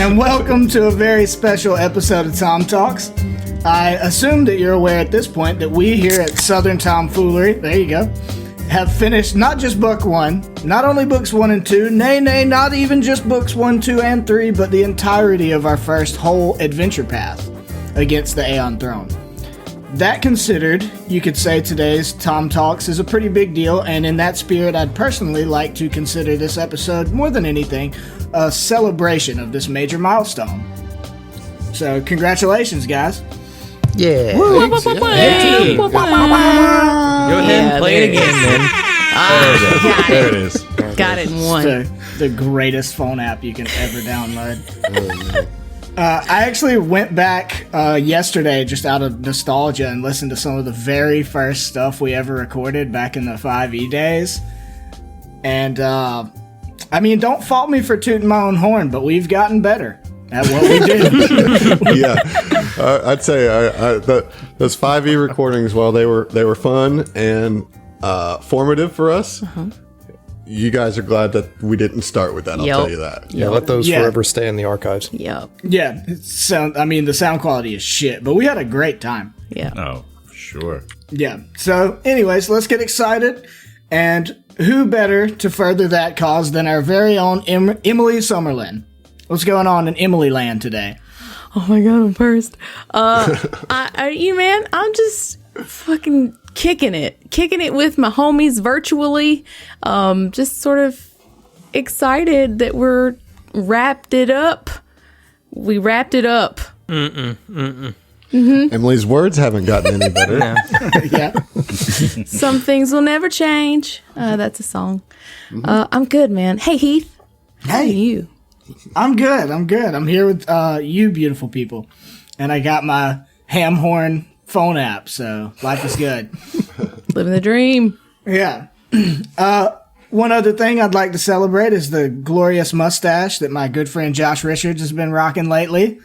and welcome to a very special episode of Tom Talks. I assume that you're aware at this point that we here at Southern Tomfoolery, there you go, have finished not just book one, not only books 1 and 2, nay, not even just books 1, 2, and 3, but the entirety of our first whole adventure path against the Aeon Throne. That considered, you could say today's Tom Talks is a pretty big deal, and in that spirit, I'd personally like to consider this episode, more than anything, a celebration of this major milestone. So, congratulations, guys. Yeah. Thanks, yeah. Go ahead and play it again, then. There it is. Got it in one. The greatest phone app you can ever download. I actually went back yesterday just out of nostalgia and listened to some of the very first stuff we ever recorded back in the 5e days. And, I mean, don't fault me for tooting my own horn, but we've gotten better at what we do. Yeah. I'd say those 5e recordings, while they were fun and formative for us, you guys are glad that we didn't start with that, I'll tell you that. Yeah, let those forever stay in the archives. Yep. Yeah, the sound quality is shit, but we had a great time. Yeah. Oh, sure. Yeah. So, anyways, let's get excited. And who better to further that cause than our very own Emily Summerlin? What's going on in Emily land today? Oh my god, I'm first. I'm just fucking kicking it with my homies virtually. Just sort of excited that we're wrapped it up. We wrapped it up. Emily's words haven't gotten any better. Yeah. Some things will never change. That's a song. I'm good, man. Hey, Heath. How are you? I'm good. I'm here with you beautiful people. And I got my ham horn phone app, so life is good. Living the dream. Yeah. One other thing I'd like to celebrate is the glorious mustache that my good friend Josh Richards has been rocking lately.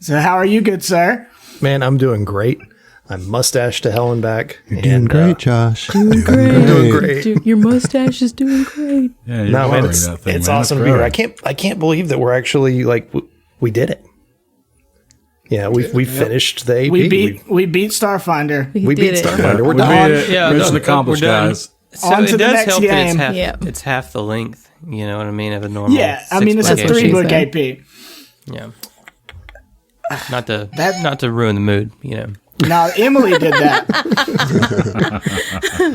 So how are you, good sir? Man, I'm doing great. I'm mustached to hell and back. You're doing great, Josh. Doing great. Dude, your mustache is doing great. Yeah, you're man, it's awesome to be here. I can't believe that we're actually we did it. Yeah, we finished the AP. We beat Starfinder. We beat Starfinder. We're We done. made it. Yeah, Mission accomplished, we're done. guys. So On to it the does next help game. that it's half the length, you know what I mean, of a normal. Yeah, I mean it's a 6-book game. 3-book AP. Yeah. Not to ruin the mood, you know. No, Emily did that.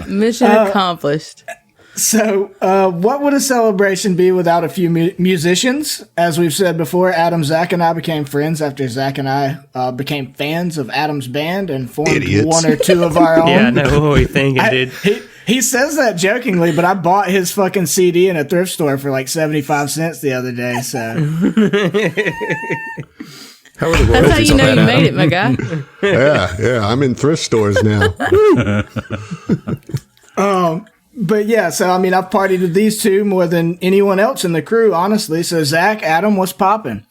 Mission accomplished. So, what would a celebration be without a few musicians? As we've said before, Adam, Zach, and I became friends after Zach and I became fans of Adam's band and formed one or two of our own. Yeah, I know what we thinking, dude. He says that jokingly, but I bought his fucking CD in a thrift store for like 75 cents the other day, so... How are the That's how royalties you on know that you now? made it, my guy. Yeah, I'm in thrift stores now. But yeah, so I mean, I've partied with these two more than anyone else in the crew, honestly. So Zach, Adam, what's popping?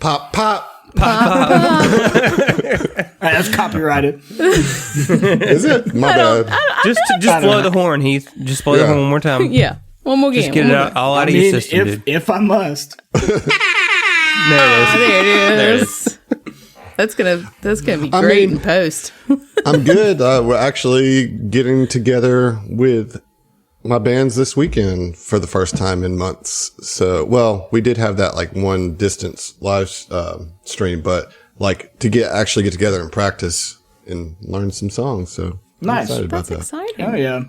Pop. That's copyrighted. Is it? My bad. Just blow the horn, Heath. Just blow the horn one more time. Yeah. One more game. Just get it out, all out of your system, dude. if I must. There it is. That's gonna be great in post. I'm good. We're actually getting together with my bands this weekend for the first time in months. So, well, we did have that like one distance live stream, but like to actually get together and practice and learn some songs. So Nice. I'm excited That's about that. exciting. Oh yeah.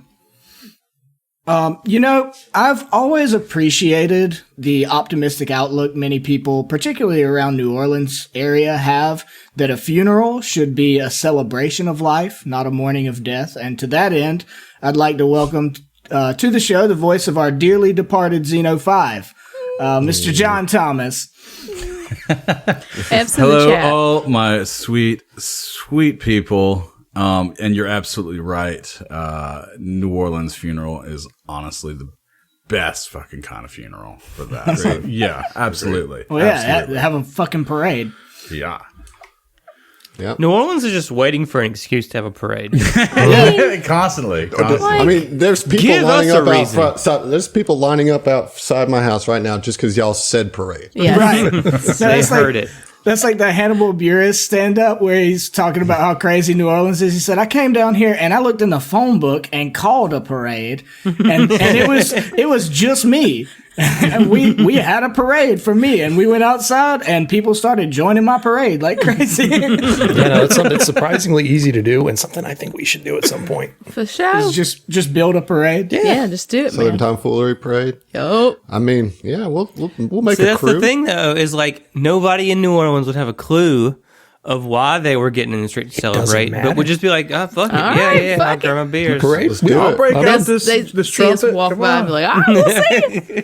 I've always appreciated the optimistic outlook many people, particularly around New Orleans area, have that a funeral should be a celebration of life, not a mourning of death. And to that end, I'd like to welcome to the show the voice of our dearly departed Xeno 5, Mr. John Thomas. Hello, all my sweet people. And you're absolutely right. New Orleans funeral is honestly the best fucking kind of funeral for that. So, yeah, absolutely. Well, yeah, absolutely. have a fucking parade. Yeah. Yep. New Orleans is just waiting for an excuse to have a parade. Constantly. I mean, there's people Give lining us a up out reason. front. So there's people lining up outside my house right now just because y'all said parade. Yeah. Right. They heard it. That's like the Hannibal Buress stand-up where he's talking about how crazy New Orleans is. He said, I came down here and I looked in the phone book and called a parade, and it was just me. And we had a parade for me, and we went outside and people started joining my parade like crazy. It's something that's surprisingly easy to do and something I think we should do at some point. For sure. just build a parade. Yeah, just do it, Southern man. Tomfoolery Parade. Yo. I mean, yeah, we'll make See, a that's crew. the thing, though, is like nobody in New Orleans would have a clue of why they were getting in the street to celebrate, matter. but would just be like, oh, fuck it. All Yeah, right, yeah, fuck I'll it. grab my beers. Parade? Let's do I'll it. break out They this see us trumpet. walk Come by on. and be like, all right, we'll see.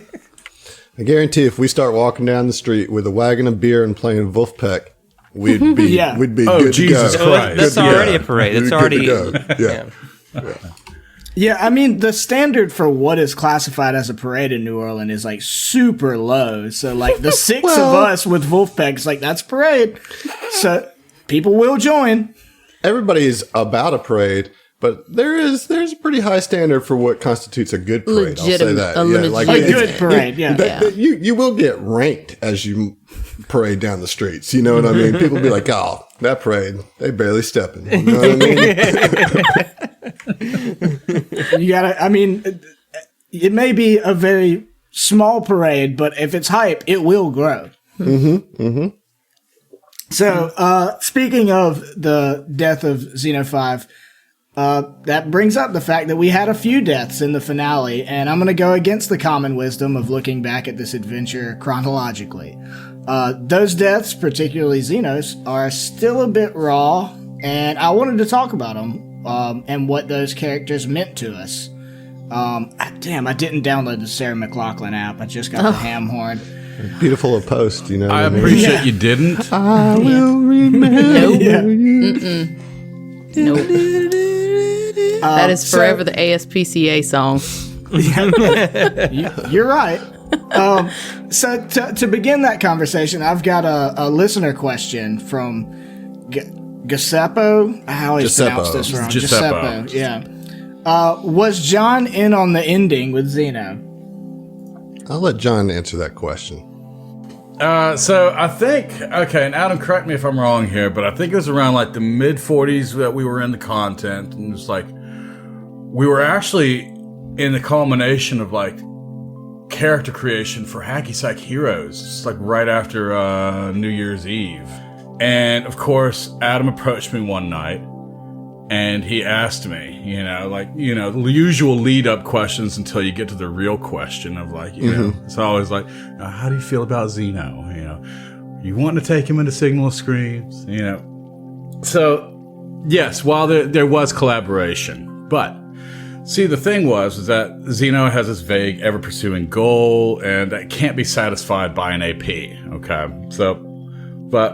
I guarantee if we start walking down the street with a wagon of beer and playing Wolfpack, we'd be Yeah. we'd be Oh, good Jesus to go. Christ. That's Good to already go. a parade. That's Good to already. go. Yeah. Yeah, I mean, the standard for what is classified as a parade in New Orleans is like super low. So, like, the six of us with Wolfpacks, like, that's parade. So, people will join. Everybody's about a parade, but there's a pretty high standard for what constitutes a good parade. I'll say Legitimate- that. a A good parade, yeah. You will get ranked as you parade down the streets. You know what I mean? People be like, oh, that parade, they barely stepping. You know what I mean? You gotta, I mean, it may be a very small parade, but if it's hype, it will grow. So, speaking of the death of Xeno 5, that brings up the fact that we had a few deaths in the finale, and I'm going to go against the common wisdom of looking back at this adventure chronologically. Those deaths, particularly Xeno's, are still a bit raw, and I wanted to talk about them and what those characters meant to us. Damn, I didn't download the Sarah McLachlan app. I just got the ham horn. Beautiful a post, you know. I what mean? appreciate you didn't. I will remember. Nope. That is so- forever the ASPCA song. You're right. So to begin that conversation, I've got a listener question from Giuseppe. I always pronounce this wrong. Giuseppe. Yeah. Was John in on the ending with Xeno? I'll let John answer that question. So I think, okay, and Adam, correct me if I'm wrong here, but I think it was around like the mid 40s that we were in the content, and it's like we were actually in the culmination of like character creation for Hacky Sack Heroes, just like right after New Year's Eve. And of course, Adam approached me one night and he asked me, the usual lead up questions until you get to the real question of like, it's always like, how do you feel about Xeno? You want to take him into Signal of Screams, So, yes, while there was collaboration, but see, the thing was that Xeno has this vague, ever-pursuing goal, and that can't be satisfied by an AP, okay? So, but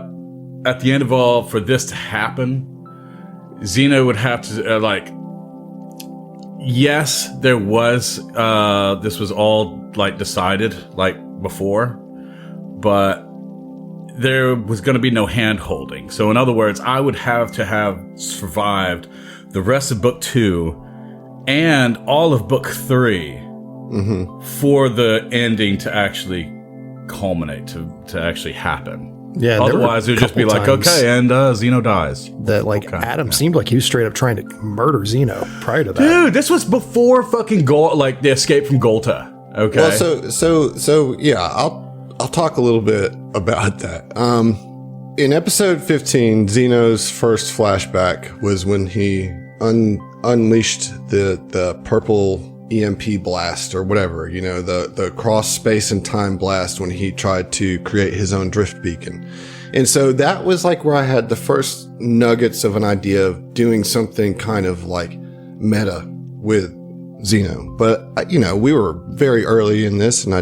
at the end of all, for this to happen, Xeno would have to, yes, there was, this was all, decided, before, but there was going to be no hand-holding. So, in other words, I would have to have survived the rest of Book 2 and all of Book 3 for the ending to actually culminate, to actually happen. Yeah, otherwise it would just be like, okay, and Xeno dies. That Adam seemed like he was straight up trying to murder Xeno prior to that. Dude, this was before fucking the escape from Golta. Okay. Well, so yeah, I'll talk a little bit about that. In episode 15, Xeno's first flashback was when he unleashed the purple EMP blast or whatever, the cross space and time blast when he tried to create his own drift beacon. And so that was like where I had the first nuggets of an idea of doing something kind of like meta with Xeno. But, we were very early in this and I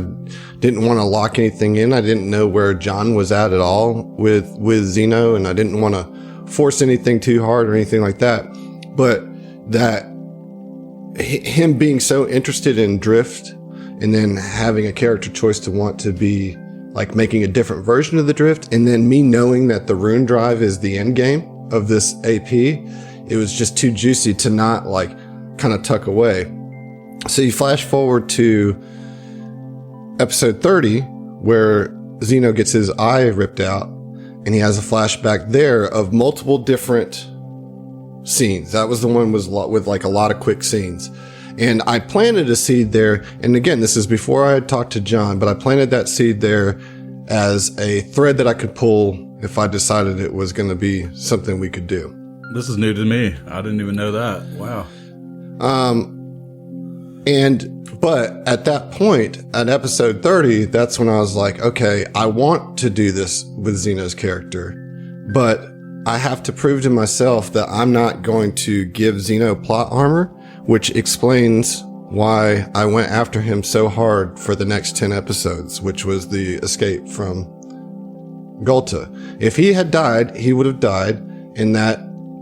didn't want to lock anything in. I didn't know where John was at all with Xeno, and I didn't want to force anything too hard or anything like that. But that him being so interested in drift and then having a character choice to want to be like making a different version of the drift, and then me knowing that the Rune Drive is the end game, of this AP, it was just too juicy to not like kind of tuck away. So you flash forward to episode 30, where Zeno gets his eye ripped out, and he has a flashback there of multiple different scenes. That was the one with like a lot of quick scenes. And I planted a seed there. And again, this is before I had talked to John, but I planted that seed there as a thread that I could pull if I decided it was going to be something we could do. This is new to me. I didn't even know that. Wow. But at that point, at episode 30, that's when I was like, okay, I want to do this with Zeno's character, but I have to prove to myself that I'm not going to give Zeno plot armor, which explains why I went after him so hard for the next 10 episodes, which was the escape from Gulta. If he had died, he would have died, and that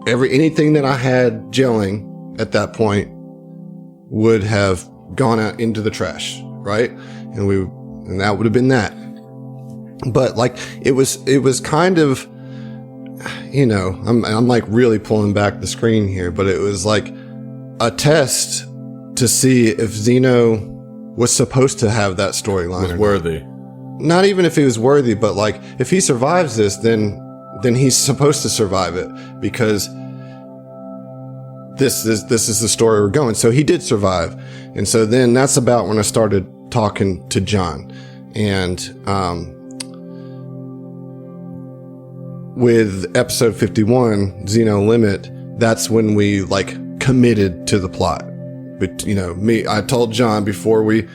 anything that I had gelling at that point would have gone out into the trash, right? And that would have been that. But like, it was kind of, you know, I'm like really pulling back the screen here, but it was like a test to see if Zeno was supposed to have that storyline. Was worthy. Not even if he was worthy, but like, if he survives this, then he's supposed to survive it, because this is the story we're going. So he did survive. And so then that's about when I started talking to John. And with episode 51, Zeno Limit, that's when we like committed to the plot. But, you know, I told John before we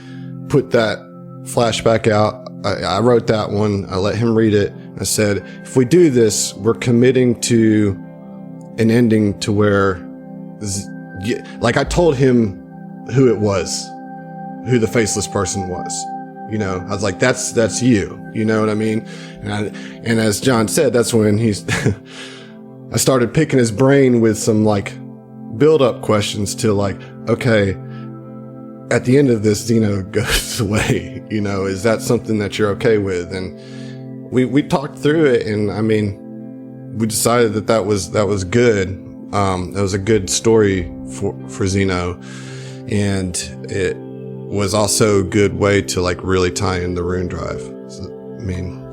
put that flashback out, I wrote that one. I let him read it. I said, if we do this, we're committing to an ending to where, like, I told him who it was, who the faceless person was. You know, I was like, that's you. You know what I mean? And as John said, that's when I started picking his brain with some like build up questions to like, okay, at the end of this, Zeno goes away. You know, is that something that you're okay with? And we talked through it, and I mean, we decided that was good. That was a good story for Zeno, and it was also a good way to like really tie in the Rune Drive.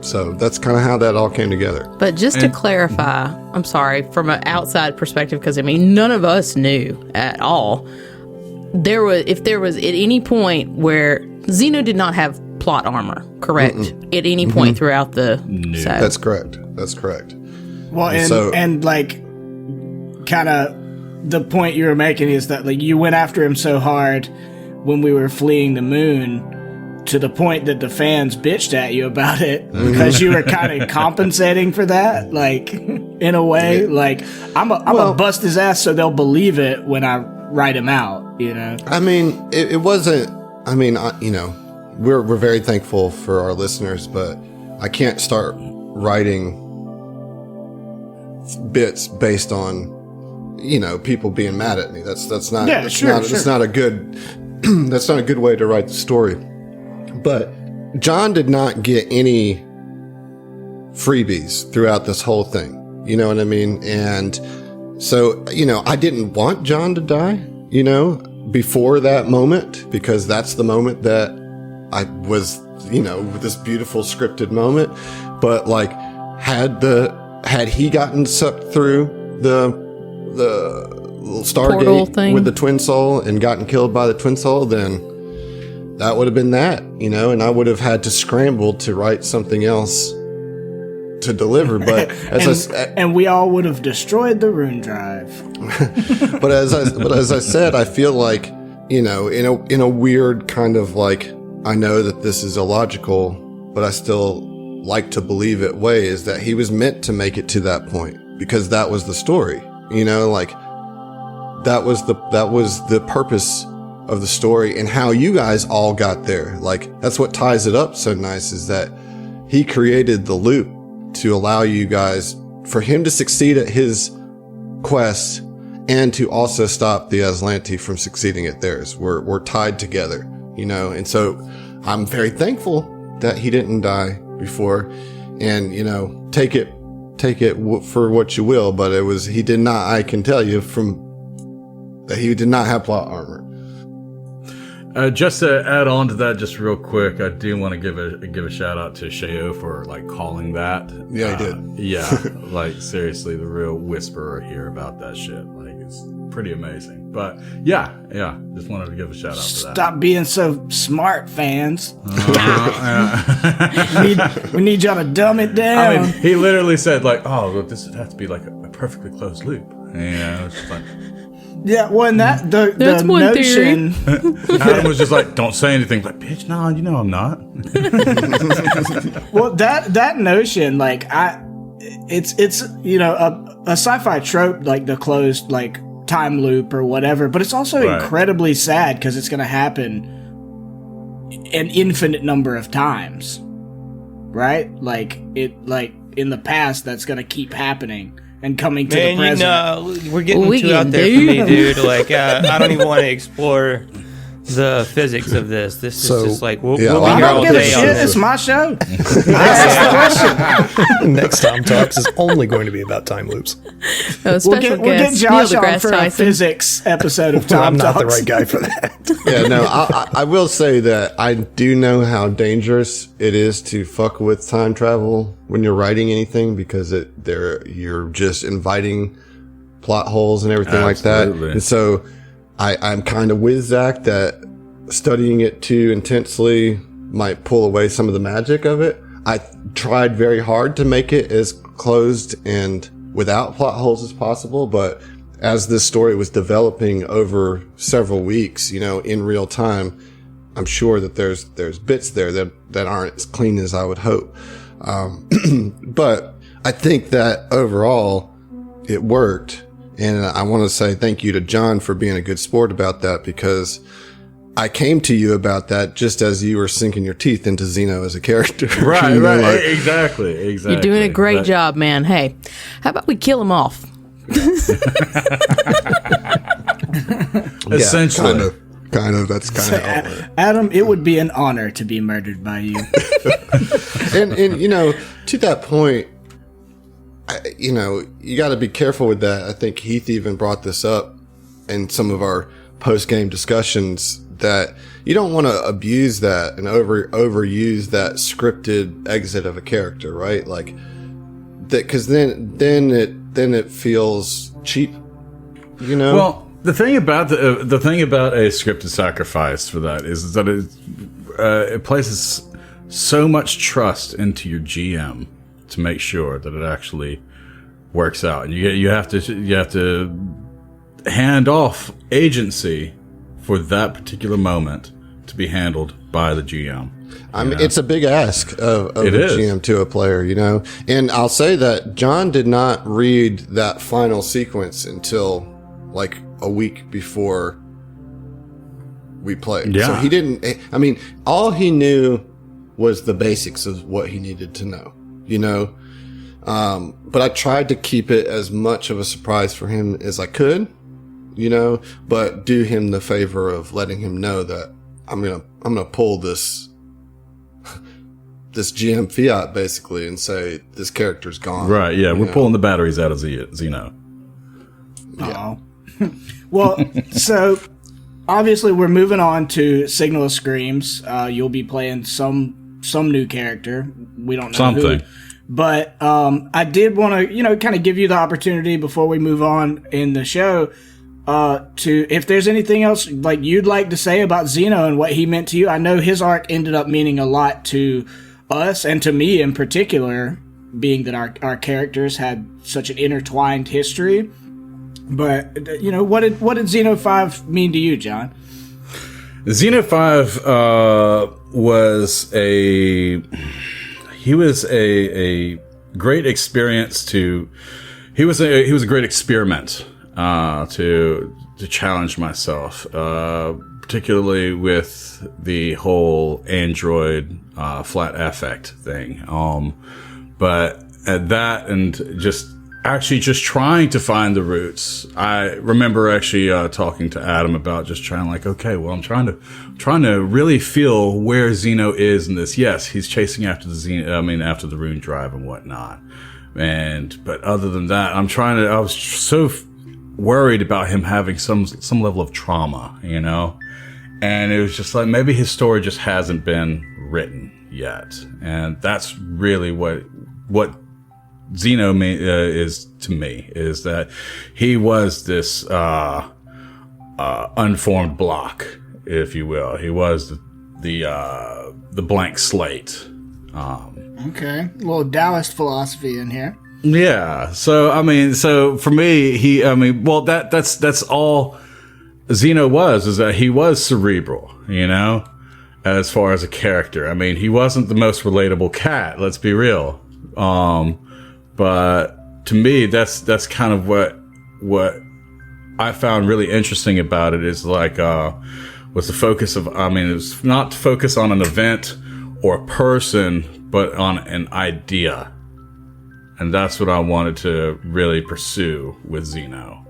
So that's kind of how that all came together. But just to clarify, I'm sorry, from an outside perspective, because I mean, none of us knew at all. If there was at any point where Zeno did not have plot armor, correct? At any point throughout the so. That's correct. Well, and like, kind of the point you were making is that like you went after him so hard when we were fleeing the moon, to the point that the fans bitched at you about it because you were kind of compensating for that, like, in a way. Like, I'm gonna bust his ass so they'll believe it when I write him out, you know? I mean, it wasn't, I mean, you know, we're very thankful for our listeners, but I can't start writing bits based on, you know, people being mad at me. That's not a good that's not a good way to write the story. But John did not get any freebies throughout this whole thing. You know what I mean? And so, you know, I didn't want John to die, you know, before that moment, because that's the moment that I was, you know, this beautiful scripted moment. But like, had he gotten sucked through the little Stargate with the Twin Soul and gotten killed by the Twin Soul, then that would have been that, you know, and I would have had to scramble to write something else to deliver. But and we all would have destroyed the Rune Drive. but as I said, I feel like, you know, in a weird kind of like, I know that this is illogical, but I still like to believe it way, is that he was meant to make it to that point, because that was the story, you know, like that was the purpose of the story, and how you guys all got there. Like, that's what ties it up so nice, is that he created the loop to allow you guys, for him to succeed at his quest and to also stop the Aslanti from succeeding at theirs. We're tied together, you know, and so I'm very thankful that he didn't die before, and, you know, take it take it for what you will, but he did not, I can tell you that he did not have plot armor. Just to add on to that, just real quick, I do want to give a shout out to Sheo for like calling that. Yeah, he did. Yeah, like seriously, the real whisperer here about that shit. Like it's pretty amazing. But yeah, just wanted to give a shout out to that. Stop being so smart, fans. We need y'all to dumb it down. I mean, he literally said like, "Oh, look, this would have to be like a perfectly closed loop." And it's just like. Yeah, well, and the one notion. Adam was just like, "Don't say anything." Like, bitch, no, you know I'm not. Well, that notion, like, it's you know a sci-fi trope, like the closed like time loop or whatever, but it's also incredibly sad because it's going to happen an infinite number of times, right? Like in the past, that's going to keep happening. And coming to the present. We're getting too out there for me, dude. Like, I don't even want to explore the physics of this. This is just like, we'll be here all day on this. It's my show. I asked the question. Next TOMTalks is only going to be about time loops. We'll get Josh on for a physics episode of TOMTalks. I'm not the right guy for that. Yeah, no, I will say that I do know how dangerous it is to fuck with time travel when you're writing anything, because you're just inviting plot holes and everything like that. And so I'm kind of with Zach that studying it too intensely might pull away some of the magic of it. I tried very hard to make it as closed and without plot holes as possible, but as this story was developing over several weeks, you know, in real time, I'm sure that there's bits there that aren't as clean as I would hope. But I think that overall it worked. And I want to say thank you to John for being a good sport about that, because I came to you about that just as you were sinking your teeth into Zeno as a character. Right, you know, right. like, Exactly. You're doing a great job, man. Hey, how about we kill him off? Essentially. Kind of. That's kind of. Adam, it would be an honor to be murdered by you. and you know, to that point, you know, you got to be careful with that. I think Heath even brought this up in some of our post-game discussions, that you don't want to abuse that and overuse that scripted exit of a character, right? Like that, because then it feels cheap, you know. Well, the thing about a scripted sacrifice for that is that it places so much trust into your GM to make sure that it actually works out, and you have to hand off agency for that particular moment to be handled by the GM. I mean, it's a big ask of a GM to a player, you know. And I'll say that John did not read that final sequence until like a week before we played. Yeah. So he didn't. I mean, all he knew was the basics of what he needed to know, you know. But I tried to keep it as much of a surprise for him as I could, you know, but do him the favor of letting him know that I'm gonna pull this GM fiat basically and say this character's gone. Right? Yeah, we're pulling the batteries out of Zeno. Yeah. Well, so obviously we're moving on to Signal of Screams. You'll be playing some new character. We don't know something. Who. But I did want to, you know, kind of give you the opportunity before we move on in the show to, if there's anything else like you'd like to say about Zeno and what he meant to you. I know his arc ended up meaning a lot to us and to me in particular, being that our characters had such an intertwined history. But you know, what did Xeno 5 mean to you, John? Xeno 5 was a great experience he was a great experiment to challenge myself, particularly with the whole Android flat affect thing. But at that, and just trying to find the roots. I remember actually talking to Adam about just trying, like, okay, well, I'm trying to really feel where Zeno is in this. Yes, he's chasing after after the Rune Drive and whatnot. But other than that, I was so worried about him having some level of trauma, you know? And it was just like, maybe his story just hasn't been written yet. And that's really what Xeno is to me, is that he was this unformed block, if you will. He was the blank slate. Okay, a little Taoist philosophy in here. Yeah. So for me, that's all Xeno was, is that he was cerebral, you know, as far as a character. I mean, he wasn't the most relatable cat, let's be real. But to me, that's kind of what I found really interesting about it, is like, was the focus of, it was not to focus on an event or a person, but on an idea. And that's what I wanted to really pursue with Xeno,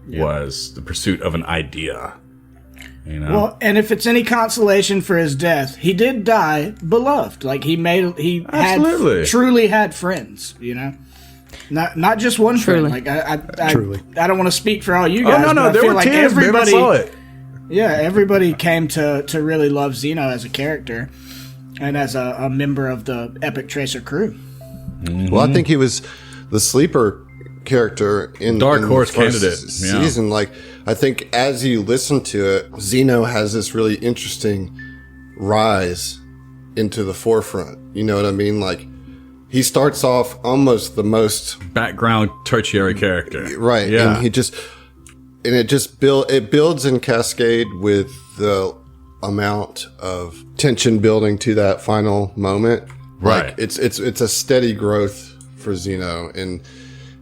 was the pursuit of an idea. You know? Well, and if it's any consolation for his death, he did die beloved. Like, truly had friends, you know? Not just one friend. Like, I don't want to speak for all you guys. Oh, no, but I feel like tears, everybody, man, I saw it. Yeah, everybody came to really love Xeno as a character and as a member of the Epic Tracer crew. Mm-hmm. Well, I think he was the sleeper character in Dark Horse candidate season. Yeah. Like, I think as you listen to it, Xeno has this really interesting rise into the forefront. You know what I mean? Like, he starts off almost the most background tertiary character, right? Yeah, and it builds in cascade with the amount of tension building to that final moment. Right. Like, it's a steady growth for Xeno, and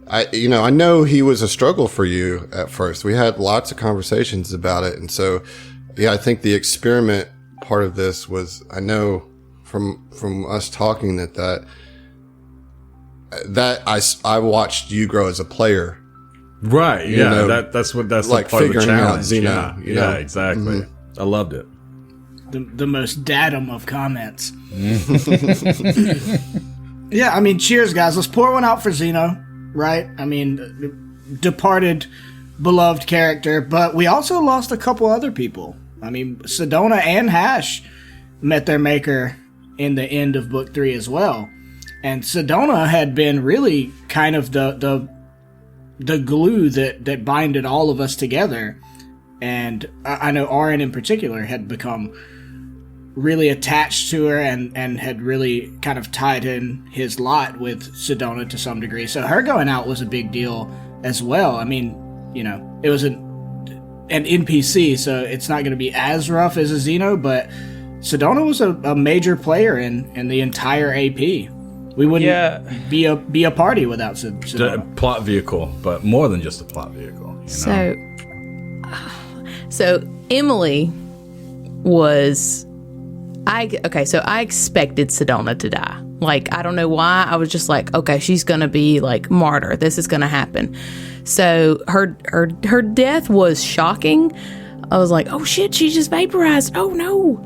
I know he was a struggle for you at first. We had lots of conversations about it, and so I think the experiment part of this was, I know from us talking that I watched you grow as a player. Right. Yeah. That's like part figuring of the out Xeno. Yeah. Exactly. Mm-hmm. I loved it. The most datum of comments. Yeah, I mean, cheers, guys. Let's pour one out for Xeno, right? I mean, departed, beloved character, but we also lost a couple other people. I mean, Sedona and Hash met their maker in the end of Book 3 as well. And Sedona had been really kind of the glue that binded all of us together. And I know Aaron in particular had become really attached to her and had really kind of tied in his lot with Sedona to some degree. So her going out was a big deal as well. I mean, you know, it was an NPC, so it's not going to be as rough as a Xeno, but Sedona was a major player in the entire AP. We wouldn't be a party without Sedona. The plot vehicle, but more than just a plot vehicle. You know? So Emily was... I expected Sedona to die. Like, I don't know why. I was just like, okay, she's going to be, like, martyr. This is going to happen. So her death was shocking. I was like, oh, shit, she just vaporized. Oh, no.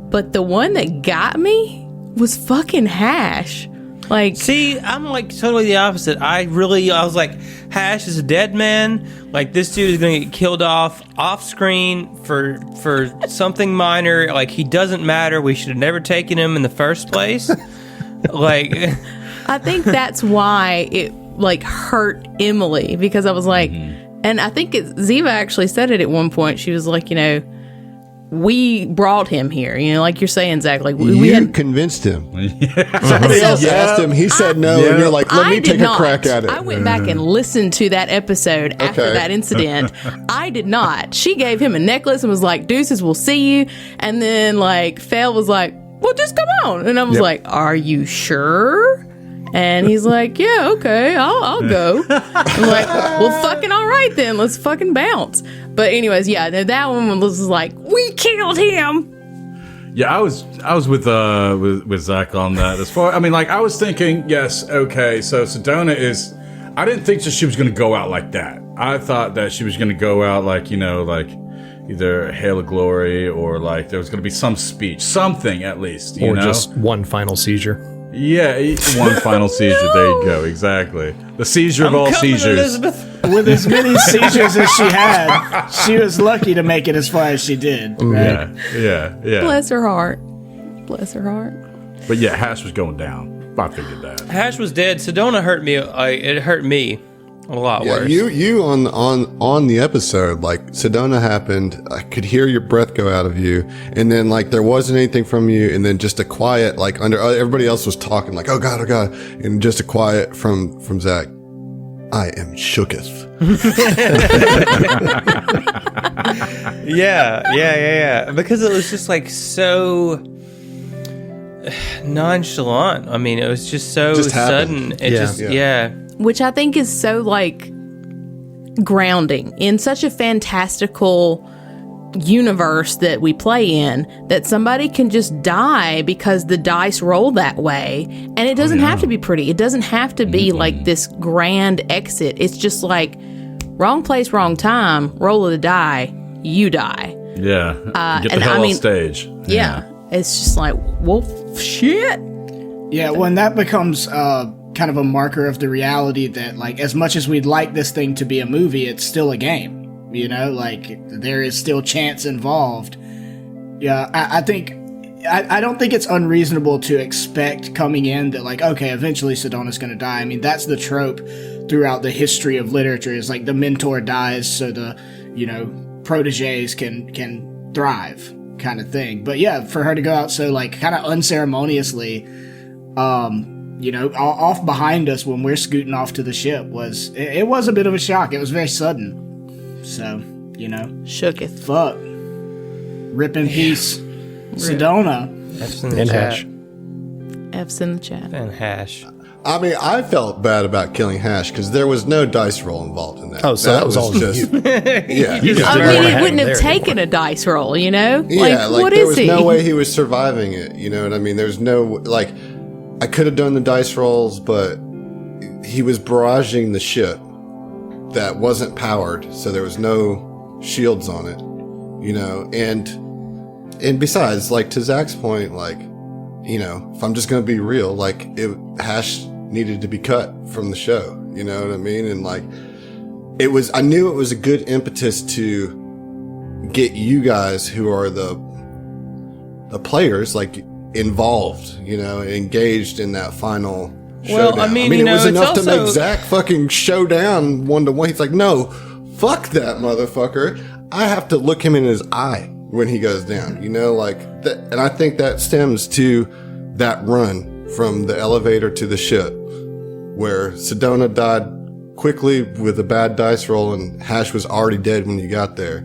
But the one that got me was fucking Hash. Like, see, I'm like totally the opposite. I was like, Hash is a dead man. Like, this dude is gonna get killed off screen for something minor. Like, he doesn't matter. We should have never taken him in the first place. Like, I think that's why it like hurt Emily, because I was like, and I think Ziva actually said it at one point. She was like, you know, we brought him here, you know, like you're saying, Zach. Like we had convinced him. Somebody else asked him. He said no, and you're like, "Let me take a crack at it." I went back and listened to that episode after that incident. I did not. She gave him a necklace and was like, "Deuces, we'll see you." And then like Fail was like, "Well, just come on." And I was like, "Are you sure?" And he's like, "Yeah, okay, I'll go." I'm like, "Well, fucking all right then. Let's fucking bounce." But anyways, yeah, that one was like, "We killed him." Yeah, I was with Zach on that. As far, I mean, like I was thinking, yes, okay, so Sedona is. I didn't think that she was going to go out like that. I thought that she was going to go out like, you know, like either Hail of Glory or like there was going to be some speech, something at least, you know? Just one final seizure. Yeah, one final seizure. There you go. Exactly. The seizure of all Coming, seizures. Elizabeth. With as many seizures as she had, she was lucky to make it as far as she did. Right? Yeah. Bless her heart. Bless her heart. But yeah, Hash was going down. I figured that. Hash was dead. Sedona hurt me. It hurt me a lot Yeah, worse. you on the episode, like Sedona happened, I could hear your breath go out of you, and then like there wasn't anything from you, and then just a quiet like under everybody else was talking like oh god, and just a quiet from Zach. I am shooketh. Yeah. Because it was just like so nonchalant. I mean, it was just so Just sudden. happened. It Yeah. Which I think is so like grounding in such a fantastical universe that we play in, that somebody can just die because the dice roll that way, and it doesn't have to be pretty. It doesn't have to be like this grand exit. It's just like wrong place, wrong time, roll of the die, you die. Yeah. Get the hell off stage. Yeah. It's just like, well, shit. Yeah, when that becomes kind of a marker of the reality that, like, as much as we'd like this thing to be a movie, it's still a game. You know, like, there is still chance involved. Yeah, I think... I don't think it's unreasonable to expect coming in that, like, okay, eventually Sedona's going to die. I mean, that's the trope throughout the history of literature, is like the mentor dies so the, you know, proteges can thrive, kind of thing. But yeah, for her to go out so, like, kind of unceremoniously, you know, off behind us when we're scooting off to the ship was a bit of a shock. It was very sudden. So, you know, Shooketh. fuck. Rip in peace, Sedona. F's in the And chat. Hash. F's in the chat. And Hash. I mean, I felt bad about killing Hash because there was no dice roll involved in that. Oh, so that was all just you. yeah. You just I didn't mean, wanna it have wouldn't him have there taken anymore. a dice roll, you know? Yeah, like what there is was he? no way he was surviving it. You know what I mean? There's no like, I could have done the dice rolls, but he was barraging the ship that wasn't powered, so there was no shields on it. You know, and besides, like to Zach's point, like, you know, if I'm just gonna be real, like Hash needed to be cut from the show. You know what I mean? And like, I knew it was a good impetus to get you guys who are the players like involved, you know, engaged in that final showdown. I mean, it you know, was it's enough to also- make Zach fucking show down 1-to-1. He's like, no, fuck that motherfucker. I have to look him in his eye when he goes down, you know, like that. And I think that stems to that run from the elevator to the ship where Sedona died quickly with a bad dice roll and Hash was already dead when you got there,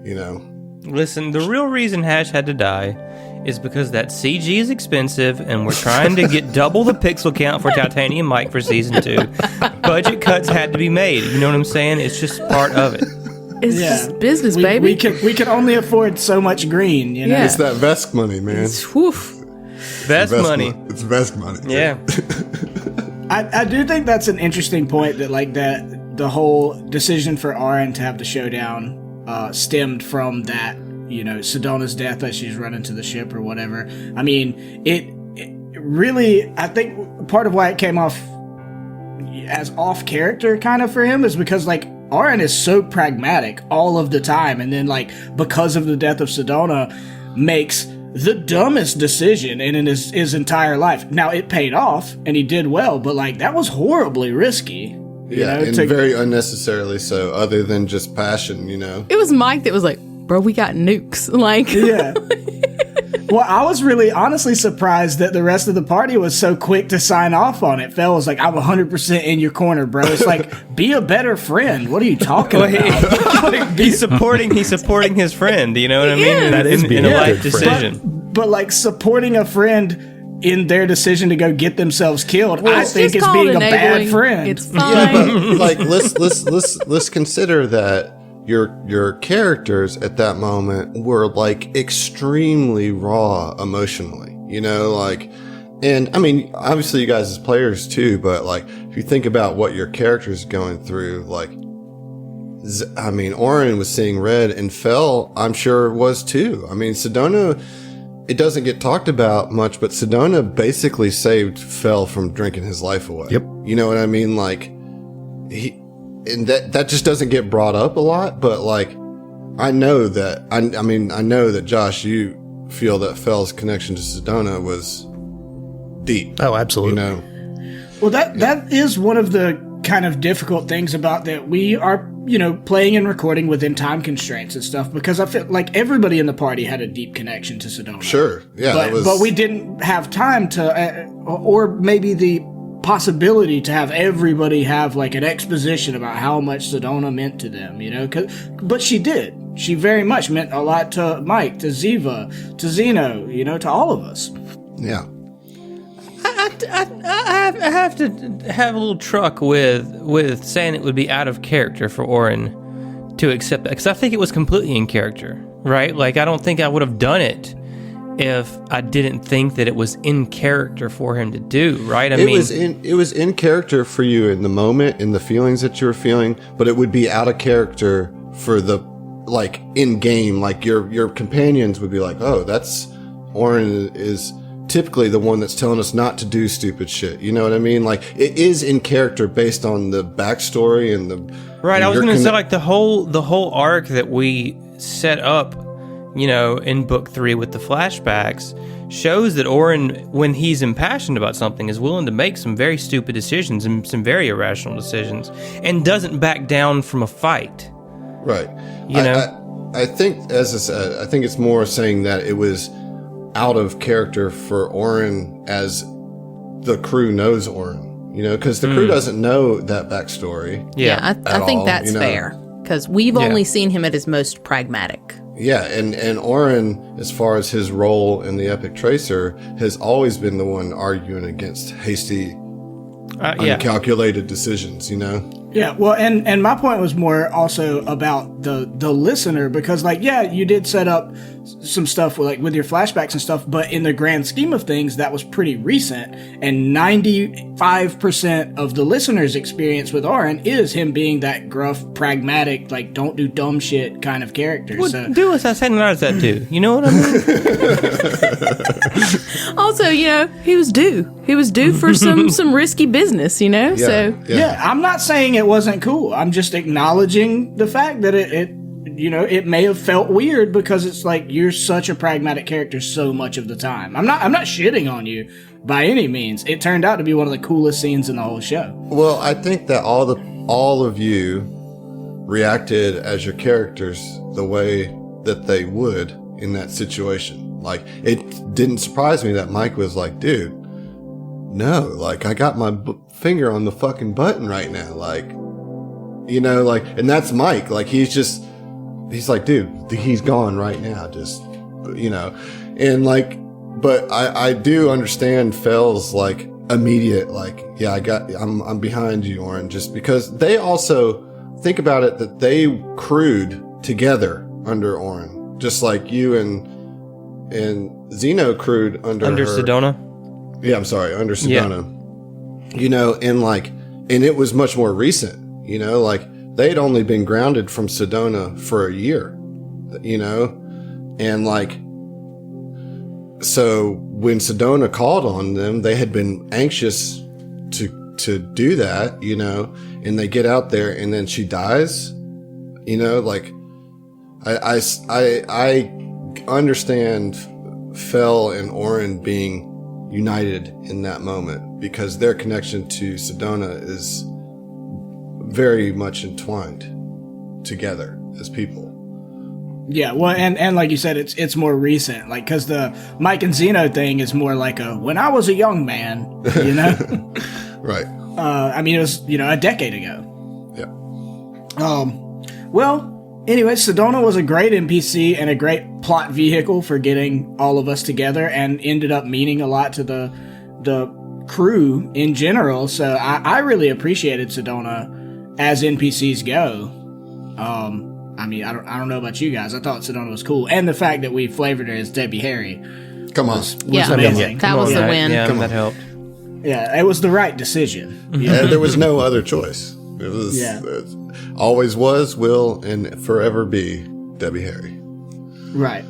you know. Listen, the real reason Hash had to die is because that CG is expensive and we're trying to get double the pixel count for Titanium Mike for season 2. Budget cuts had to be made. You know what I'm saying? It's just part of it. It's just business, baby. We can only afford so much green, you know? Yeah. It's that Vesk money, man. It's, woof. Best money. It's Vesk money. Yeah. I do think that's an interesting point, that like that the whole decision for Aaron to have the showdown stemmed from that, you know, Sedona's death as she's running to the ship or whatever. I mean, it really, I think part of why it came off as off character kind of for him is because like Aaron is so pragmatic all of the time, and then like because of the death of Sedona makes the dumbest decision in his entire life. Now it paid off and he did well, but like that was horribly risky. Yeah, and very unnecessarily so, other than just passion, you know. It was Mike that was like, bro, we got nukes. Like, Yeah. Well, I was really honestly surprised that the rest of the party was so quick to sign off on it. Phil was like, I'm 100% in your corner, bro. It's like, be a better friend. What are you talking about? He's supporting his friend, you know what I mean? Yeah. That is in being a a life good friend. decision. But like supporting a friend in their decision to go get themselves killed, I it's think just is called being a bad enabling. friend. It's Yeah, fine. but like let's consider that your characters at that moment were like extremely raw emotionally, you know, like, and I mean, obviously you guys as players too, but like if you think about what your character's going through, like, I mean, Oren was seeing red and Fel, I'm sure was too. I mean, Sedona it doesn't get talked about much, but Sedona basically saved Fel from drinking his life away. Yep. You know what I mean? Like, and that just doesn't get brought up a lot, but like, I know that, I know that Josh, you feel that Fel's connection to Sedona was deep. Oh, absolutely. You know? Well, that is one of the kind of difficult things about that we are, playing and recording within time constraints and stuff, because I feel like everybody in the party had a deep connection to Sedona. Sure. Yeah. But we didn't have time to, or maybe the possibility to have everybody have like an exposition about how much Sedona meant to them, but she did. She very much meant a lot to Mike, to Ziva, to Zeno, to all of us. Yeah. I have to have a little truck with saying it would be out of character for Oren to accept that, because I think it was completely in character, right? Like, I don't think I would have done it if I didn't think that it was in character for him to do, right? It was in character for you in the moment, in the feelings that you were feeling, but it would be out of character for the, like, in game, like your companions would be like, oh, that's Oren is typically the one that's telling us not to do stupid shit. You know what I mean? Like, it is in character based on the backstory and the right. I was going to say, like, the whole arc that we set up, in book 3 with the flashbacks shows that Oren, when he's impassioned about something, is willing to make some very stupid decisions and some very irrational decisions, and doesn't back down from a fight. Right. I think, as I said, I think it's more saying that it was out of character for Oren as the crew knows Oren, because the crew doesn't know that backstory. Yeah, I think that's fair, because we've only seen him at his most pragmatic. Yeah, and Oren, as far as his role in the Epic Tracer, has always been the one arguing against hasty, uncalculated decisions, Yeah, well, and my point was more also about the listener, because, like, yeah, you did set up some stuff with your flashbacks and stuff, but in the grand scheme of things, that was pretty recent, and 95% of the listener's experience with Oren is him being that gruff, pragmatic, like, don't do dumb shit kind of character. Well, so do as I say, not as I do. You know what I mean? Also, he was due. He was due for some risky business, Yeah, so... Yeah, I'm not saying it wasn't cool. I'm just acknowledging the fact that it may have felt weird, because it's like, you're such a pragmatic character so much of the time. I'm not shitting on you by any means. It turned out to be one of the coolest scenes in the whole show. Well, I think that all of you reacted as your characters the way that they would in that situation. Like, it didn't surprise me that Mike was like, dude, no, like, I got my finger on the fucking button right now. Like, and that's Mike. Like, he's like, dude, he's gone right now. Just, and like, but I do understand Fel's like immediate, like, yeah, I'm behind you, Oren, just because they also think about it that they crewed together under Oren, just like you and Zeno crewed under her. Sedona. Yeah, I'm sorry, under Sedona. And it was much more recent, like they'd only been grounded from Sedona for a year, and like, so when Sedona called on them, they had been anxious to do that, and they get out there and then she dies, like, I understand Fel and Oren being united in that moment, because their connection to Sedona is very much entwined together as people. Yeah, well, and like you said, it's more recent, like, because the Mike and Zeno thing is more like when I was a young man, Right. I mean, it was, a decade ago. Yeah. Well, anyway, Sedona was a great NPC and a great plot vehicle for getting all of us together, and ended up meaning a lot to the crew in general. So I really appreciated Sedona as NPCs go. I mean, I don't know about you guys. I thought Sedona was cool, and the fact that we flavored her as Debbie Harry. Come on. Yeah, amazing. that was the win. Yeah, that helped. Yeah, it was the right decision. And there was no other choice. It was, it always was, will, and forever be Debbie Harry. Right.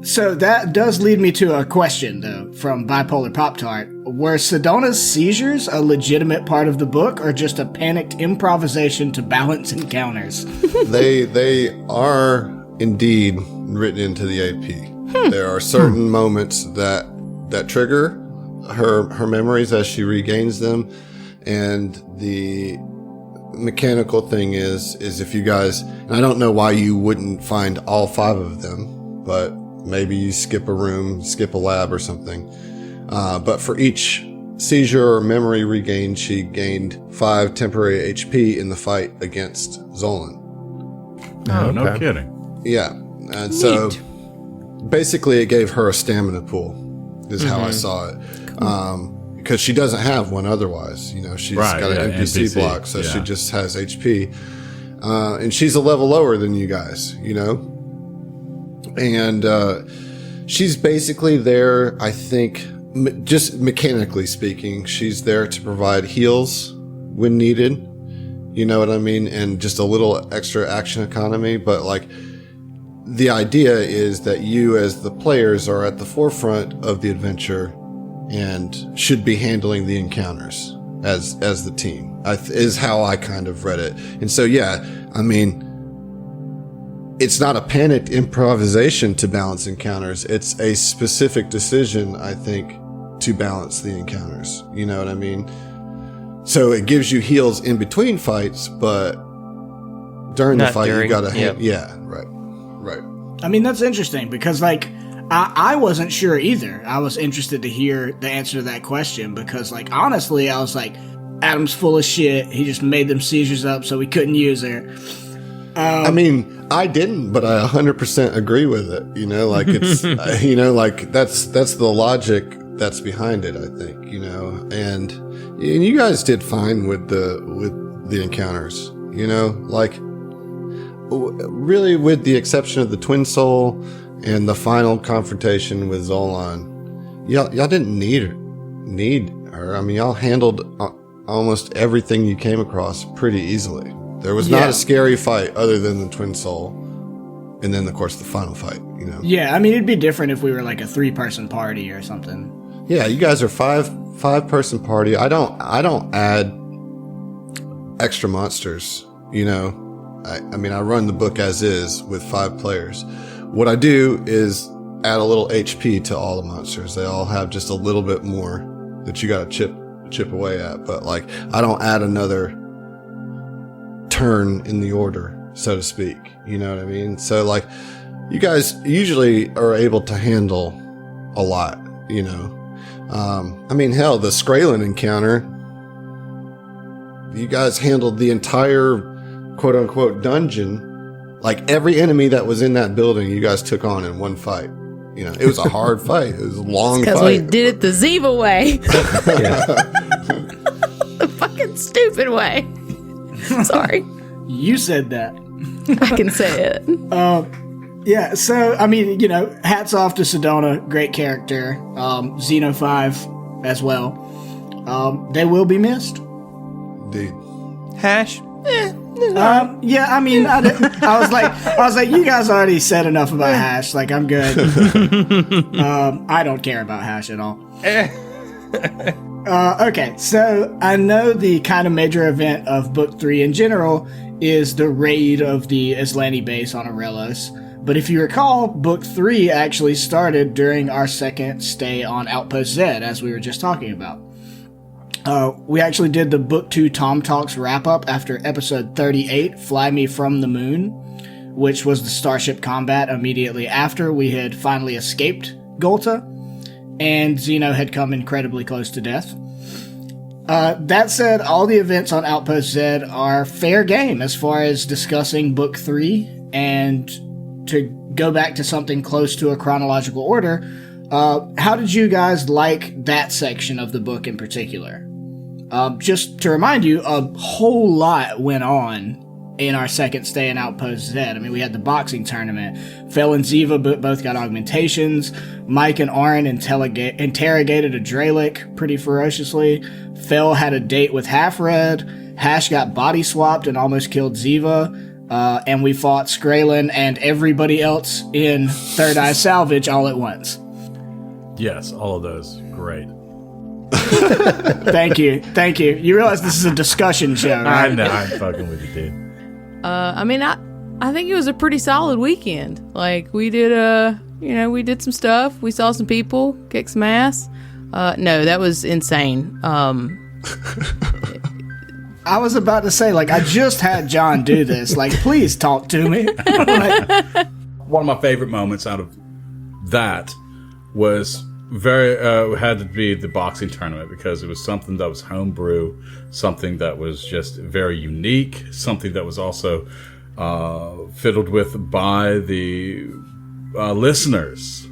So that does lead me to a question, though, from Bipolar Pop-Tart. Were Sedona's seizures a legitimate part of the book, or just a panicked improvisation to balance encounters? They are indeed written into the AP. There are certain moments that trigger her memories as she regains them, and the mechanical thing is if you guys, and I don't know why you wouldn't find all 5 of them, but maybe you skip a room, skip a lab or something. But for each seizure or memory regained, she gained 5 temporary HP in the fight against Zolan. Oh, no kidding. Yeah. And so basically it gave her a stamina pool is how I saw it. Because she doesn't have one otherwise. You know, she's got an NPC block, so she just has HP. And she's a level lower than you guys, you know? And she's basically there, I think, just mechanically speaking, she's there to provide heals when needed. You know what I mean? And just a little extra action economy. But, like, the idea is that you as the players are at the forefront of the adventure and should be handling the encounters as the team, is how I kind of read it. And so, yeah, I mean, it's not a panicked improvisation to balance encounters. It's a specific decision, I think, to balance the encounters. You know what I mean? So it gives you heals in between fights, but during the fight, you gotta yeah, right. I mean, that's interesting because, like, I wasn't sure either. I was interested to hear the answer to that question because, like, honestly, I was like, Adam's full of shit. He just made them seizures up so we couldn't use her. I mean, I didn't, but I 100% agree with it. You know, like it's, you know, like that's the logic that's behind it, I think, you know, and you guys did fine with the encounters, you know, like really with the exception of the Twin Soul and the final confrontation with Zolan, y'all didn't need her. I mean, y'all handled almost everything you came across pretty easily. There was not a scary fight other than the Twin Soul. And then, of course, the final fight, you know. Yeah, I mean, it'd be different if we were like a 3-person party or something. Yeah, you guys are 5-person party. I don't add extra monsters, you know. I mean, I run the book as is with 5 players. What I do is add a little HP to all the monsters. They all have just a little bit more that you got to chip away at. But, like, I don't add another turn in the order, so to speak. You know what I mean? So, like, you guys usually are able to handle a lot, you know. I mean, hell, the Skraylen encounter, you guys handled the entire quote-unquote dungeon. Like, every enemy that was in that building, you guys took on in one fight. You know, it was a hard fight. It was a long fight. Because we did it the Ziva way. The fucking stupid way. Sorry. You said that. I can say it. Yeah, so, I mean, you know, hats off to Sedona. Great character. Xeno 5 as well. They will be missed. Indeed. Hash? Yeah, I mean, I was like, you guys already said enough about Hash. Like, I'm good. I don't care about Hash at all. Okay, so I know the kind of major event of Book 3 in general is the raid of the Islani base on Aurelos. But if you recall, Book 3 actually started during our second stay on Outpost Z, as we were just talking about. We actually did the Book 2 TOMTalks wrap-up after Episode 38, Fly Me From the Moon, which was the starship combat immediately after we had finally escaped Golta, and Xeno had come incredibly close to death. That said, all the events on Outpost Z are fair game as far as discussing Book 3, and to go back to something close to a chronological order, how did you guys like that section of the book in particular? Just to remind you, a whole lot went on in our second stay in Outpost Z. I mean, we had the boxing tournament. Fel and Ziva both got augmentations. Mike and Arin interrogated a Dralic pretty ferociously. Fel had a date with Half-Red. Hash got body swapped and almost killed Ziva. and we fought Skraylen and everybody else in Third Eye Salvage all at once. Yes, all of those. Great. Thank you. You realize this is a discussion show, I right? know. I'm fucking with you, dude. I mean, I think it was a pretty solid weekend. Like, we did we did some stuff. We saw some people, kicked some ass. No, that was insane. I was about to say, like, I just had John do this. Like, please talk to me. Like, One of my favorite moments out of that was had to be the boxing tournament, because it was something that was homebrew, something that was just very unique, something that was also fiddled with by the listeners.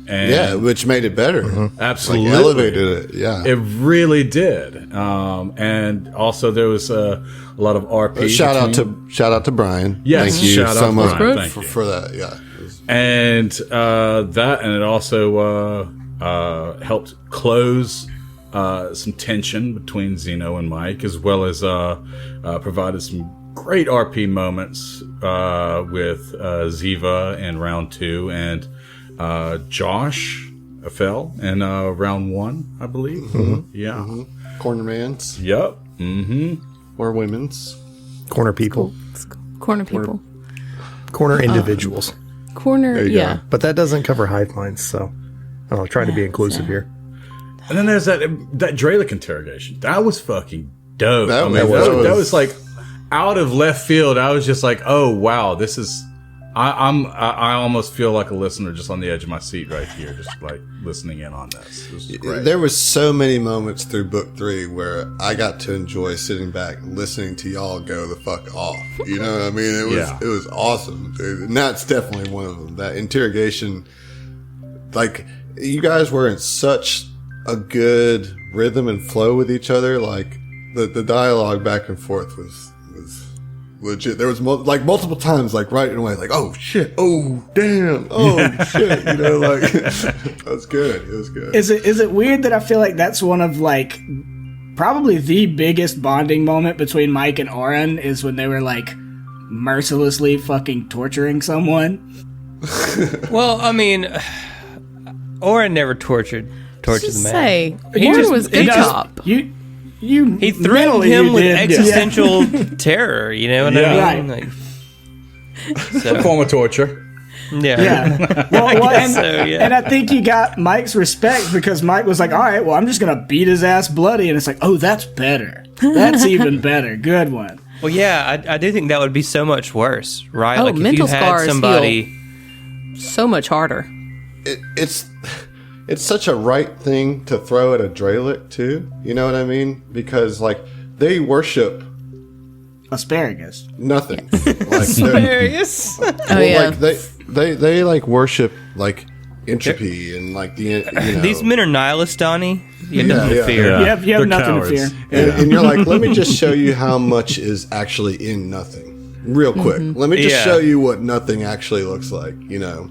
And which made it better. absolutely Like, elevated it. Yeah, it really did. And also there was a lot of RP. shout out to Brian. Yes, thank you shout out so to much Brian. Thank you. for that. Yeah. And it also helped close some tension between Zeno and Mike, as well as provided some great RP moments with Ziva in round 2 and Josh fell in round 1, I believe. Yeah. Cornermans Yep. or women's. Corner people, Corner people. corner individuals. Corner, you yeah. go. But that doesn't cover hive minds, so I'm trying to be inclusive here. And then there's that Dralic interrogation. That was fucking dope. That that was- was like out of left field. I was just like, oh wow, this is. I almost feel like a listener, just on the edge of my seat right here, just like listening in on this. This is great. There was so many moments through book 3 where I got to enjoy sitting back and listening to y'all go the fuck off. You know what I mean? It was awesome, dude. And that's definitely one of them. That interrogation, like, you guys were in such a good rhythm and flow with each other. Like, the dialogue back and forth was legit. There was multiple times, like, right away, like, oh shit, oh damn, oh shit, you know, like, that was good. It was good. is it weird that I feel like that's one of, like, probably the biggest bonding moment between Mike and Oren is when they were, like, mercilessly fucking torturing someone? Well, I mean, Oren never tortured the Just man. say, He Oren just- was he good just- cop. He threatened mentally him you with did, yeah. existential terror. You know what I mean? Right. Like, a so, form of torture. yeah. Yeah. Well, and, so, yeah. and I think you got Mike's respect because Mike was like, all right, well, I'm just going to beat his ass bloody. And it's like, oh, that's better. That's even better. Good one. Well, yeah, I do think that would be so much worse, right? Oh, like if mental you had scars somebody. So much harder. It's such a right thing to throw at a Dralic too. You know what I mean? Because, like, they worship Asparagus. nothing. Like, they're- Oh, yeah. like they like worship, like, entropy and, like, the, you know, These men are nihilists, Donnie. You have nothing yeah. to fear. Yeah. You have They're nothing cowards. to fear. and you're like, let me just show you how much is actually in nothing, real quick. Let me just Yeah. show you what nothing actually looks like. You know.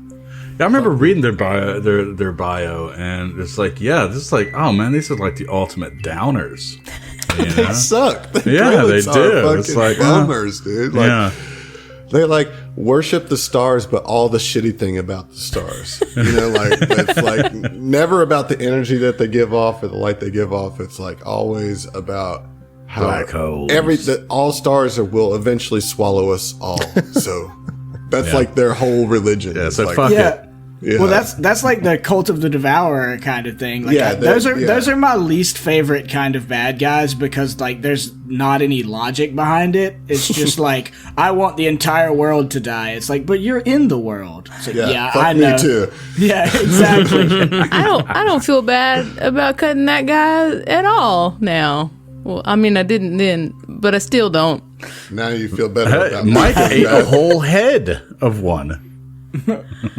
I remember reading their bio, and it's like, yeah, this is like, oh man, these are like the ultimate downers. You know? They suck. The Yeah, Dralics they are do. It's fucking like, bummers, dude. Like, Yeah. they, like, worship the stars, but all the shitty thing about the stars. You know, like, it's like never about the energy that they give off or the light they give off. It's like always about how Black holes. that all stars will eventually swallow us all. So that's like their whole religion. Yeah, It's so like, fuck Yeah. it. yeah. Well, that's like the Cult of the Devourer kind of thing. Like, Yeah, those are yeah. those are my least favorite kind of bad guys because, like, there's not any logic behind it. It's just like, I want the entire world to die. It's like, but you're in the world. It's like, yeah, fuck I me know. too. Yeah, exactly. I don't feel bad about cutting that guy at all now. Well, I mean, I didn't then, but I still don't. Now you feel better about Mike that. ate a whole head of one.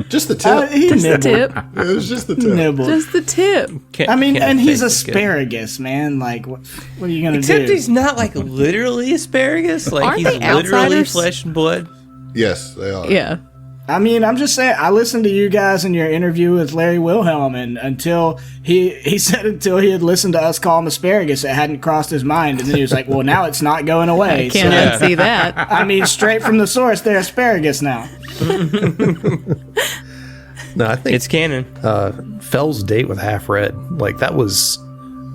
Just the tip. He Just the nibbled. tip. It was just the tip. Nibbled. Just the tip. Can't- I mean, can't and he's think it's good. asparagus, man. Like, what are you gonna Except do? he's not like literally asparagus. Like Aren't he's they literally outsiders? flesh and blood. Yes, they are. Yeah. I mean, I'm just saying, I listened to you guys in your interview with Larry Wilhelm, and until he said until he had listened to us call him asparagus, it hadn't crossed his mind. And then he was like, well, now it's not going away. I can't unsee that. I mean, straight from the source, they're asparagus now. No, I think It's canon. Fell's date with Half Red, like that was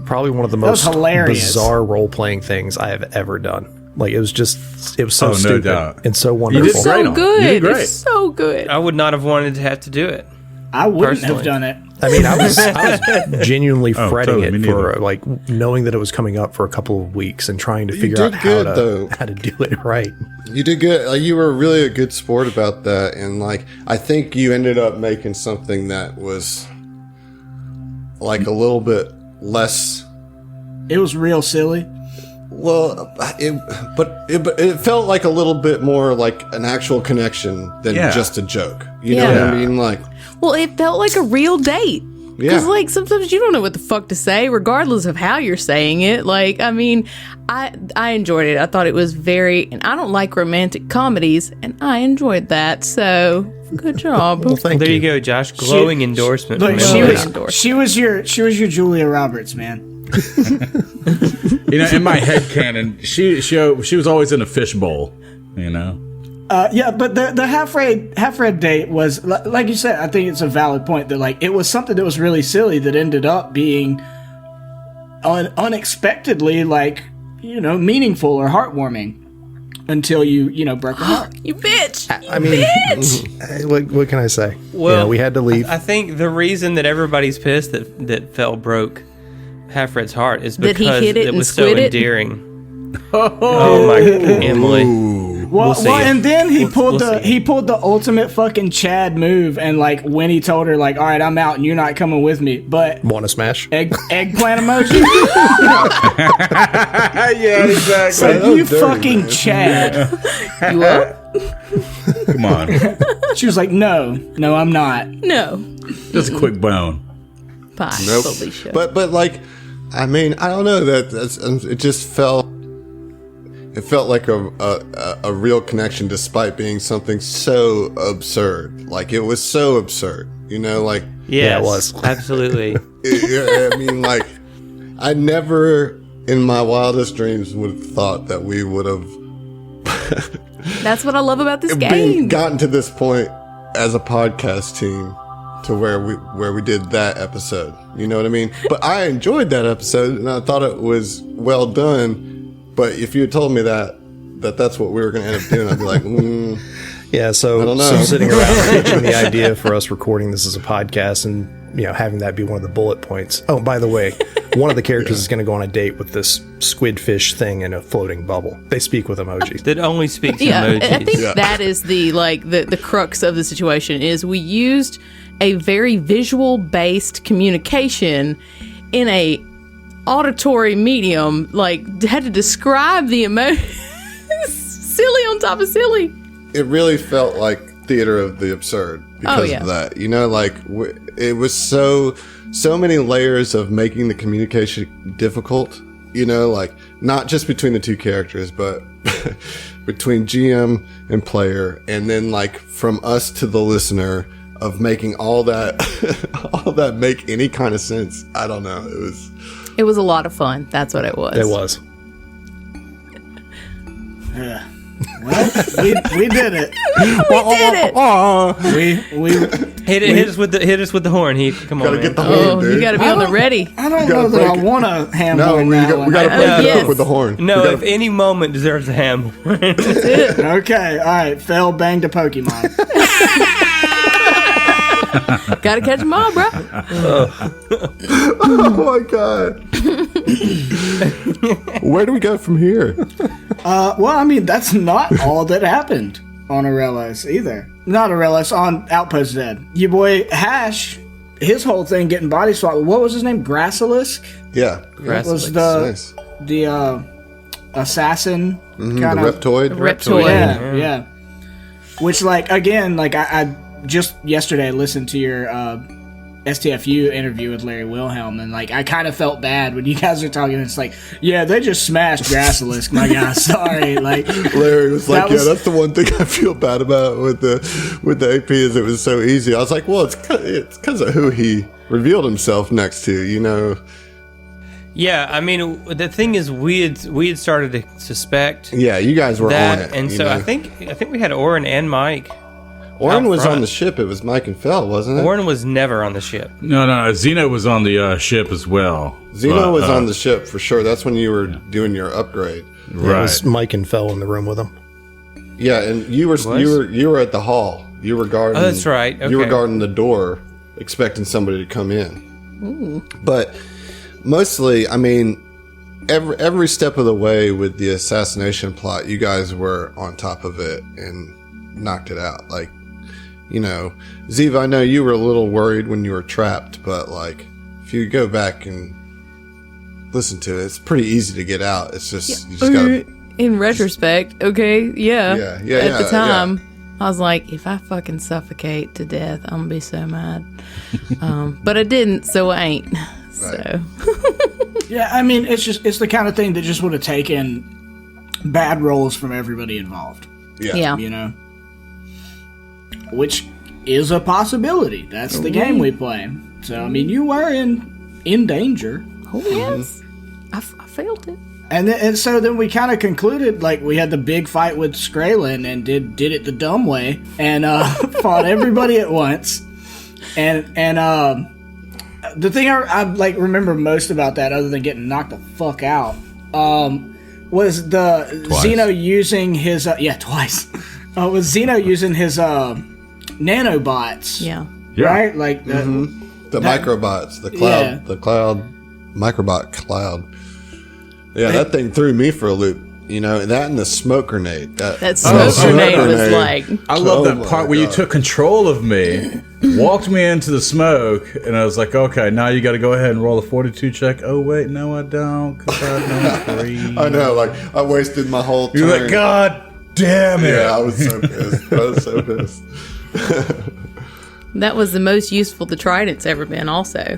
probably one of the most hilarious. bizarre role-playing things I have ever done. Like it was so no stupid doubt. and so You wonderful. did great So on it. You good. did great. It's so good. I would not have wanted to have to do it. I wouldn't Personally. have done it. I mean, I was genuinely fretting totally, me it for neither. like knowing that it was coming up for a couple of weeks and trying to figure did out good, though. how to do it right. You did good. Like, you were really a good sport about that, and like I think you ended up making something that was like a little bit less. It was real silly. Well, it felt like a little bit more like an actual connection than Yeah. just a joke. You know Yeah. what I mean? Like, Well, it felt like a real date. Because, Yeah. like, sometimes you don't know what the fuck to say, regardless of how you're saying it. Like, I mean, I enjoyed it. I thought it was and I don't like romantic comedies, and I enjoyed that. So, good job. Well, thank There you. you go, Josh. Glowing endorsement. Look, from everybody. she was your Julia Roberts, man. You know, in my head canon, she was always in a fishbowl. You know. Yeah, but the half red date was like you said. I think it's a valid point that like it was something that was really silly that ended up being unexpectedly like meaningful or heartwarming until you broke her heart. You bitch. I mean, what can I say? Well, we had to leave. I think the reason that everybody's pissed that Fell broke Half-Red's heart is That he because hit it it and was so squid it? endearing. Oh my, Emily. Well, see. and then he pulled We'll see. he pulled the ultimate fucking Chad move, and like when he told her like, all right, I'm out and you're not coming with me, but Want to smash? eggplant emoji. Yeah, exactly. So you fucking Chad. You up? Come on, She was like, no, I'm not. No. just a quick bone. Bye, nope. Felicia. But like, I mean, I don't know it just felt. It felt like a real connection, despite being something so absurd. Like, it was so absurd, like. Yes, it was. Absolutely. I mean, like, I never in my wildest dreams would have thought that we would have That's what I love about this game. gotten to this point as a podcast team to where we did that episode. You know what I mean? But I enjoyed that episode, and I thought it was well done. But if you had told me that's what we were going to end up doing, I'd be like, Yeah, so, I don't know. so sitting around pitching the idea for us recording this as a podcast and having that be one of the bullet points. Oh, by the way, one of the characters is going to go on a date with this squid fish thing in a floating bubble. They speak with emojis. That only speaks Yeah, emojis. I think that is the crux of the situation is we used a very visual based communication in a auditory medium, like had to describe the emotion. Silly on top of silly. it really felt like theater of the absurd because of that. Like it was so many layers of making the communication difficult. Like not just between the two characters, but between GM and player, and then like from us to the listener of making all that make any kind of sense. I don't know. It was a lot of fun. That's what it was. It was. Yeah. Well, we did it. We Hit us with the horn. Heath, come on, Gotta man. get the horn, Oh, dude. you got to be on the ready. I don't gotta know that I break it. want to ham No, horn we that got one. to break it yes. up with the horn. No, We gotta- if any moment deserves a ham. Okay, all right. Fell banged a Pokemon. Got to catch them all, bro. Oh my god. Where do we go from here? Well, I mean, that's not all that happened on Aurelis either. Not Aurelis, on Outpost Dead. Your boy Hash, his whole thing getting body swapped. What was his name? Grassilisk? Yeah. Was Nice. the assassin The kind of Reptoid. Reptoid. yeah. Which, like, again, like I just yesterday listened to your STFU interview with Larry Wilhelm, and like I kind of felt bad when you guys were talking. It's like, yeah, they just smashed Grassilisk. My God, sorry. Like Larry was like, yeah, that's the one thing I feel bad about with the AP is it was so easy. I was like, well, it's because of who he revealed himself next to, you know. Yeah, I mean, the thing is, we had started to suspect. Yeah, you guys were that, on it, and so know? I think we had Oren and Mike. Oren was front. on the ship. It was Mike and Fell, wasn't it? Oren was never on the ship. No. Zeno was on the ship as well. Zeno was on the ship for sure. That's when you were doing your upgrade. It was Mike and Fell in the room with him. Yeah, and you were at the hall. You were guarding. Oh, that's right. You were Okay. guarding the door, expecting somebody to come in. But mostly, I mean, every step of the way with the assassination plot, you guys were on top of it and knocked it out. Like, you know, Ziva, I know you were a little worried when you were trapped, but like, if you go back and listen to it, it's pretty easy to get out. It's just you just gotta. In retrospect, okay, Yeah, At the time, I was like, if I fucking suffocate to death, I'm gonna be so mad. But I didn't, so I ain't. So Yeah, I mean, it's the kind of thing that just would have taken bad rolls from everybody involved. yeah. You know, which is a possibility. That's the game we play. So I mean, you were in danger. Oh yes, I felt it. And so then we kind of concluded, like, we had the big fight with Skraylen and did it the dumb way and fought everybody at once. And the thing I like remember most about that, other than getting knocked the fuck out, was the Twice. Xeno using his twice. Was Xeno using his nanobots? Yeah. Right, like The microbots, the cloud microbot cloud. Yeah, that thing threw me for a loop. You know, that and the smoke grenade. That smoke grenade was like. I love that my part where you God. took control of me, walked me into the smoke, and I was like, okay, now you got to go ahead and roll a 42 check. Oh, wait, no, I don't, because I don't breathe. I know, like, I wasted my whole turn. You're like, God damn it. Yeah, I was so pissed. I was so pissed. That was the most useful the Trident's ever been, also.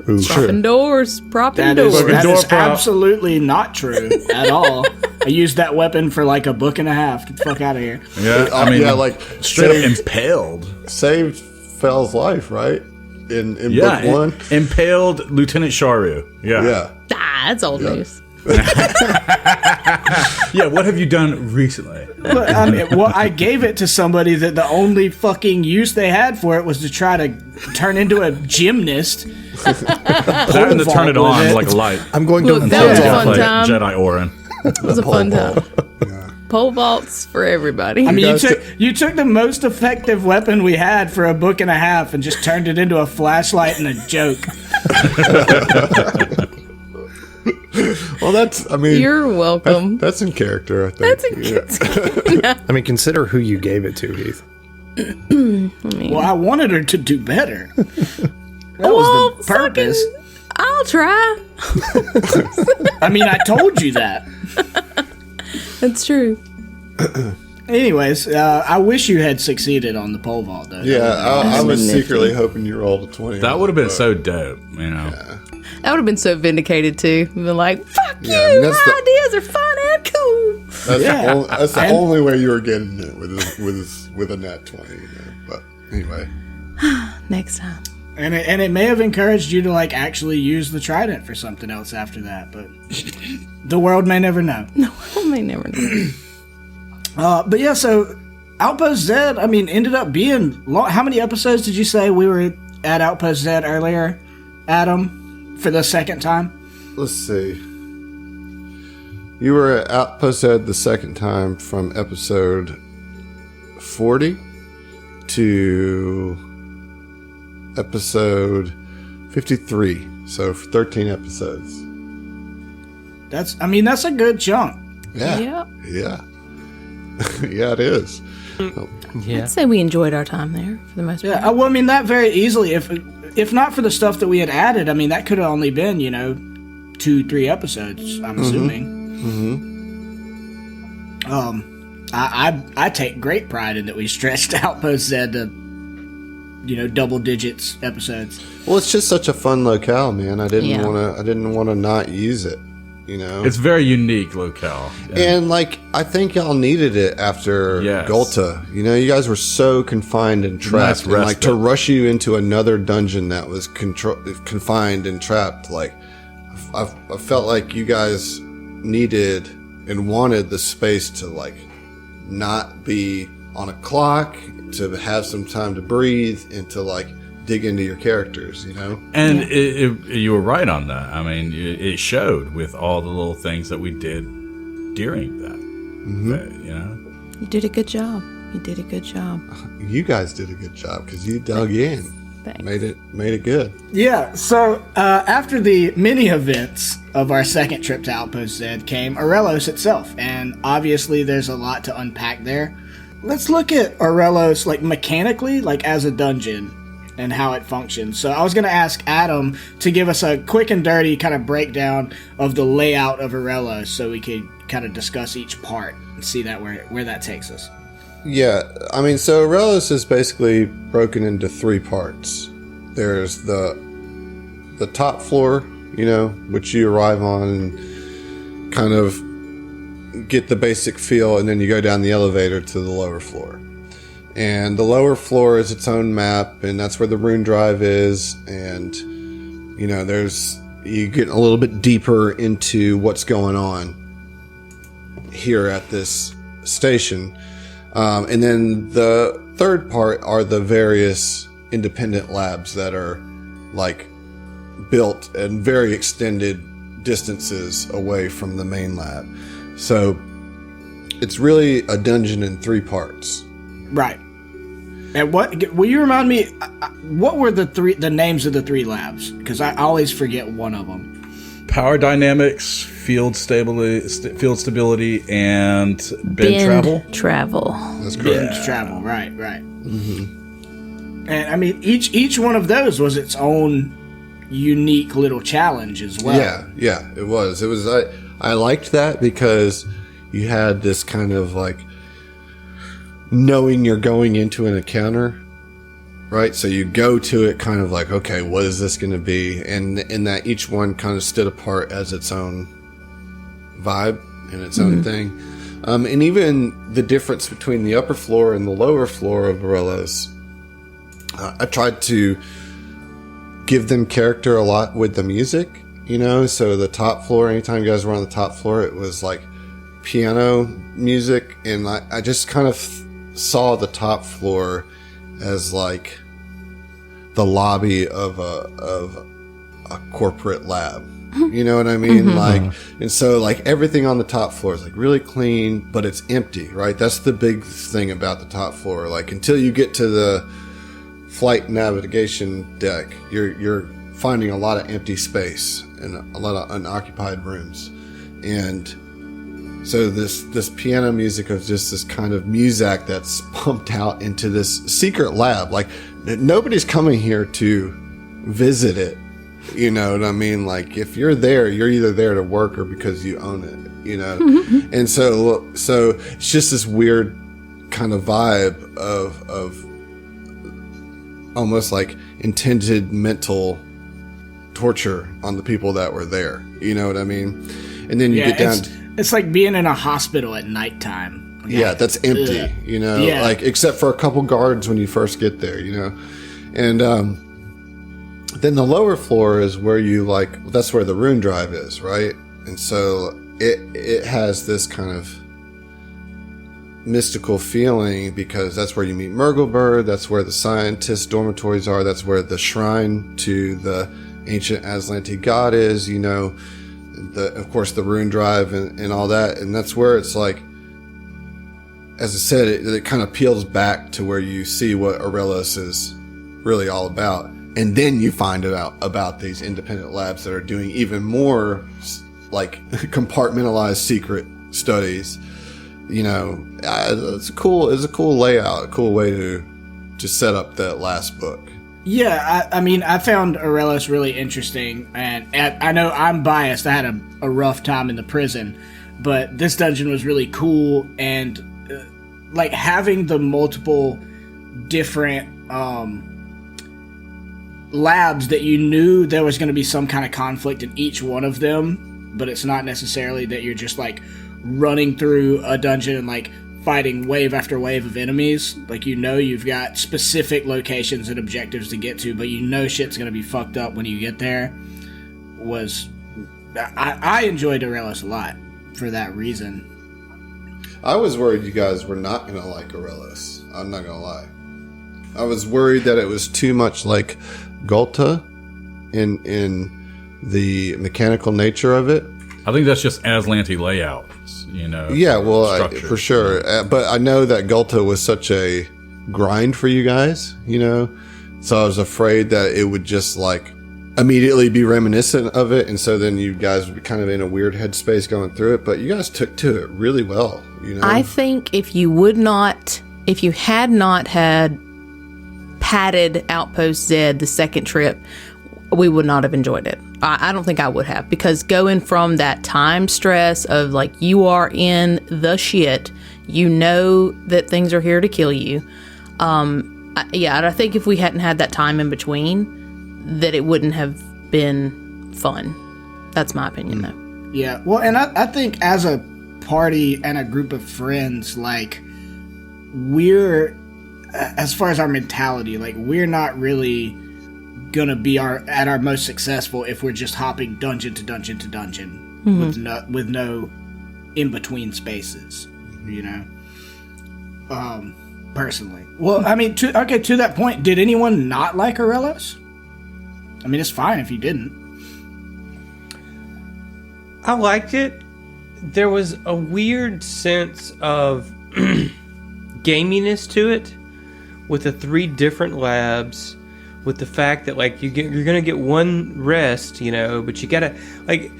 Ooh, Propping doors. That doors. is door prop. absolutely not true at all. I used that weapon for like a book and a half. Get the fuck out of here. Yeah, I mean, yeah, like straight up impaled. saved Fell's life, right? In Yeah, book one. impaled Lieutenant Sharu. Yeah. Yeah. That's old news. Yeah, what have you done recently? But, I mean, well, I gave it to somebody that the only fucking use they had for it was to try to turn into a gymnast. That and to turn it on like a light. I'm going to Look, that was a fun Play time. Jedi Orin. It was a fun time. Pole vaults for everybody. I mean, guys you took the most effective weapon we had for a book and a half and just turned it into a flashlight and a joke. Well, that's, I mean, You're welcome. that's in character, I think. That's a I mean, consider who you gave it to, Heath. Well, I wanted her to do better. That Well, was the purpose. I'll try. I mean, I told you that. That's true. Anyways, I wish you had succeeded on the pole vault, though. Yeah, I was been nifty. secretly hoping you rolled a 20. That would have been so dope, you know. I would have been so vindicated too. Been like, "Fuck Yeah, I you! mean, that's My the- ideas are fun and cool." That's the only way you were getting it with a nat 20. You know? But anyway. Next time. And it may have encouraged you to like actually use the trident for something else after that, but the world may never know. I may never know. But yeah, so Outpost Z, I mean, ended up being long. How many episodes did you say we were at Outpost Z earlier, Adam, for the second time? Let's see. You were at Outpost Ed the second time from episode 40 to episode 53. So 13 episodes. That's a good chunk. Yeah. Yep. Yeah. Yeah, it is. Yeah. I'd say we enjoyed our time there for the most part. Yeah, well, I mean, that very easily, if not for the stuff that we had added, I mean, that could have only been, 2-3 episodes, I'm assuming. I take great pride in that we stretched Outpost Z to double digits episodes. Well, it's just such a fun locale, man. I didn't Yeah. want to not use it. It's very unique locale. Yeah. And I think y'all needed it after Yes. Gulta. You guys were so confined and trapped, Nice and to respite. rush you into another dungeon that was confined and trapped. I felt like you guys needed and wanted the space to not be on a clock, to have some time to breathe, and to dig into your characters. And you were right on that. I mean, it showed with all the little things that we did during that. You did a good job. You did a good job. You guys did a good job because you dug in, Thanks. made it good. Yeah, so after the mini events of our second trip to Outpost Z came Aurelos itself, and obviously there's a lot to unpack there. Let's look at Aurelos mechanically, as a dungeon, and how it functions. So I was going to ask Adam to give us a quick and dirty kind of breakdown of the layout of Aurelos, so we could kind of discuss each part and see that where that takes us. Yeah, I mean, so Aurelos is basically broken into three parts. There's the top floor, which you arrive on and kind of get the basic feel, and then you go down the elevator to the lower floor. And the lower floor is its own map, and that's where the Rune Drive is. And, you get a little bit deeper into what's going on here at this station. And then the third part are the various independent labs that are built at very extended distances away from the main lab. So it's really a dungeon in three parts. Right. And will you remind me, what were the names of the three labs? Because I always forget one of them. Power dynamics, field stability, and bend travel. That's correct. Binge travel, right. Mm-hmm. And I mean, each one of those was its own unique little challenge as well. Yeah, it was. I liked that because you had this kind of knowing you're going into an encounter, right? So you go to it kind of okay, what is this going to be? And in that each one kind of stood apart as its own vibe and its own thing. And even the difference between the upper floor and the lower floor of Aurelos, I tried to give them character a lot with the music, so the top floor, anytime you guys were on the top floor, it was piano music, and I just kind of saw the top floor as the lobby of a corporate lab. You know what I mean? And so everything on the top floor is really clean, but it's empty, right? That's the big thing about the top floor. Until you get to the flight navigation deck, you're finding a lot of empty space and a lot of unoccupied rooms. And so this piano music of just this kind of muzak that's pumped out into this secret lab. Nobody's coming here to visit it. You know what I mean? If you're there, you're either there to work or because you own it, And so it's just this weird kind of vibe of almost intended mental torture on the people that were there. You know what I mean? And then you get down. It's like being in a hospital at nighttime. That's empty. Yeah. Except for a couple guards when you first get there. And then the lower floor is where you that's where the Rune Drive is, right? And so it has this kind of mystical feeling because that's where you meet Murglebird, that's where the scientist dormitories are, that's where the shrine to the ancient Aslanti god is, of course the Rune Drive and all that, and that's where it's as I said, it kind of peels back to where you see what Aurelos is really all about. And then you find out about these independent labs that are doing even more compartmentalized secret studies. It's a cool layout, a cool way to set up that last book. Yeah, I mean, I found Aurelos really interesting, and I know I'm biased. I had a rough time in the prison, but this dungeon was really cool, and having the multiple different labs that you knew there was going to be some kind of conflict in each one of them, but it's not necessarily that you're just like running through a dungeon and like fighting wave after wave of enemies. Like, you know, you've got specific locations and objectives to get to, but you know shit's going to be fucked up when you get there. I enjoyed Aurelis a lot for that reason. I was worried you guys were not going to like Aurelis. I'm not going to lie. I was worried that it was too much like Gulta in the mechanical nature of it. I think that's just Aslanti layout, you know. Yeah, well, structure. for sure. But I know that Gulta was such a grind for you guys, you know. So I was afraid that it would just like immediately be reminiscent of it, and so then you guys would be kind of in a weird headspace going through it. But you guys took to it really well, you know. I think if you had not had padded Outpost Z the second trip, we would not have enjoyed it. I don't think I would have, because going from that time stress of like, you are in the shit, you know that things are here to kill you. I think if we hadn't had that time in between, that it wouldn't have been fun. That's my opinion, though. Yeah, well, and I think as a party and a group of friends, like, we're, as far as our mentality, like, we're not really gonna be at our most successful if we're just hopping dungeon to dungeon to dungeon with no in between spaces, you know. Personally, well, I mean, to that point, did anyone not like Aurelis? I mean, it's fine if you didn't. I liked it. There was a weird sense of gaminess to it, with the 3 different labs, with the fact that like you're gonna get one rest, you know, but you gotta, like,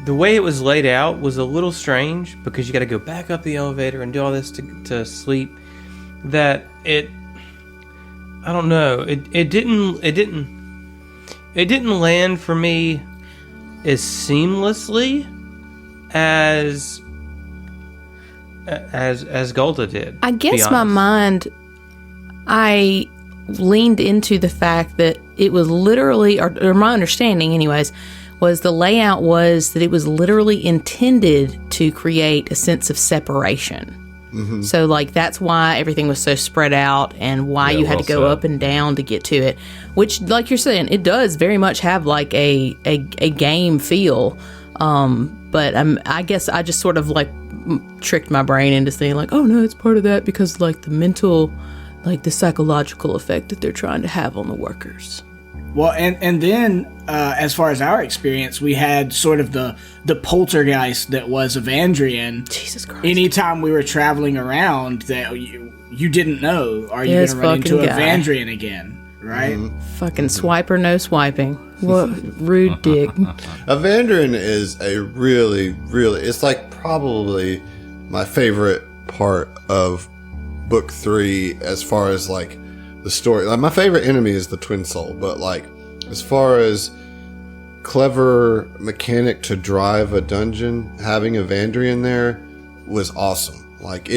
the way it was laid out was a little strange, because you gotta go back up the elevator and do all this to sleep. That I don't know, it didn't land for me as seamlessly as Gulta did. I guess my mind, I leaned into the fact that it was literally, or my understanding anyways, was the layout was that it was literally intended to create a sense of separation. Mm-hmm. So like, that's why everything was so spread out, and why you had to go up and down to get to it, which, like you're saying, it does very much have like a game feel. But I guess I just sort of like tricked my brain into saying like, oh no, it's part of that because like the mental, like the psychological effect that they're trying to have on the workers. Well, and then as far as our experience, we had sort of the poltergeist that was Evandrian. Jesus Christ! Anytime we were traveling around, that you didn't know, are you going to run into Evandrian again? Right? Mm-hmm. Fucking swiper, no swiping. What rude dick. Evandrian is a really, really, it's like probably my favorite part of book 3 as far as like the story. Like, my favorite enemy is the Twin Soul, but like as far as clever mechanic to drive a dungeon, having Evandrian there was awesome. Like,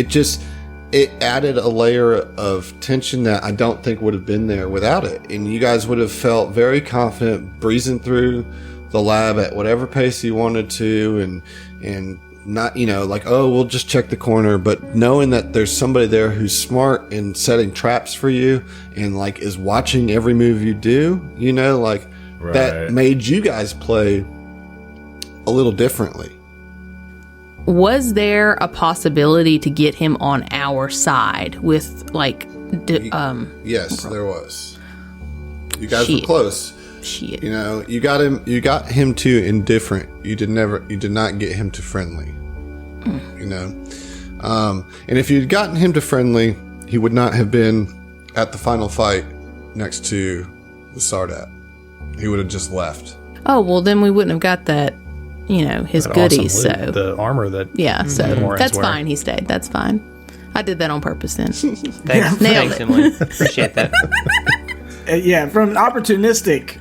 it added a layer of tension that I don't think would have been there without it. And you guys would have felt very confident breezing through the lab at whatever pace you wanted to, and not, you know, like, oh, we'll just check the corner, but knowing that there's somebody there who's smart in setting traps for you and like is watching every move you do, you know, like right. That made you guys play a little differently. Was there a possibility to get him on our side with like yes, there was. You guys were close. Shit. You know, you got him to indifferent. You did not get him to friendly. You know, and if you'd gotten him to friendly, he would not have been at the final fight next to the Sardat. He would have just left. Oh well, then we wouldn't have got that. You know, his that goodies. awesome So the armor that that's fine. He stayed. That's fine. I did that on purpose. Then thanks, Emily. Appreciate that. Yeah, from an opportunistic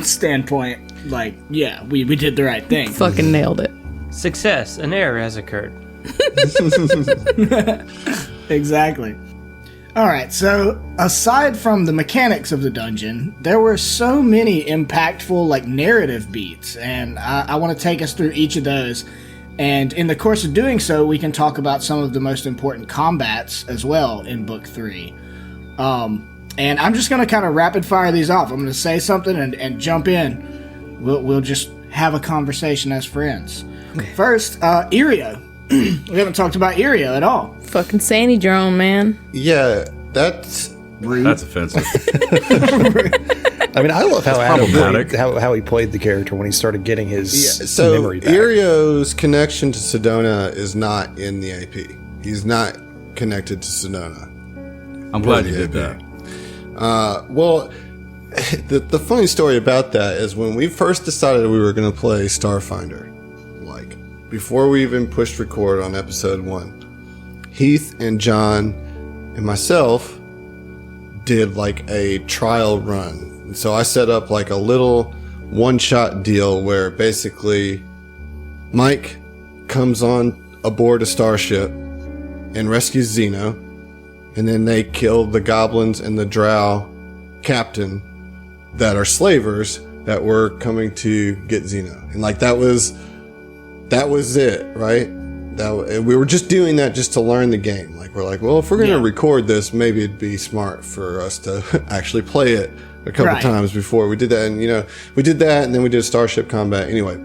standpoint, like, yeah, we did the right thing. Fucking nailed it. Success. An error has occurred. Exactly. All right, so aside from the mechanics of the dungeon, there were so many impactful like narrative beats, and I want to take us through each of those. And in the course of doing so, we can talk about some of the most important combats as well in Book 3. And I'm just going to kind of rapid fire these off. I'm going to say something and jump in. We'll just have a conversation as friends. Okay. First, Irio. We haven't talked about Irio at all. Fucking Sandy drone, man. Yeah, that's rude. That's offensive. I mean, I love how Adam played, how he played the character when he started getting his memory back. Irio's connection to Sedona is not in the AP. He's not connected to Sedona. I'm glad you did that. Well, the funny story about that is when we first decided we were going to play Starfinder, like before we even pushed record on episode 1, Heath and John and myself did like a trial run. And so I set up like a little one-shot deal where basically Mike comes on aboard a starship and rescues Zeno, and then they kill the goblins and the drow captain that are slavers that were coming to get Zeno. And like that was it, right? We were just doing that just to learn the game. Like we're like, well, if we're going to record this, maybe it'd be smart for us to actually play it a couple times before we did that. And we did that, and then we did Starship Combat. Anyway,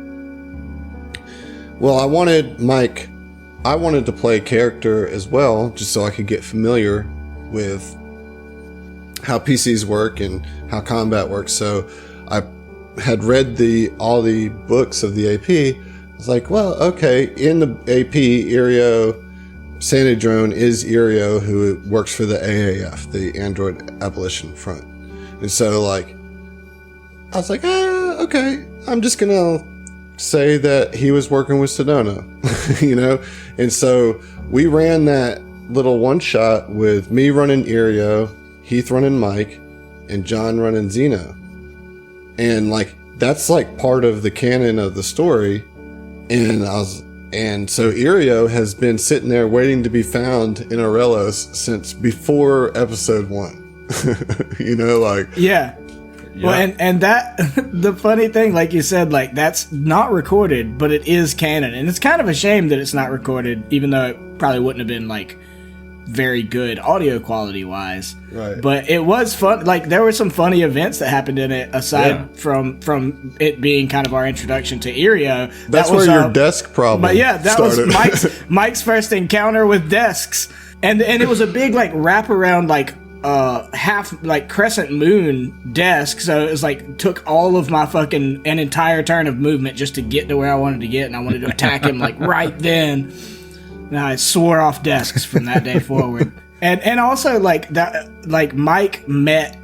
well, I wanted to play a character as well, just so I could get familiar with how PCs work and how combat works. So I had read all the books of the AP. I was like, well, okay, in the AP, Irio, Sandy Drone is Irio, who works for the AAF, the Android Abolition Front. And so, like, I was like, okay, I'm just going to say that he was working with Sedona, And so we ran that little one-shot with me running Irio, Heath running Mike, and John running Zeno. And, like, that's, like, part of the canon of the story. And so Irio has been sitting there waiting to be found in Aurelos since before episode 1. Yeah. Well, and that the funny thing, like you said, like that's not recorded, but it is canon, and it's kind of a shame that it's not recorded, even though it probably wouldn't have been like very good audio quality wise. Right. But it was fun. Like there were some funny events that happened in it aside from it being kind of our introduction to Irio. That's where your desk problem. But yeah, that started. was Mike's first encounter with desks, and it was a big like wraparound like half like crescent moon desk, so it was like took all of my fucking an entire turn of movement just to get to where I wanted to get, and I wanted to attack him like right then. And I swore off desks from that day forward. And also like that, like Mike met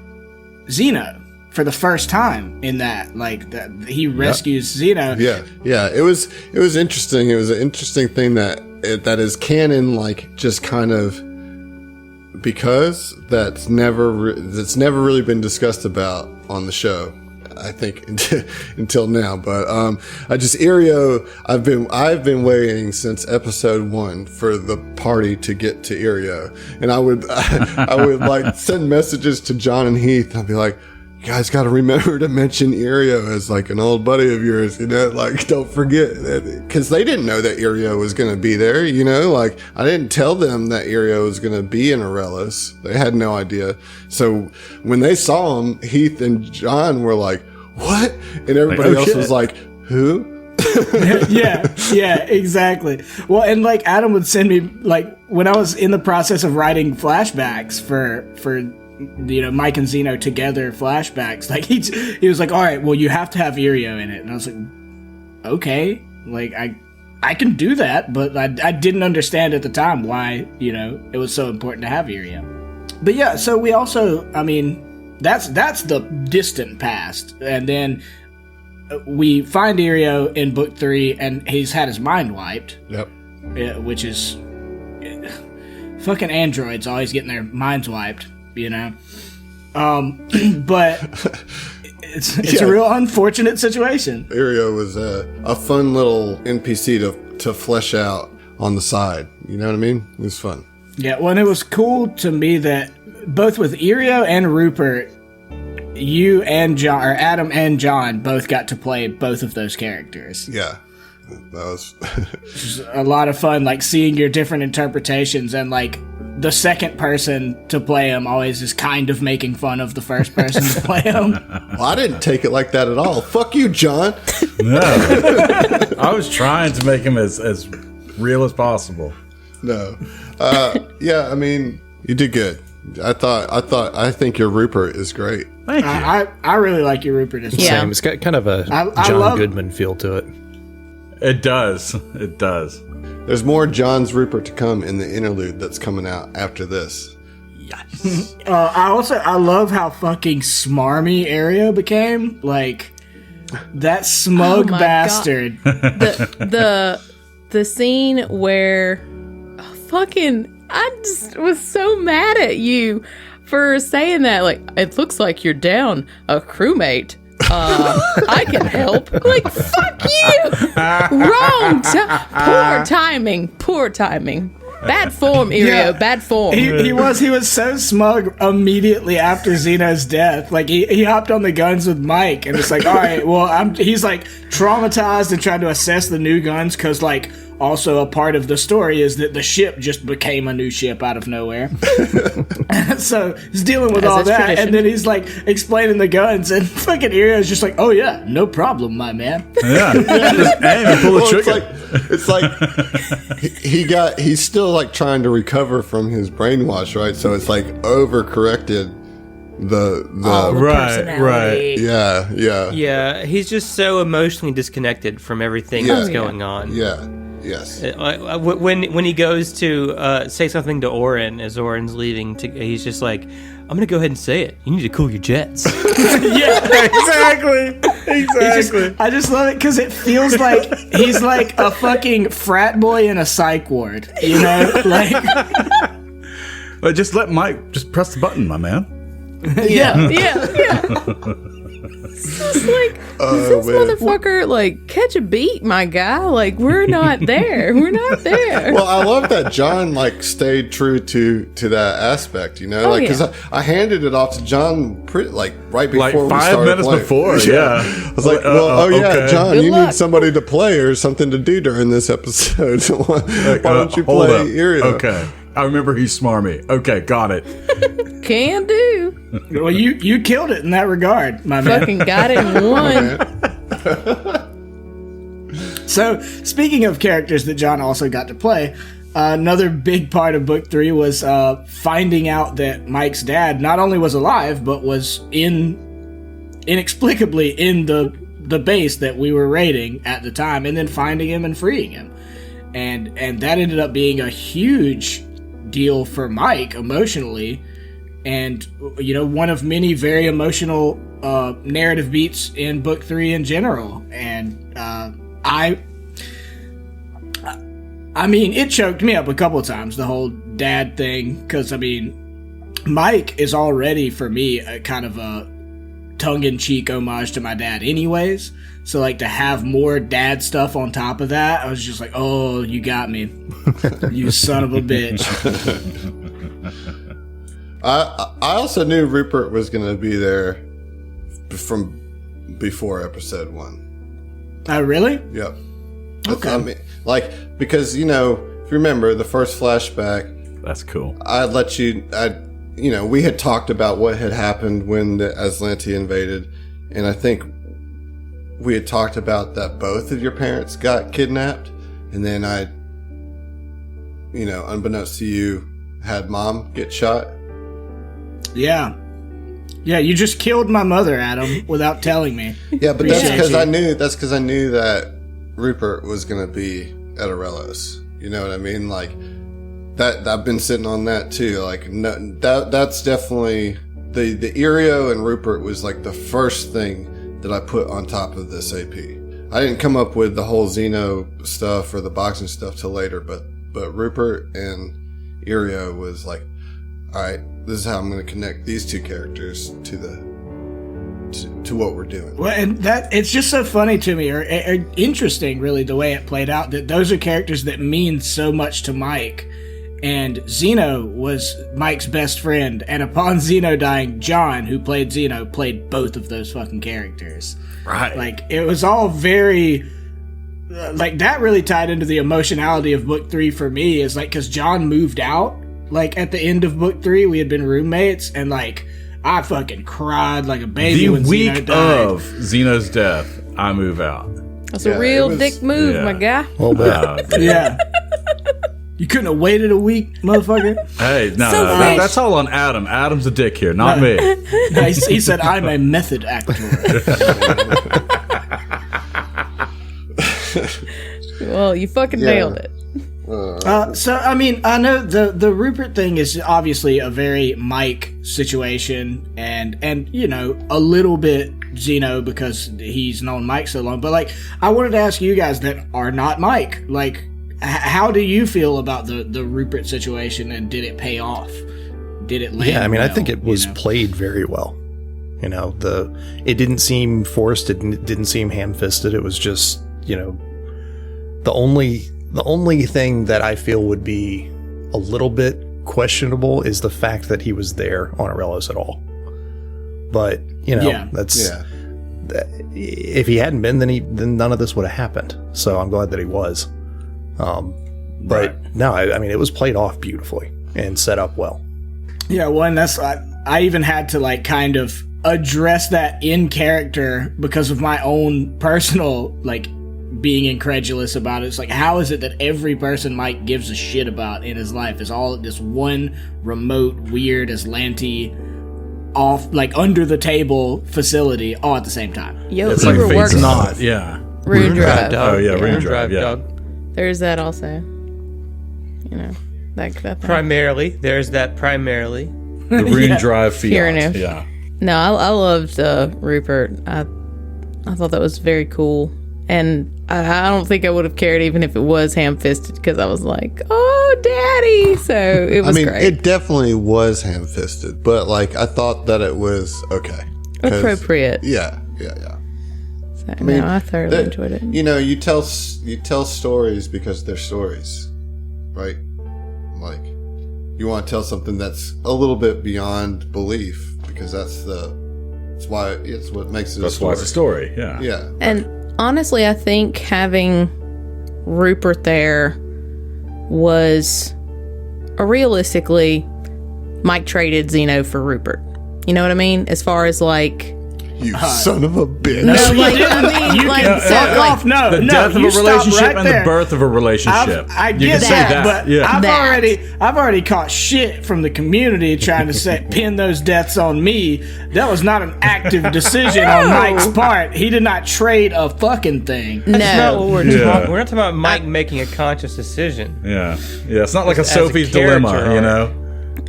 Zeno for the first time in that, like that he rescues Zeno. Yeah. It was interesting. It was an interesting thing that is canon, like just kind of because that's never really been discussed about on the show, I think, until now. But Irio, I've been waiting since episode 1 for the party to get to Irio, and I would like send messages to John and Heath. I'd be like, you guys got to remember to mention Irio as like an old buddy of yours, like don't forget that, because they didn't know that Irio was going to be there, like I didn't tell them that Irio was going to be in Aurelos. They had no idea. So when they saw him, Heath and John were like, what? And everybody else was like, who? yeah, exactly. Well, and like Adam would send me, like when I was in the process of writing flashbacks for Mike and Zeno together flashbacks, like he was like, all right, well, you have to have Irio in it. And I was like, okay, like I can do that, but I didn't understand at the time why, it was so important to have Irio. But yeah, so we also, I mean, that's the distant past. And then we find Irio in book 3 and he's had his mind wiped. Yep. Which is fucking androids always getting their minds wiped. But it's a real unfortunate situation. Irio was a fun little NPC to flesh out on the side. You know what I mean? It was fun. Yeah, well, and it was cool to me that both with Irio and Rupert, you and John, or Adam and John, both got to play both of those characters. Yeah. That was A lot of fun, like seeing your different interpretations, and like the second person to play him always is kind of making fun of the first person to play him. well, I didn't take it like that at all. Fuck you, John. No. I was trying to make him as real as possible. No. Yeah, I mean, you did good. I think your Rupert is great. Thank you. I really like your Rupert as well. Yeah. Same. It's got kind of a I John love- Goodman feel to it. It does. It does. There's more John's Rupert to come in the interlude that's coming out after this. Yes. I love how fucking smarmy Aerio became. Like, that smug Oh my bastard. The scene where I just was so mad at you for saying that. Like, it looks like you're down a crewmate. I can help. Like, fuck you. Wrong. Poor timing. Bad form, Irio. Yeah. Bad form. He was so smug immediately after Xeno's death. Like, he hopped on the guns with Mike, and it's like, all right, well, he's like traumatized and trying to assess the new guns, because like also a part of the story is that the ship just became a new ship out of nowhere. So he's dealing with As all is that, tradition. and then he's like explaining the guns, and fucking Irio's just like, oh yeah, no problem, my man. Yeah. Just aim and pull the Well, trigger. it's like he's still like trying to recover from his brainwash, right? So it's like overcorrected the Right. Right. yeah. Yeah, he's just so emotionally disconnected from everything Yeah. that's going on. Yeah. Yes. When he goes to say something to Orin as Orin's leaving, he's just like, "I'm gonna go ahead and say it. You need to cool your jets." Yeah, exactly. I just love it because it feels like he's like a fucking frat boy in a psych ward, you know? Like, But just let Mike just press the button, my man. yeah. It's just like, does this man. motherfucker like catch a beat, my guy? Like, we're not there. We're not there. Well, I love that John like stayed true to that aspect, you know, Oh, like because yeah. I handed it off to John like right before Like we 5 started minutes playing. before, yeah. I was like, well, okay. John, Good you luck. need somebody to play or something to do during this episode. Why don't you Hold play up. Irio? Okay. I remember he's smarmy. Okay, got it. Can do. well, you killed it in that regard, my man. Fucking got it in one. So, speaking of characters that John also got to play, another big part of Book 3 was finding out that Mike's dad not only was alive, but was inexplicably in the base that we were raiding at the time, and then finding him and freeing him. And that ended up being a huge deal for Mike emotionally, and you know, one of many very emotional narrative beats in Book 3 in general. And I mean, it choked me up a couple of times, the whole dad thing, because I mean, Mike is already for me a kind of a tongue-in-cheek homage to my dad anyways, so like to have more dad stuff on top of that, I was just like, oh, you got me. You son of a bitch. I also knew Rupert was going to be there from before episode 1. Oh, really? Yep. Okay. I mean, like, because, you know, if you remember the first flashback, That's cool. we had talked about what had happened when the Aslanti invaded, and I think we had talked about that both of your parents got kidnapped, and then unbeknownst to you, had mom get shot. Yeah, you just killed my mother, Adam, without telling me. Yeah, but that's Appreciate because you. I knew that Rupert was going to be at Aurelos. You know what I mean? Like that. I've been sitting on that too. Like no, that's definitely the Irio and Rupert was like the first thing that I put on top of this AP. I didn't come up with the whole Xeno stuff or the boxing stuff till later, but Rupert and Irio was like, all right, this is how I'm going to connect these two characters to what we're doing. Well, and that it's just so funny to me, or interesting, really, the way it played out. That those are characters that mean so much to Mike, and Zeno was Mike's best friend, and upon Zeno dying, John, who played Zeno, played both of those fucking characters. Right. Like, it was all very... like, that really tied into the emotionality of book 3 for me, is like, because John moved out, like, at the end of book 3, we had been roommates, and like, I fucking cried like a baby when Zeno week died. of Zeno's death, I move out. That's a real dick move, yeah. my guy. Well, bad. Yeah. You couldn't have waited a week, motherfucker? Hey, no, So that's all on Adam. Adam's a dick here, not me. No, he said, I'm a method actor. Well, you fucking nailed it. So, I mean, I know the Rupert thing is obviously a very Mike situation, and you know, a little bit Zeno because he's known Mike so long. But, like, I wanted to ask you guys that are not Mike, like, how do you feel about the Rupert situation, and did it pay off? Did it land? Yeah, I mean, I well, think it was played very well. You know, it didn't seem forced. It didn't seem ham-fisted. It was just, you know, the only thing that I feel would be a little bit questionable is the fact that he was there on Aurelos at all. But, you know, if he hadn't been, then none of this would have happened. So I'm glad that he was. But no, I mean, it was played off beautifully and set up well. Yeah, well, and that's I even had to like kind of address that in character because of my own personal like being incredulous about it. It's like, how is it that every person Mike gives a shit about in his life is all this one remote, weird Aslanti off like under the table facility all at the same time? Yo, It's you like were fate's working not, yeah. Rune Drive. Oh, yeah, Rune Drive, Drive, yeah. dog. There's that also. You know, that thing. Primarily, there's that primarily. The Rune Drive fiat. Fair enough. Yeah. No, I loved Rupert. I thought that was very cool. And I don't think I would have cared even if it was ham-fisted because I was like, oh, daddy. So it was great. It definitely was ham-fisted, but like I thought that it was okay. Appropriate. Yeah. So, I thoroughly enjoyed it. You know, you tell stories because they're stories, right? Like, you want to tell something that's a little bit beyond belief because it's what makes it. That's why it's a story. Yeah. Yeah. And honestly, I think having Rupert there was realistically, Mike traded Zeno for Rupert. You know what I mean? As far as like. You son of a bitch. No, like, you I mean, didn't. like, Fuck so, like, off. No, The no. death of You a stop relationship right and there. the birth of a relationship. I You get can say that, but yeah. I've already caught shit from the community trying to pin those deaths on me. That was not an active decision on Mike's part. He did not trade a fucking thing. That's not what No. we're Yeah. talking. We're not talking about Mike making a conscious decision. Yeah. It's not like a As a Sophie's character dilemma, you know?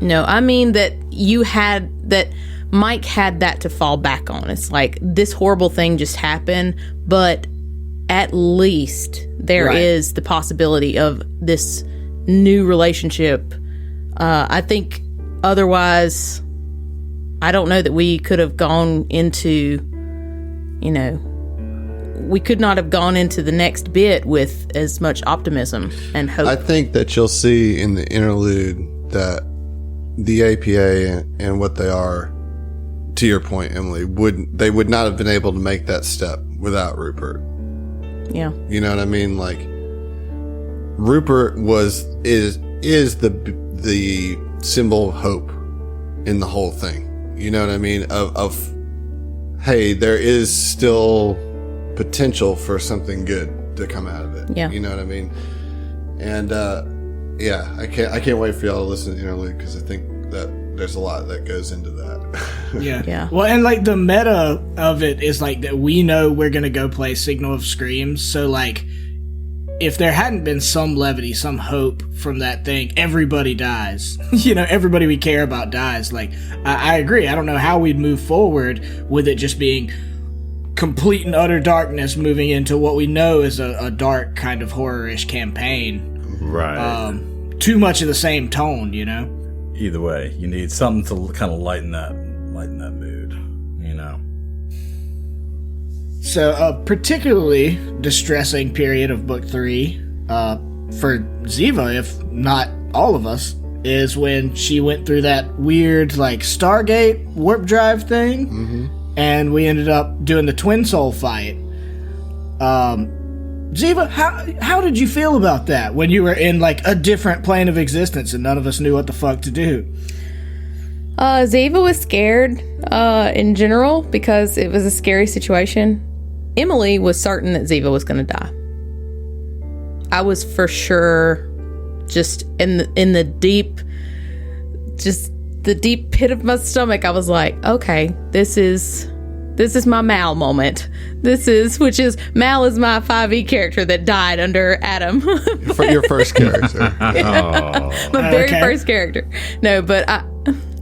No, I mean that Mike had that to fall back on. It's like this horrible thing just happened, but at least there is the possibility of this new relationship. I think otherwise, I don't know that we could have gone into, we could not have gone into the next bit with as much optimism and hope. I think that you'll see in the interlude that the APA and what they are, to your point, Emily, they would not have been able to make that step without Rupert. Yeah. You know what I mean? Like, Rupert is the symbol of hope in the whole thing. You know what I mean? Of hey, there is still potential for something good to come out of it. Yeah. You know what I mean? And yeah, I can't wait for y'all to listen to the interlude because I think that there's a lot that goes into that. Yeah. Well, and like the meta of it is like that we know we're gonna go play Signal of Screams, so like if there hadn't been some levity, some hope from that thing, everybody dies. Everybody we care about dies. Like, I agree. I don't know how we'd move forward with it just being complete and utter darkness moving into what we know is a dark kind of horror-ish campaign. Right. Too much of the same tone, Either way, you need something to kind of lighten that mood, So a particularly distressing period of book 3 for Ziva, if not all of us is when she went through that weird like Stargate warp drive thing, and we ended up doing the Twin Soul fight. Ziva, how did you feel about that when you were in like a different plane of existence and none of us knew what the fuck to do? Ziva was scared in general because it was a scary situation. Emily was certain that Ziva was going to die. I was for sure just in the deep pit of my stomach. I was like, okay, this is my Mal moment. Mal is my 5e character that died under Adam. For your first character. My very first character. No, but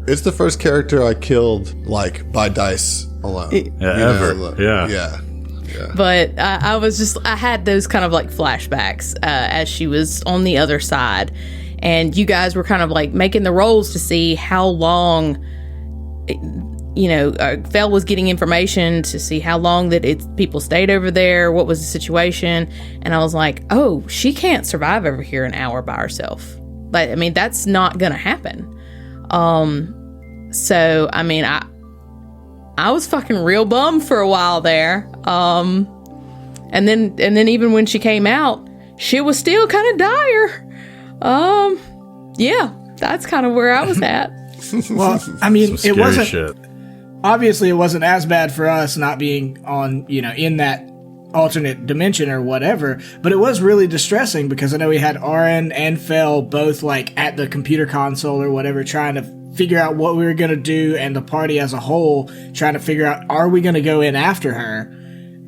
It's the first character I killed, like, by dice alone. Ever. Yeah. But I had those kind of like flashbacks as she was on the other side. And you guys were kind of like making the rolls to see how long, Fel was getting information to see how long that people stayed over there, what was the situation. And I was like, oh, she can't survive over here an hour by herself. But I mean, that's not going to happen. So, I mean, I was fucking real bummed for a while there. And then even when she came out, shit was still kind of dire. Yeah, that's kind of where I was at. Well, I mean, it wasn't shit. Obviously it wasn't as bad for us not being on, in that alternate dimension or whatever, but it was really distressing because I know we had Aaron and Fel both like at the computer console or whatever trying to figure out what we were going to do, and the party as a whole trying to figure out, are we going to go in after her?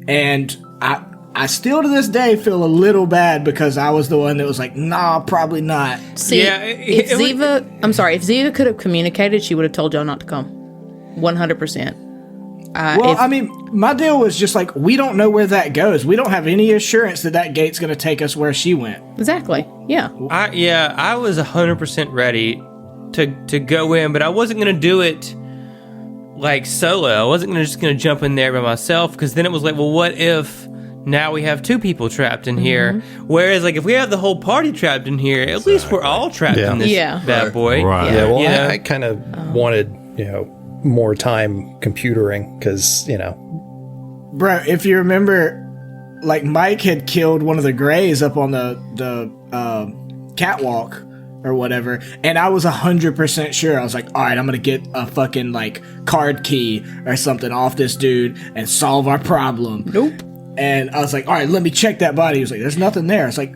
And I still to this day feel a little bad because I was the one that was like, nah, probably not. See, if Ziva could have communicated, she would have told y'all not to come. 100%. I mean, my deal was just like, we don't know where that goes. We don't have any assurance that gate's going to take us where she went. Exactly. Yeah. I was 100% ready to go in, but I wasn't going to do it like solo. I wasn't just going to jump in there by myself, because then it was like, well, what if now we have two people trapped in here? Whereas, like, if we have the whole party trapped in here, at least we're all trapped in this bad boy. Right. Yeah, well, I kind of wanted, more time computering because, Bro, if you remember, like, Mike had killed one of the Greys up on the catwalk or whatever, and I was 100% sure. I was like, all right, I'm gonna get a fucking, like, card key or something off this dude and solve our problem. Nope. And I was like, all right, let me check that body. He was like, there's nothing there. I was like,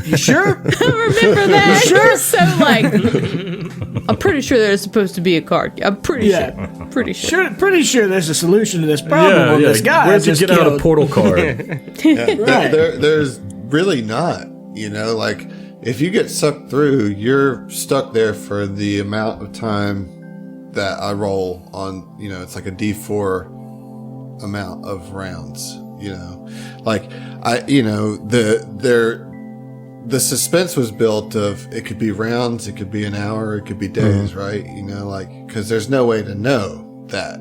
you sure? I remember that. You sure? So, like, I'm pretty sure there's supposed to be a card. I'm pretty sure. Pretty sure there's a solution to this problem on this guy. Where'd you get out a portal card? Right. There's really not, like, if you get sucked through, you're stuck there for the amount of time that I roll on, it's like a D4 amount of rounds, like the suspense was built of, it could be rounds, it could be an hour, it could be days, right? Like, cause there's no way to know that.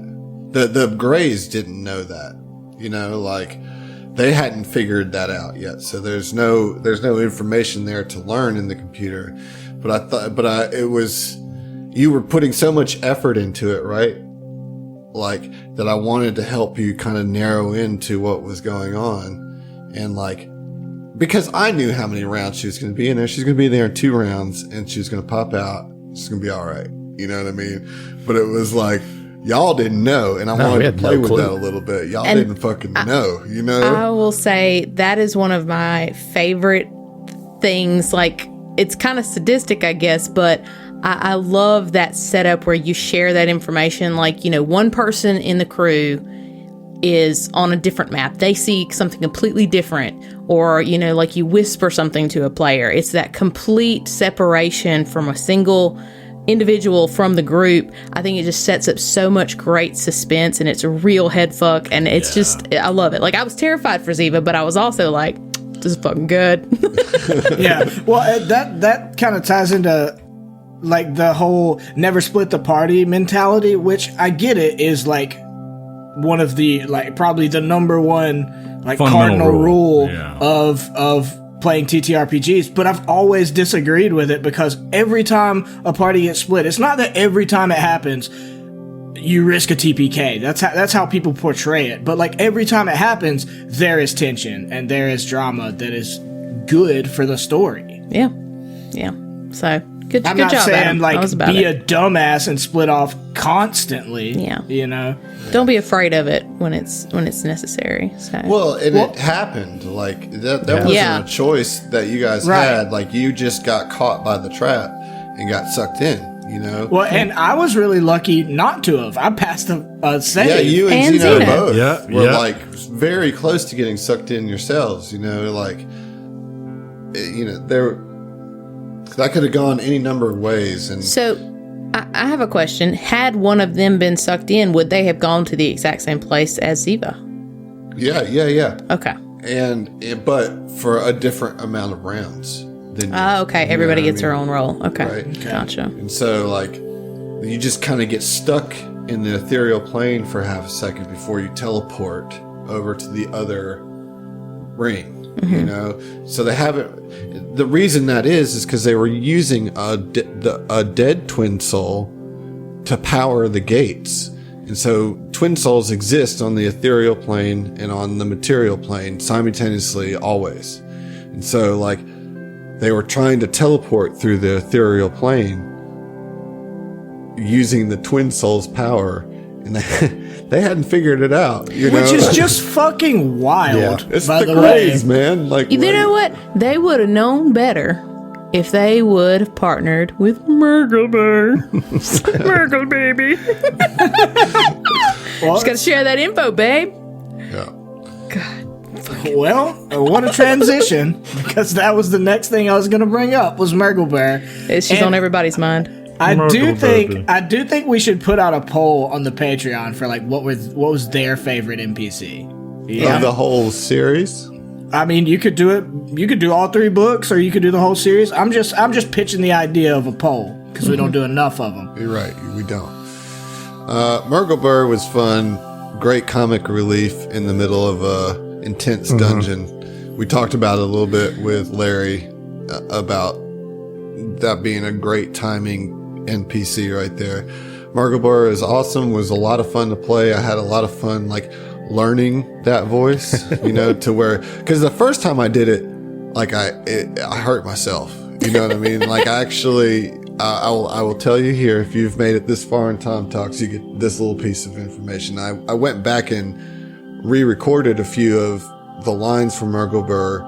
The Greys didn't know that, like they hadn't figured that out yet. So there's no information there to learn in the computer. But you were putting so much effort into it, right? Like, that I wanted to help you kind of narrow into what was going on. And like, because I knew how many rounds she was going to be in there. She's going to be there in 2 rounds and she's going to pop out. She's going to be all right. You know what I mean? But it was like, y'all didn't know. And I wanted to play with that a little bit. Y'all didn't fucking know, I will say that is one of my favorite things. Like, it's kind of sadistic, I guess, but I love that setup where you share that information. Like, one person in the crew is on a different map. They see something completely different, or, like you whisper something to a player. It's that complete separation from a single individual from the group. I think it just sets up so much great suspense, and it's a real head fuck, and it's just, I love it. Like, I was terrified for Ziva, but I was also like, this is fucking good. Yeah. Well, that kind of ties into, like, the whole never split the party mentality, which I get it is like one of the, like, probably the number one, like, cardinal rule of playing TTRPGs, but I've always disagreed with it because every time a party gets split, it's not that every time it happens you risk a TPK. That's how people portray it. But like every time it happens, there is tension and there is drama that is good for the story. Yeah. So good I'm good not job, saying Adam. like I was about be it. a dumbass and split off constantly. Yeah. You know. Don't be afraid of it when it's necessary. So Well, and it happened. Like that wasn't Yeah. a choice that you guys Right. had. Like you just got caught by the trap and got sucked in. You know. Well, and I was really lucky not to have. I passed a save. Yeah, you and, And Zeno Zeno. both Yeah, were yeah. like very close to getting sucked in yourselves. You know, like that could have gone any number of ways. And So, I have a question. Had one of them been sucked in, would they have gone to the exact same place as Ziva? yeah. Okay. But for a different amount of rounds than you. Okay. You know Everybody what I gets their mean? own role. Okay. Right. Gotcha. And so, like, you just kind of get stuck in the ethereal plane for half a second before you teleport over to the other ring. You know, so they haven't. The reason that is because they were using a dead twin soul to power the gates, and so twin souls exist on the ethereal plane and on the material plane simultaneously, always. And so, like, they were trying to teleport through the ethereal plane using the twin soul's power, and they hadn't figured it out. You know, Which is just fucking wild. it's by the the craze, way. man. Like, You know what? They would have known better if they would have partnered with Mergelbear. Mergle baby. Well, Just got to share that info, babe. Yeah. well, I want to transition because that was the next thing I was going to bring up was Mergelbear. She's And on everybody's mind. I do baby. think we should put out a poll on the Patreon for like what was their favorite NPC. Of the whole series. I mean, you could do it. You could do all 3 books, or you could do the whole series. I'm just pitching the idea of a poll because we don't do enough of them. You're right. We don't. Mergelbear was fun. Great comic relief in the middle of a intense dungeon. We talked about it a little bit with Larry about that being a great timing NPC right there. Mergelbear is awesome. Was a lot of fun to play. I had a lot of fun like learning that voice, you know, to where, because the first time I did it, like I hurt myself. You know what I mean? Like I actually, I will tell you here, if you've made it this far in Tom Talks, you get this little piece of information. I went back and re-recorded a few of the lines from Mergelbear,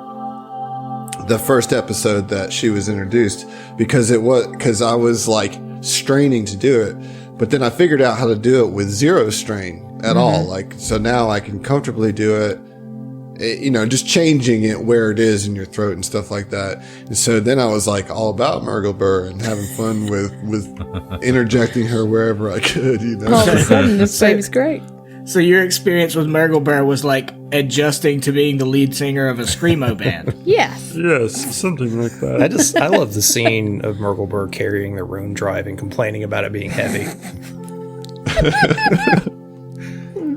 the first episode that she was introduced, because I was like straining to do it, but then I figured out how to do it with zero strain at all. Like, so now I can comfortably do it, you know, just changing it where it is in your throat and stuff like that. And so then I was like all about Mergelbear and having fun with interjecting her wherever I could, you know. All of a sudden, this baby's great. So your experience with Mergelbear was like adjusting to being the lead singer of a screamo band. Yes. Yes, something like that. I love the scene of Mergelberg carrying the Rune Drive and complaining about it being heavy.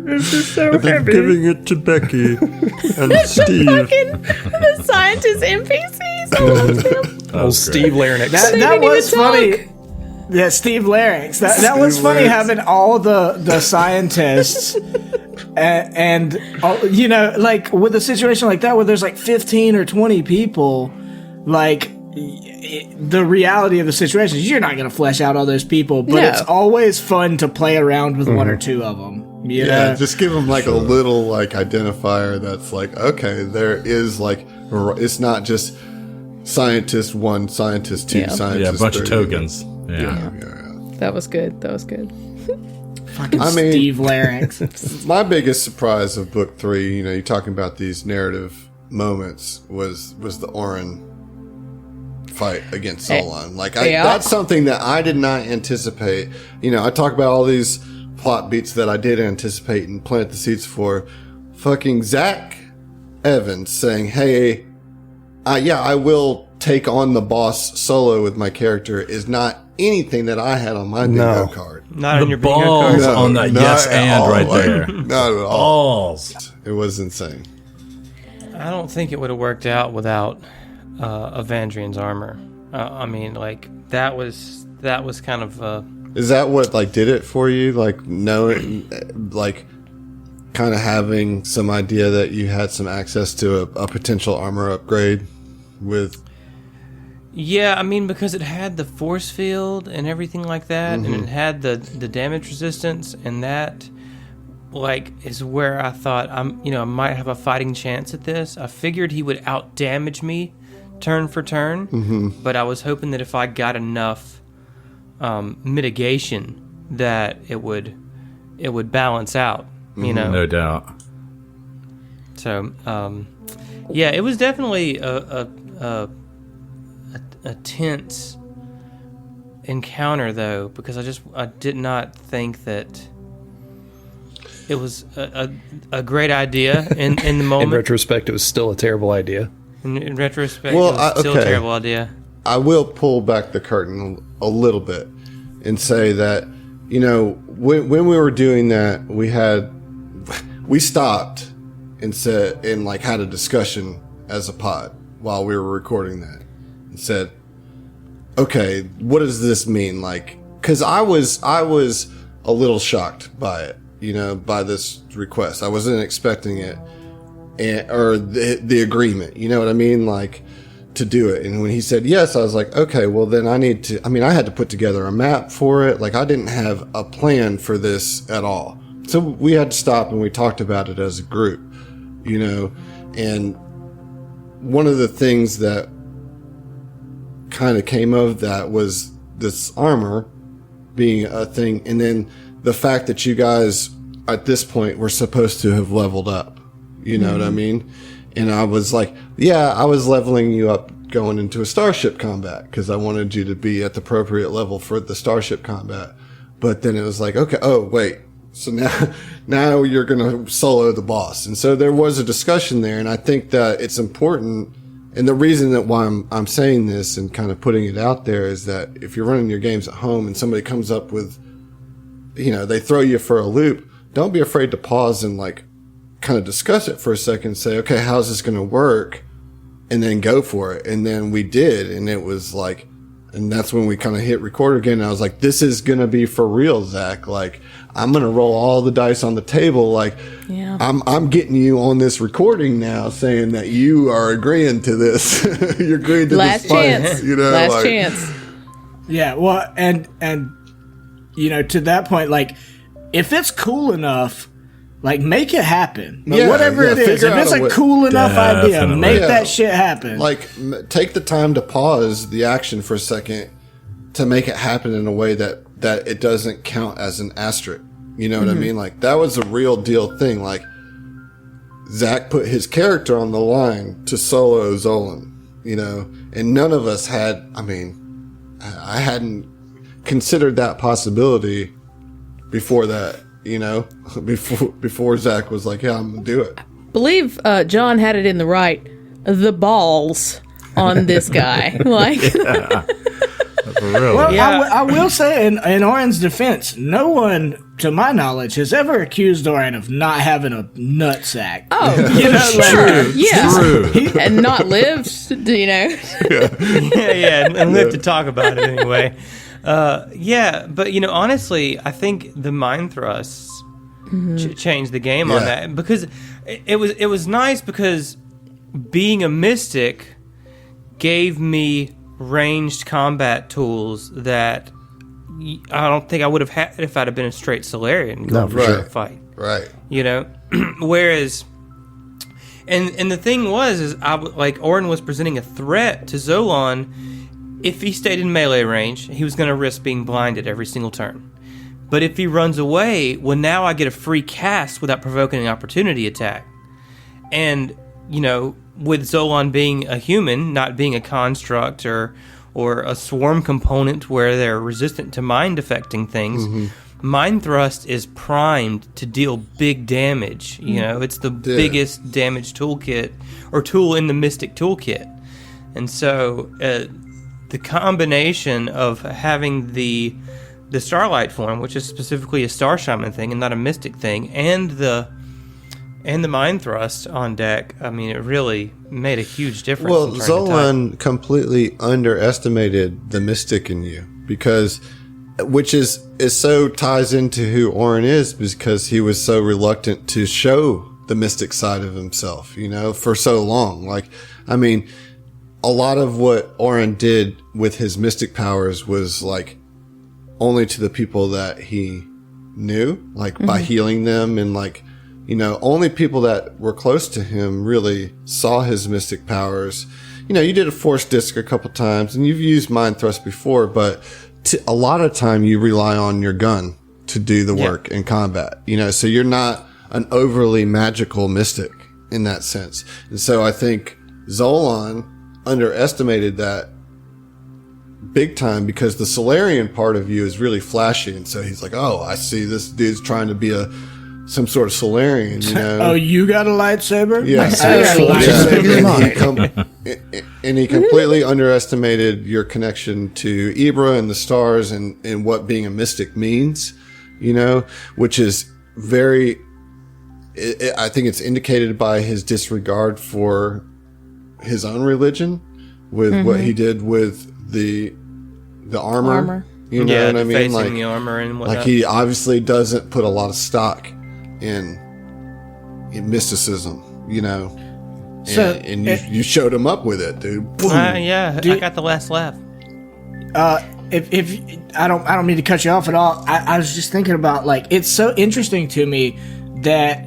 This is so heavy. Giving it to Becky and Steve. The scientist NPCs. I love them. Oh, Steve Larinax. That even was talk. funny. Yeah, Steve Larynx. That was funny having all the scientists and you know, like with a situation like that where there's like 15 or 20 people, like the reality of the situation is you're not going to flesh out all those people, but No. it's always fun to play around with one or two of them. You Yeah, know? just give them like a little like identifier that's like, okay, there is like, it's not just scientist 1, scientist 2, Yeah. scientist Yeah, a bunch of 3. tokens. Yeah. That was good. That was good. Fucking I mean- Steve Larynx. My biggest surprise of book 3, you know, you're talking about these narrative moments, was the Orin fight against Solon. Like, that's something that I did not anticipate. You know, I talk about all these plot beats that I did anticipate and plant the seeds for. Fucking Zach Evans saying, hey, I will take on the boss solo with my character, is not anything that I had on my bingo card. Not in The your bingo balls card. on that not yes at and all. right Like, there. Not at all. Balls. It was insane. I don't think it would have worked out without Evandrian's armor. I mean, like that was kind of. Is that what like did it for you? Like knowing, like kind of having some idea that you had some access to a potential armor upgrade with. Yeah, I mean, because it had the force field and everything like that, and it had the damage resistance, and that, like, is where I thought I might have a fighting chance at this. I figured he would out damage me turn for turn, but I was hoping that if I got enough mitigation, that it would balance out. You know, No doubt. So, yeah, it was definitely a tense encounter, though, because I did not think that it was a great idea in the moment. In retrospect, it was still a terrible idea. In retrospect, it was still a terrible idea. I will pull back the curtain a little bit and say that, you know, when we were doing that, we stopped and said, and like had a discussion as a pod while we were recording that and said, okay, what does this mean? Like, cause I was a little shocked by it, you know, by this request. I wasn't expecting it or the agreement, you know what I mean? Like, to do it. And when he said yes, I was like, okay, well then I had to put together a map for it. Like I didn't have a plan for this at all. So we had to stop and we talked about it as a group, you know, and one of the things that kind of came of that was this armor being a thing. And then the fact that you guys at this point were supposed to have leveled up, you know what I mean? And I was like, yeah, I was leveling you up going into a starship combat because I wanted you to be at the appropriate level for the starship combat. But then it was like, okay, oh, wait. So now you're going to solo the boss. And so there was a discussion there. And I think that it's important. And the reason that why I'm saying this and kind of putting it out there is that if you're running your games at home and somebody comes up with, you know, they throw you for a loop, don't be afraid to pause and like kind of discuss it for a second and say, okay, how's this going to work? And then go for it. And then we did. And it was like, and that's when we kind of hit record again. And I was like, this is going to be for real, Zach. Like, I'm going to roll all the dice on the table. Like, yeah. I'm getting you on this recording now saying that you are agreeing to this. You're agreeing to last this chance. Fight, you know, last chance. Yeah. Well, and, you know, to that point, like, if it's cool enough, like, make it happen. Like, whatever it is. If it's a cool enough idea, make that shit happen. Like, take the time to pause the action for a second to make it happen in a way that it doesn't count as an asterisk. You know what I mean? Like, that was a real deal thing. Like, Zach put his character on the line to solo Zolan, you know, and none of us had, I mean, I hadn't considered that possibility before that. You know, before Zach was like, yeah, I'm going to do it. I believe John had it in the the balls on this guy. Like, yeah. For real. Well, yeah. I will say, in Oren's defense, no one, to my knowledge, has ever accused Oren of not having a nutsack. Oh, you know, true. Yeah. True. And not lived, you know. yeah, and lived to talk about it anyway. Yeah, but you know, honestly, I think the mind thrusts changed the game on that, because it was nice because being a mystic gave me ranged combat tools that I don't think I would have had if I'd have been a straight Solarian going for a fight. Right. You know, whereas, and the thing was, is like Oren was presenting a threat to Zolan. If he stayed in melee range, he was going to risk being blinded every single turn. But if he runs away, well, now I get a free cast without provoking an opportunity attack. And, you know, with Zolan being a human, not being a construct or a swarm component where they're resistant to mind affecting things, Mind Thrust is primed to deal big damage. You know, it's the biggest damage toolkit or tool in the Mystic toolkit. And so the combination of having the Starlight form, which is specifically a Star Shaman thing and not a Mystic thing, and And the Mind Thrust on deck, I mean, it really made a huge difference. Well, in turning the Zolan completely underestimated the mystic in you which is so ties into who Orin is, because he was so reluctant to show the mystic side of himself, for so long. Like, I mean, a lot of what Orin did with his mystic powers was like only to the people that he knew, like by healing them, and like, only people that were close to him really saw his mystic powers. You did a force disc a couple times, and you've used mind thrust before, but a lot of time you rely on your gun to do the work in combat, so you're not an overly magical mystic in that sense. And so I think Zolan underestimated that big time, because the Solarian part of you is really flashy. And so he's like, oh, I see this dude's trying to be some sort of Solarian, Oh, you got a lightsaber? Yeah. And he completely underestimated your connection to Ibra and the stars and what being a mystic means, which is very, I think it's indicated by his disregard for his own religion with what he did with the armor. You know what I mean? Facing Like the armor and whatnot. like he obviously doesn't put a lot of stock in mysticism, So, and you showed him up with it, dude. Boom. I got the last laugh. If I don't mean to cut you off at all. I was just thinking about, like, it's so interesting to me that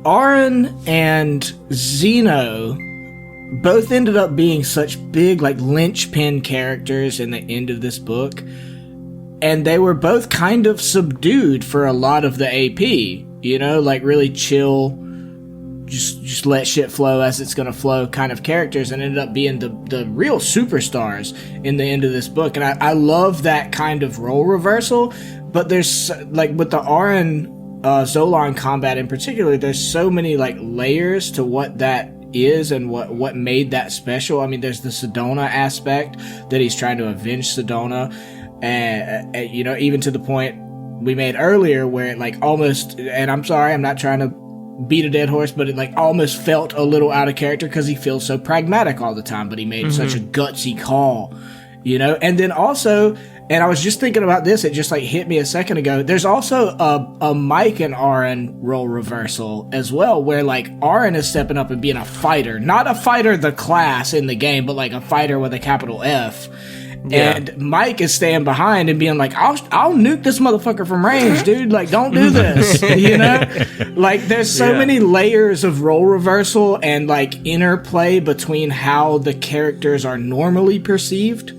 Aaron and Zeno both ended up being such big, like, linchpin characters in the end of this book, and they were both kind of subdued for a lot of the AP, like really chill, just let shit flow as it's gonna flow kind of characters, and ended up being the real superstars in the end of this book. And I love that kind of role reversal, but there's, like, with the Aaron Zolan combat in particular, there's so many, like, layers to what that is and what made that special. I mean, there's the Sedona aspect that he's trying to avenge Sedona, and even to the point we made earlier where it, like, almost, and I'm sorry, I'm not trying to beat a dead horse, but it, like, almost felt a little out of character because he feels so pragmatic all the time, but he made such a gutsy call, and then also, and I was just thinking about this, it just, like, hit me a second ago, there's also a Mike and Aaron role reversal as well, where, like, Aaron is stepping up and being a fighter, not a fighter the class in the game, but like a fighter with a capital F. Yeah. And Mike is staying behind and being like, I'll nuke this motherfucker from range, dude. Like, don't do this, Like, there's so many layers of role reversal and, like, interplay between how the characters are normally perceived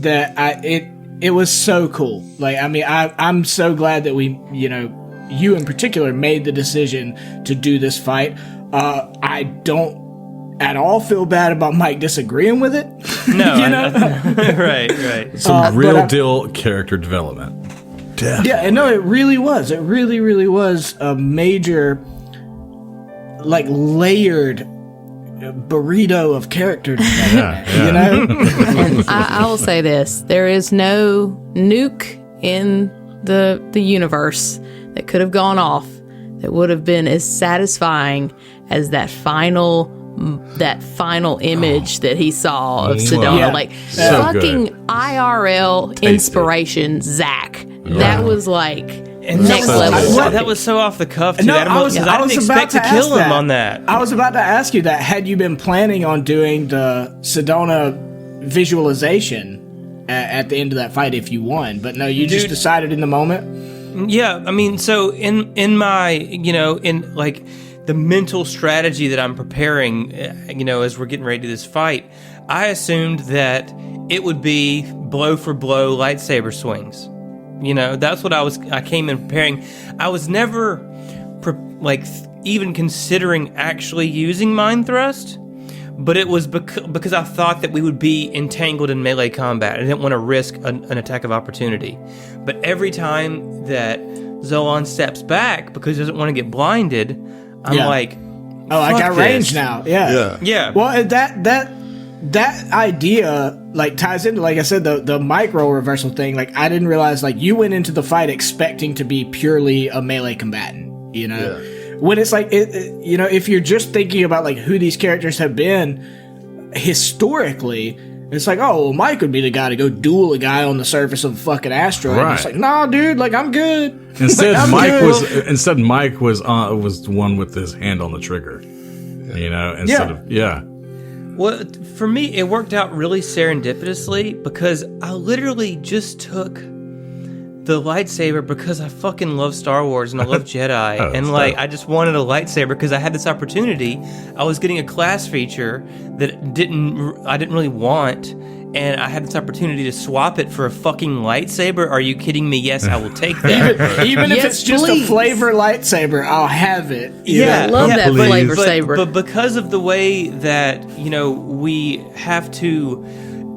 that it was so cool. Like, I mean, I'm so glad that we, you in particular, made the decision to do this fight. I don't at all feel bad about Mike disagreeing with it. No, right. Some real deal character development. Definitely. Yeah, and no, it really was. It really, really was a major, like, layered burrito of character development, And I will say this: there is no nuke in the universe that could have gone off that would have been as satisfying as that final image that he saw of Sedona. Yeah. Like, So fucking good. IRL Tasty. inspiration, Zach. That was like And next level. that was so off the cuff, too. No, Adam, I was didn't expect to about to kill ask him that. on that. I was about to ask you that. Had you been planning on doing the Sedona visualization at the end of that fight if you won? But no, you just decided in the moment? Yeah, I mean, so in my, in, like, the mental strategy that I'm preparing, as we're getting ready to do this fight, I assumed that it would be blow for blow lightsaber swings. That's what I came in preparing. I was never, even considering actually using Mind Thrust, but it was because I thought that we would be entangled in melee combat. I didn't want to risk an attack of opportunity. But every time that Zolan steps back because he doesn't want to get blinded, I'm like, Oh, I got this. range now. Yeah. Well, that idea, like, ties into, like I said, the micro reversal thing. Like, I didn't realize, like, you went into the fight expecting to be purely a melee combatant, when it's like, if you're just thinking about like who these characters have been historically, it's like, oh, well, Mike would be the guy to go duel a guy on the surface of a fucking asteroid. Right. It's like, nah, dude, like I'm good. Instead, like, Mike was the one with his hand on the trigger. Well, for me, it worked out really serendipitously because I literally just took the lightsaber because I fucking love Star Wars and I love Jedi. And like, I just wanted a lightsaber because I had this opportunity. I was getting a class feature that I didn't really want. And I had this opportunity to swap it for a fucking lightsaber. Are you kidding me? Yes, I will take that. Even if it's just a flavor lightsaber, I'll have it. I love that flavor saber. But because of the way that, we have to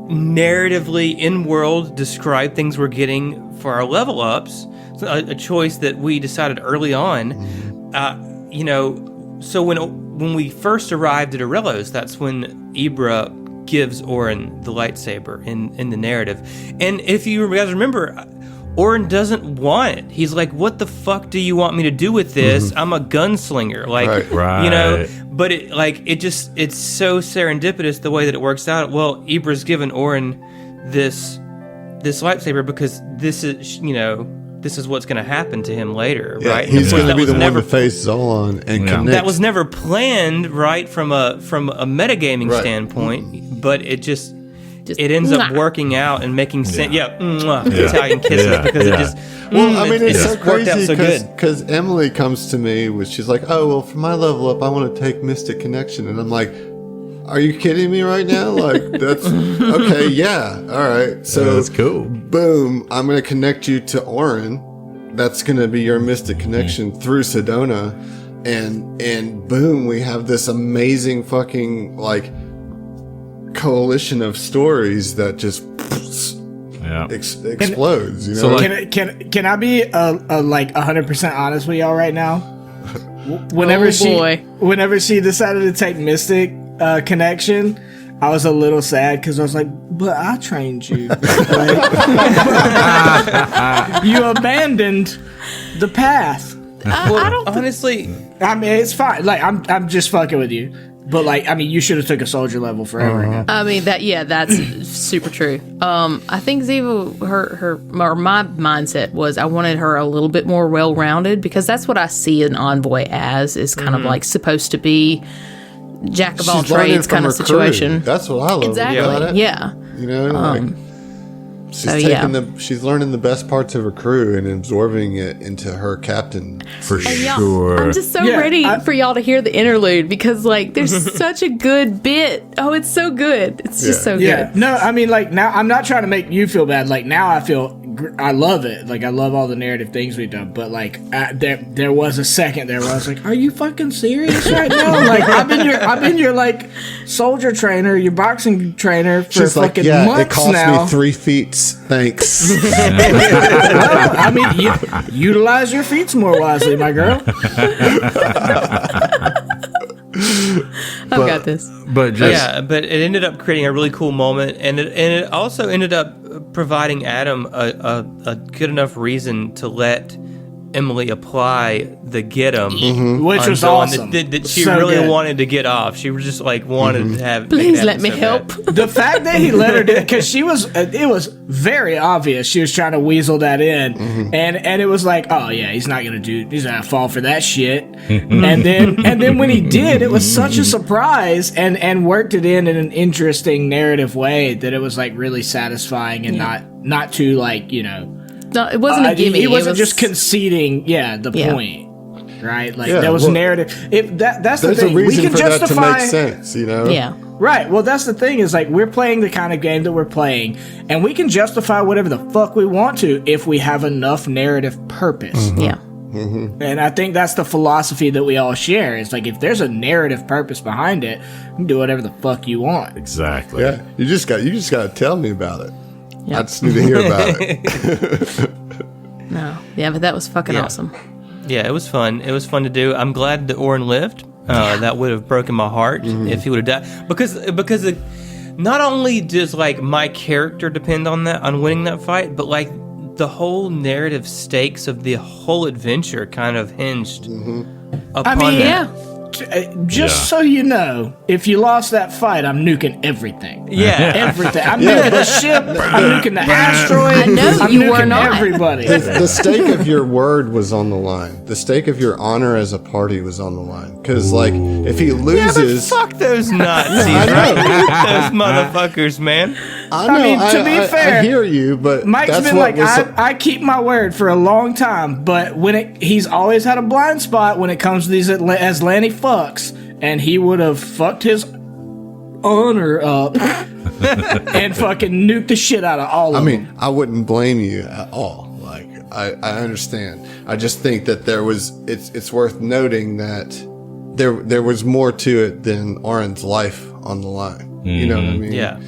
narratively in-world describe things we're getting for our level ups, a choice that we decided early on, so when we first arrived at Arelos, that's when Ibra gives Orin the lightsaber in the narrative. And if you guys remember, Orin doesn't want it. He's like, what the fuck do you want me to do with this? I'm a gunslinger. Like, right. But it's so serendipitous the way that it works out. Well, Ibra's given Orin this lightsaber because this is what's going to happen to him later, right? He's going to be the one to face Zolan and connect. That was never planned, right, from a metagaming standpoint, but it just it ends up working out and making sense. Italian kisses because it just. It's so crazy because Emily comes to me she's like, oh, well, for my level up, I want to take Mystic Connection, and I'm like, are you kidding me right now? Like, that's okay. Yeah. All right. So that's cool. Boom. I'm going to connect you to Orin. That's going to be your Mystic Connection through Sedona. And boom, we have this amazing fucking like coalition of stories that just explodes. So like, can I be like 100% honest with y'all right now? Whenever she decided to take Mystic Connection, I was a little sad because I was like, but I trained you. You abandoned the path. I don't honestly. I mean, it's fine. Like, I'm just fucking with you. But like, I mean, you should have took a soldier level forever. I mean, that's super true. I think Ziva, my mindset was I wanted her a little bit more well-rounded because that's what I see an envoy as, is kind of like supposed to be jack of all trades kind of situation. That's what I love about it. Yeah. She's learning the best parts of her crew and absorbing it into her captain. For sure. I'm just so ready for y'all to hear the interlude because like there's such a good bit. Oh, it's so good. It's just so good. No, I mean, like, now I'm not trying to make you feel bad. Like, now I love it. Like, I love all the narrative things we've done. But like, there was a second there where I was like, are you fucking serious right now? Like, I've been your like soldier trainer, your boxing trainer for fucking months it cost now. me 3 feet. Thanks. Well, I mean, utilize your feet more wisely, my girl. I've got this. But it ended up creating a really cool moment, and it also ended up providing Adam a good enough reason to let Emily apply the get 'em, which was awesome. That she really wanted to get off. She was just like wanted to have. Please let me help. The fact that he let her do it, because it was very obvious she was trying to weasel that in, and it was like, oh yeah, he's not gonna fall for that shit. and then when he did, it was such a surprise, and worked it in an interesting narrative way that it was like really satisfying and not too like No, it wasn't a gimme. He wasn't just conceding, the point, right? Like there was narrative. That's the thing. There's a reason we can for justify that to make sense, Yeah. Right. Well, that's the thing is like we're playing the kind of game that we're playing, and we can justify whatever the fuck we want to if we have enough narrative purpose. Yeah. And I think that's the philosophy that we all share. It's like if there's a narrative purpose behind it, you can do whatever the fuck you want. Exactly. Yeah. You just got to tell me about it. Yeah. I just need to hear about it. No. Yeah, but that was fucking awesome. Yeah, it was fun. It was fun to do. I'm glad that Orin lived. That would have broken my heart if he would have died. Because not only does like my character depend on winning that fight, but like the whole narrative stakes of the whole adventure kind of hinged upon mean, that. Just so you know, if you lost that fight, I'm nuking everything. Yeah. Everything. I'm nuking the ship. I'm nuking the asteroid. I know I'm you nuking were not. everybody. The stake of your word was on the line. The stake of your honor as a party was on the line. Because, like, if he Yeah, but loses, fuck those Nazis, right? Those motherfuckers, man. I know. I mean, to be fair, I hear you, but Mike's that's been what like, was. I keep my word for a long time, but he's always had a blind spot when it comes to these Aslanti fucks, and he would have fucked his honor up and fucking nuked the shit out of all of them. I wouldn't blame you at all. Like, I understand. I just think that it's worth noting that there was more to it than Oren's life on the line. You know what I mean? Yeah.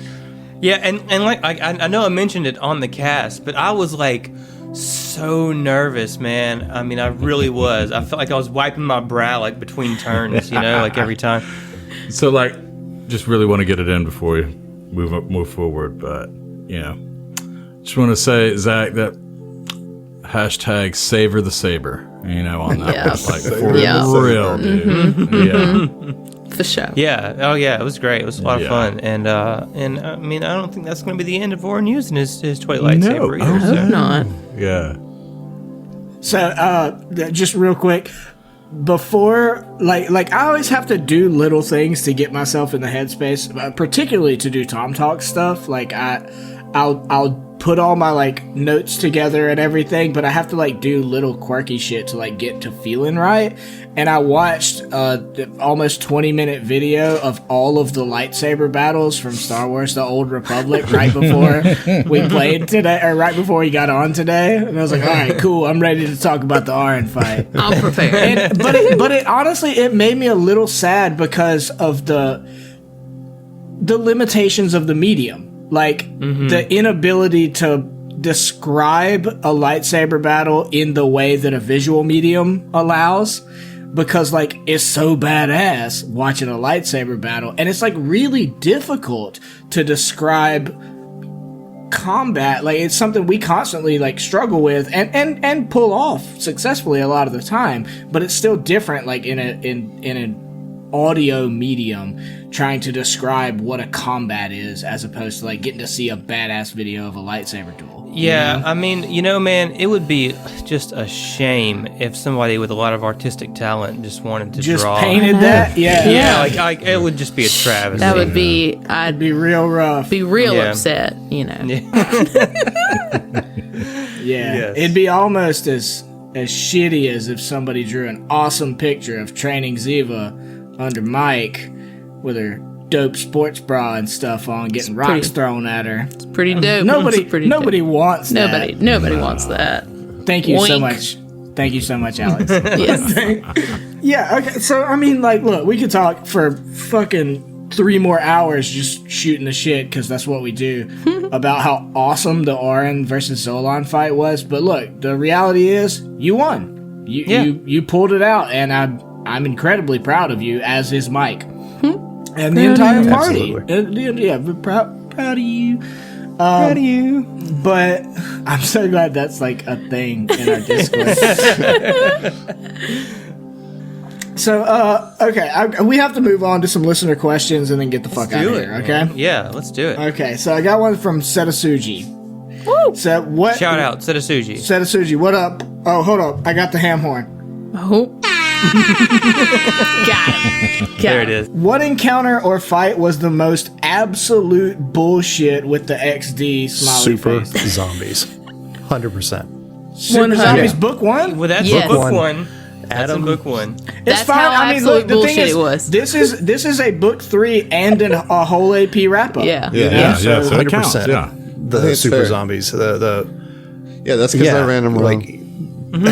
Yeah, and like I know I mentioned it on the cast, but I was like so nervous, man. I mean, I really was. I felt like I was wiping my brow like between turns, like every time. So, like, just really want to get it in before we move forward, but just want to say, Zach, that hashtag savor the saber, on that. Yeah. Like, for Yeah. real, dude. Yeah. For sure. Yeah. Oh, yeah. It was great. It was a lot of Yeah. fun, and I mean, I don't think that's going to be the end of Oren using his toy lightsaber No. either. I so. hope not. Yeah. So, just real quick, before, like I always have to do little things to get myself in the headspace, particularly to do TOMTalks stuff. Like I'll put all my like notes together and everything, but I have to like do little quirky shit to like get to feeling right. And I watched almost 20-minute video of all of the lightsaber battles from Star Wars: The Old Republic right before we played today, or right before we got on today. And I was like, all right, cool, I'm ready to talk about the Oren fight. I'm prepared. But it honestly, it made me a little sad because of the limitations of the medium. Like, the inability to describe a lightsaber battle in the way that a visual medium allows, because, like, it's so badass watching a lightsaber battle, and it's, like, really difficult to describe combat. Like, it's something we constantly, like, struggle with and pull off successfully a lot of the time, but it's still different, like, in an audio medium, trying to describe what a combat is as opposed to like getting to see a badass video of a lightsaber duel. Yeah, I mean, man, it would be just a shame if somebody with a lot of artistic talent just wanted to Just draw. painted that, yeah. Yeah, like it would just be a travesty. That would be, I'd Be real rough. be real Yeah. upset, Yeah, Yes. it'd be almost as shitty as if somebody drew an awesome picture of training Ziva under Mike with her dope sports bra and stuff on, getting rocks pretty- thrown at her. It's pretty dope. Nobody It's pretty dope. wants that. Nobody wants that. Thank you so Wink. much. Thank you so much, Alex. Yes. Yeah, okay, so, I mean, like, look, we could talk for fucking 3 more hours just shooting the shit, because that's what we do, about how awesome the Oren versus Zolan fight was, but look, the reality is, you won. You pulled it out, and I'm incredibly proud of you, as is Mike. And the entire party. Yeah, we're proud of you. Proud of you. But I'm so glad that's like a thing in our Discord. So, okay, we have to move on to some listener questions and then get the fuck out of here, okay? Yeah, let's do it. Okay, so I got one from Setasuji. Woo! So what? Shout out, Setasuji. Setasuji, what up? Oh, hold up, I got the ham horn. Oh. Got him. There it is. What encounter or fight was the most absolute bullshit with the XD smiley Super face? zombies. 100%. Super 100. Zombies book 1? Well, that's Yes. book One. one. That's in book one. It's That's fine. how I mean, absolute look, the thing bullshit is, it was. this is a book 3 and a whole AP wrap up. Yeah. Yeah, so it 100%. counts, yeah. The it's super fair. zombies. Yeah, that's because I ran them wrong. Like,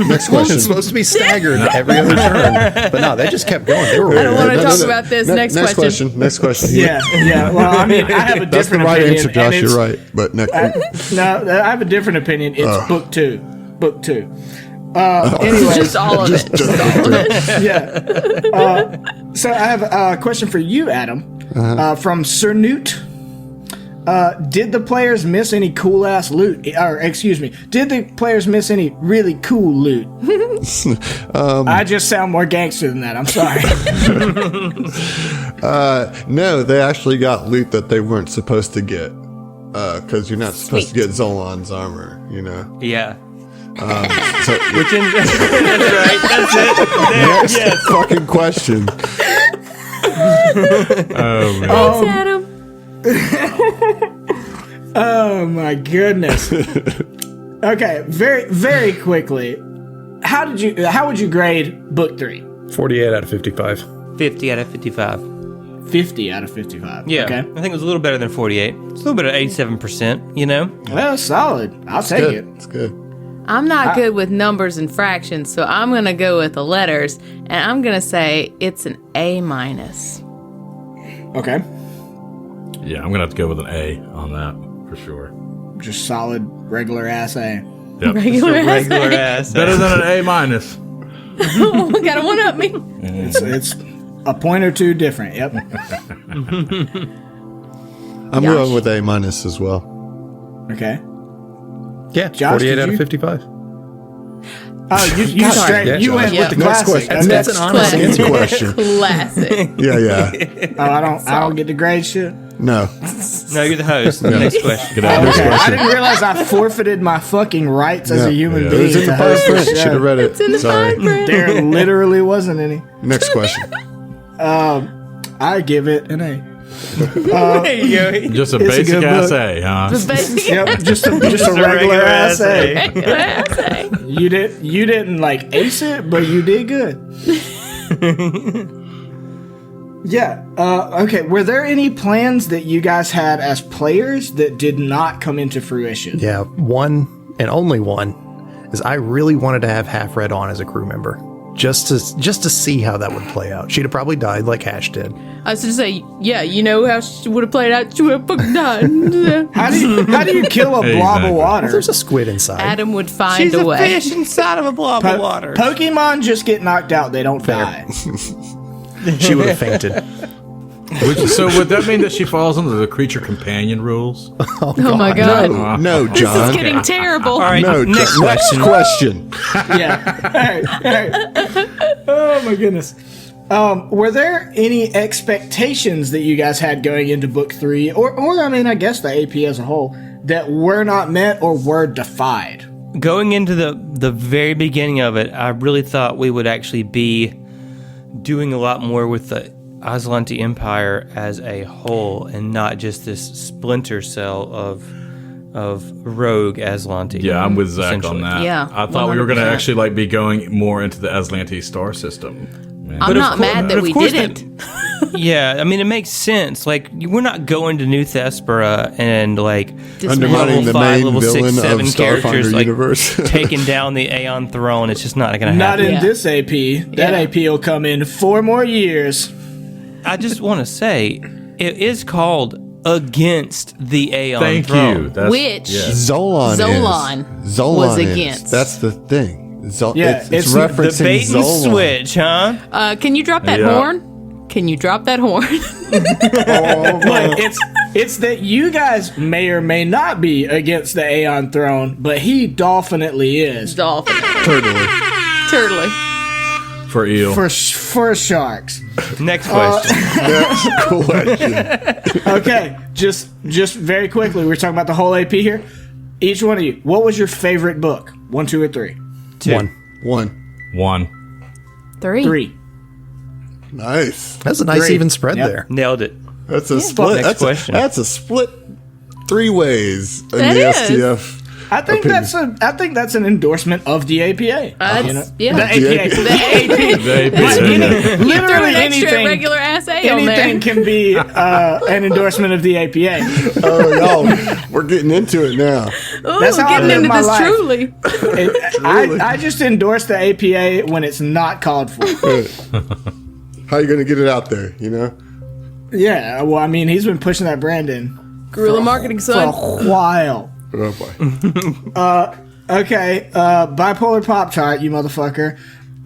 Next question. it's supposed to be staggered every other turn, but no, they just kept going. They were I don't want to No, talk no, about this. Ne- Next question. Next question. Yeah. Well, I mean, I have a That's the different right opinion. answer, and Josh. it's- You're right. But next. No, I have a different opinion. It's book 2. Book 2. Anyway, Just all of it. Just all of it. yeah. So I have a question for you, Adam, from Sir Newt. Did the players miss any cool ass loot? Or excuse me, did the players miss any really cool loot? I just sound more gangster than that. I'm sorry. No, they actually got loot that they weren't supposed to get. Because you're not supposed to get Zolan's armor, you know? Yeah. So, That's right. That's it. There, next yes. fucking question. Oh, man. Thanks, Adam. Oh my goodness. Okay, very very quickly. How would you grade book 3? 48 out of 55. 50 out of 55. 50 out of 55. Yeah. Okay. I think it was a little better than 48. It's a little bit of 87%, you know? Well, solid. I'll take Good. it. It's good. I'm not good with numbers and fractions, so I'm going to go with the letters, and I'm going to say it's an A-. Okay. Yeah, I'm going to have to go with an A on that for sure. Just solid regular ass A. Yep. Regular ass. Regular ass. Better than an A minus. Got a one up me. It's a point or two different. Yep. I'm Josh. going with A- as well. Okay. Yeah, Josh, 48 did out of you? 55. Oh, you straight. yeah, You Josh. went Yeah. with the Next classic. question. That's an honest Classic. answer. Question. Classic. Yeah. Oh, I don't get the grade shit. No. No, you're the host. Next question. Get out. Okay. I didn't realize I forfted my fucking rights as a human Yeah. being. It was in the to fine host print. this Should have show. read it. It's in the Sorry. fine print. There literally wasn't any. Next question. I give it an A. There you go. Just a It's a basic good ass book. A, huh? Yep, just a regular ass A. Regular ass A. You didn't like ace it, but you did good. Yeah. Okay. Were there any plans that you guys had as players that did not come into fruition? Yeah, one and only one is I really wanted to have Half Red on as a crew member. Just to see how that would play out. She'd have probably died like Hash did. I was just say, yeah, you know how she would have played out. She would have fucking died. How do you kill a blob Exactly. of water? There's a squid inside. Adam would find She's a a way. fish inside of a blob of water. Pokemon just get knocked out; they don't die. She would have fainted. So would that mean that she falls under the creature companion rules? Oh my god. No, This John. is getting terrible. All right, No, next John. Next question. question. Yeah. All right. Oh my goodness. Were there any expectations that you guys had going into book 3, or I mean, I guess the AP as a whole, that were not met or were defied? Going into the very beginning of it, I really thought we would actually be doing a lot more with the Aslanti Empire as a whole, and not just this splinter cell of rogue Aslanti. Yeah, I'm with Zach on essentially. that. Yeah, I thought we were going to 100%. actually be going more into the Aslanti star system. Man. I'm not mad that But we of course didn't. Yeah, I mean, it makes sense. Like, we're not going to New Thespera and, like, Undermining the level 5, main level 6, villain 7 of characters, Starfinder like, universe. taking down the Aeon Throne. It's just not going to Not happen. in Yeah. this AP. That Yeah. AP will come in 4 more years. I just want to say, it is called Against the Aeon Thank Throne. you. That's, Which- Zolan was is. against. That's the thing. Yeah, it's it's referencing The bait and Zolan. switch, huh? Can you drop that Yeah. horn? Can you drop that horn? Look, it's that you guys may or may not be against the Aeon Throne, but he dolphinately is. Dolphin. Totally. Turtly. For eel. For sharks. Next question. Next question. Okay, just very quickly, we're talking about the whole AP here. Each one of you, what was your favorite book? 1, 2, or 3? 2. One. 1. 3. 3. Nice. That's a nice 3. even spread Yep. there. Nailed it. That's a split. Next question. That's a split 3 ways in That the is. STF. I think that's an endorsement of the APA. That's, yeah. The APA. The AP. They- But they- Throw literally an extra anything. regular ass A on there. Anything can be an endorsement of the APA. Oh, y'all, we're getting into it now. Ooh, That's how I getting live into my this life. truly. I just endorse the APA when it's not called for. How you going to get it out there, you know? Yeah, well, I mean, he's been pushing that brand in Guerrilla marketing, for son. a while. Oh, boy. Okay, bipolar Pop-Tart, you motherfucker.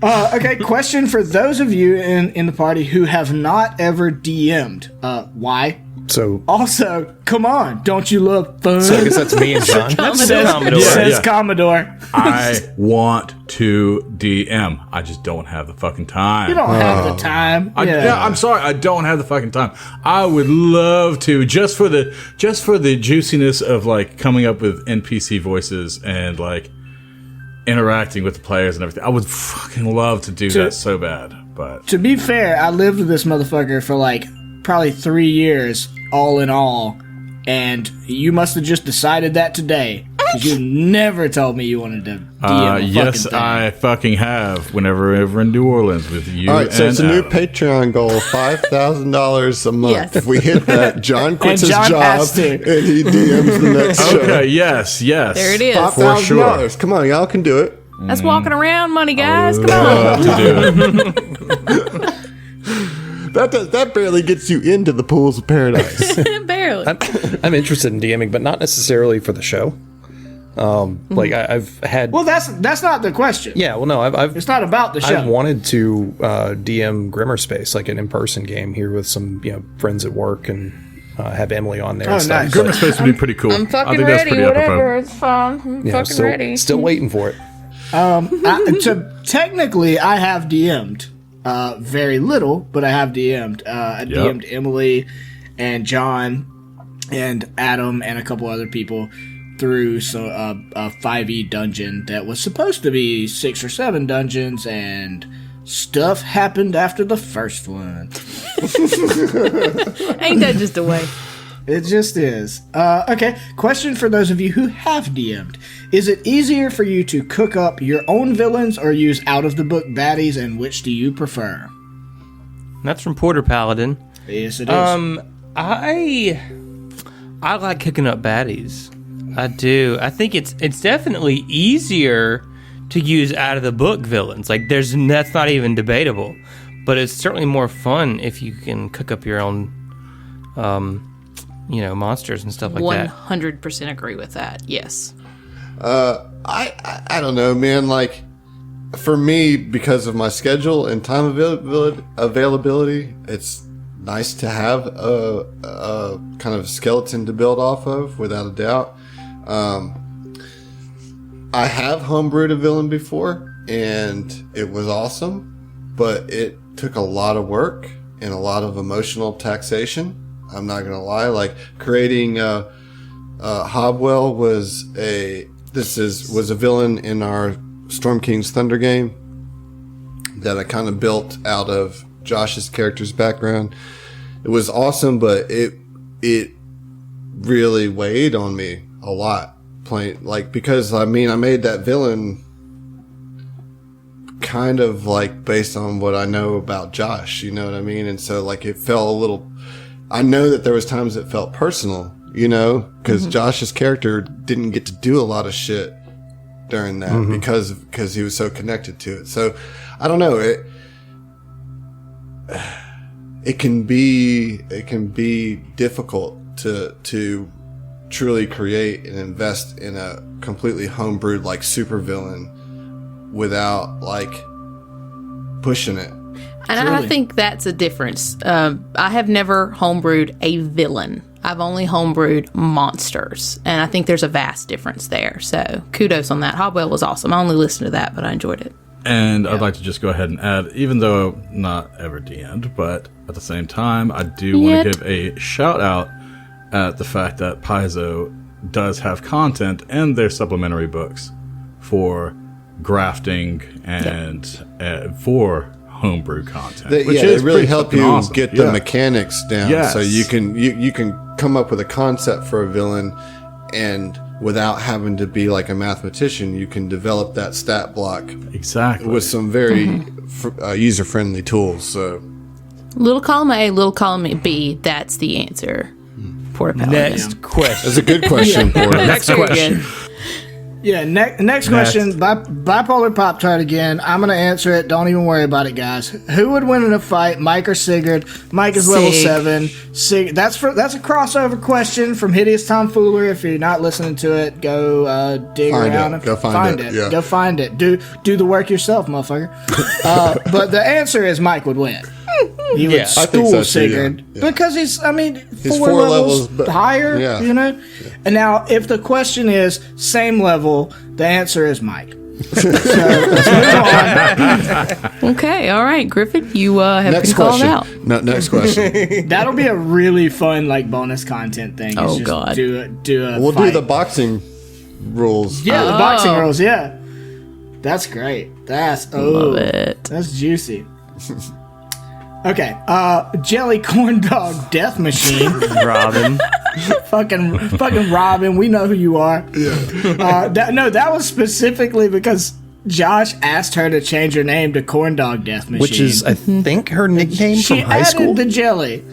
Okay, question for those of you in the party who have not ever DM'd. Why? So Also, come on, don't you love fun? I guess that's me and John. Says Commodore. I want to DM. I just don't have the fucking time. You don't have the time. I'm sorry, I don't have the fucking time. I would love to, just for the juiciness of like coming up with NPC voices and like interacting with the players and everything. I would fucking love to do that so bad. But to be fair, I lived with this motherfucker for like probably 3 years, all in all, and you must have just decided that today because you never told me you wanted to DM a yes, fucking thing. I fucking have. Whenever we're in New Orleans with you. All right, so it's a new Adam. Patreon goal, $5,000 a month. Yes. If we hit that, John quits And his John job has to. and he DMs the next show. Okay, yes. There it is. For sure. $5,000. Come on, y'all can do it. That's walking around money, guys. Come Love on. to do it. That barely gets you into the pools of paradise. Barely. I'm interested in DMing, but not necessarily for the show. Like I've had. Well, that's not the question. Yeah, well, no, I've It's not about the show. I wanted to DM Grimmer Space, like an in-person game here with some friends at work, and have Emily on there. Oh, and stuff. nice. Grimmer Space would be pretty cool. I'm I fucking think that's ready. pretty Whatever. apropos. It's fine. I'm fucking still, ready. Still waiting for it. So technically, I have DM'd very little, but I have DM'd. I DM'd Emily and John and Adam and a couple other people through a 5e dungeon that was supposed to be 6 or 7 dungeons, and stuff happened after the first one. Ain't that just a way? It just is. Okay, question for those of you who have DM'd. Is it easier for you to cook up your own villains or use out-of-the-book baddies, and which do you prefer? That's from Porter Paladin. Yes, it is. I like cooking up baddies. I do. I think it's definitely easier to use out of the book villains. Like that's not even debatable. But it's certainly more fun if you can cook up your own monsters and stuff like that. 100% agree with that. Yes. I don't know, man. Like, for me, because of my schedule and time availability, it's nice to have a kind of skeleton to build off of, without a doubt. I have homebrewed a villain before, and it was awesome, but it took a lot of work and a lot of emotional taxation. I'm not gonna lie. Like, creating Hobwell was a villain in our Storm King's Thunder game that I kind of built out of Josh's character's background. It was awesome, but it really weighed on me a lot. Because I made that villain kind of like based on what I know about Josh, you know what I mean? And so like it felt a little, I know that there was times it felt personal, because Josh's character didn't get to do a lot of shit during that because he was so connected to it. So I don't know, it can be difficult to truly create and invest in a completely homebrewed like supervillain without like pushing it. And I think that's a difference. I have never homebrewed a villain. I've only homebrewed monsters. And I think there's a vast difference there. So kudos on that. Hobwell was awesome. I only listened to that, but I enjoyed it. And I'd like to just go ahead and add, even though not ever DM'd, but at the same time, I do want to give a shout out at the fact that Paizo does have content and their supplementary books for grafting and for homebrew content. They really help you awesome. get the mechanics down, Yes. so you can come up with a concept for a villain, and without having to be like a mathematician, you can develop that stat block Exactly. with some very user-friendly tools. So, Little column A, little column B, that's the answer. Porta Paladin. Next question. that's a good question, Porter. Next Very question. good. Yeah, next question. Bipolar Pop-Tart again. I'm going to answer it. Don't even worry about it, guys. Who would win in a fight, Mike or Sigurd? Mike is level 7. That's a crossover question from Hideous Tomfoolery. If you're not listening to it, go dig around and find it. Yeah. Go find it. Do the work yourself, motherfucker. But the answer is Mike would win. He would I think school so too, Sigurd yeah. because he's 4 4 levels levels higher, yeah. you know? And now, if the question is same level, the answer is Mike. So, let's move on. Okay, all right, Griffin, you have Next been called question. out. No, next question. That'll be a really fun, bonus content thing. Oh, It's just God. Do a We'll fight. do the boxing rules. Yeah, the boxing rules, yeah. That's great. Love it. That's juicy. Okay, Jelly Corn Dog Death Machine. Robin. fucking Robin, we know who you are. Yeah. That was specifically because Josh asked her to change her name to Corn Dog Death Machine. Which is, I think, her nickname she from high added school. the jelly.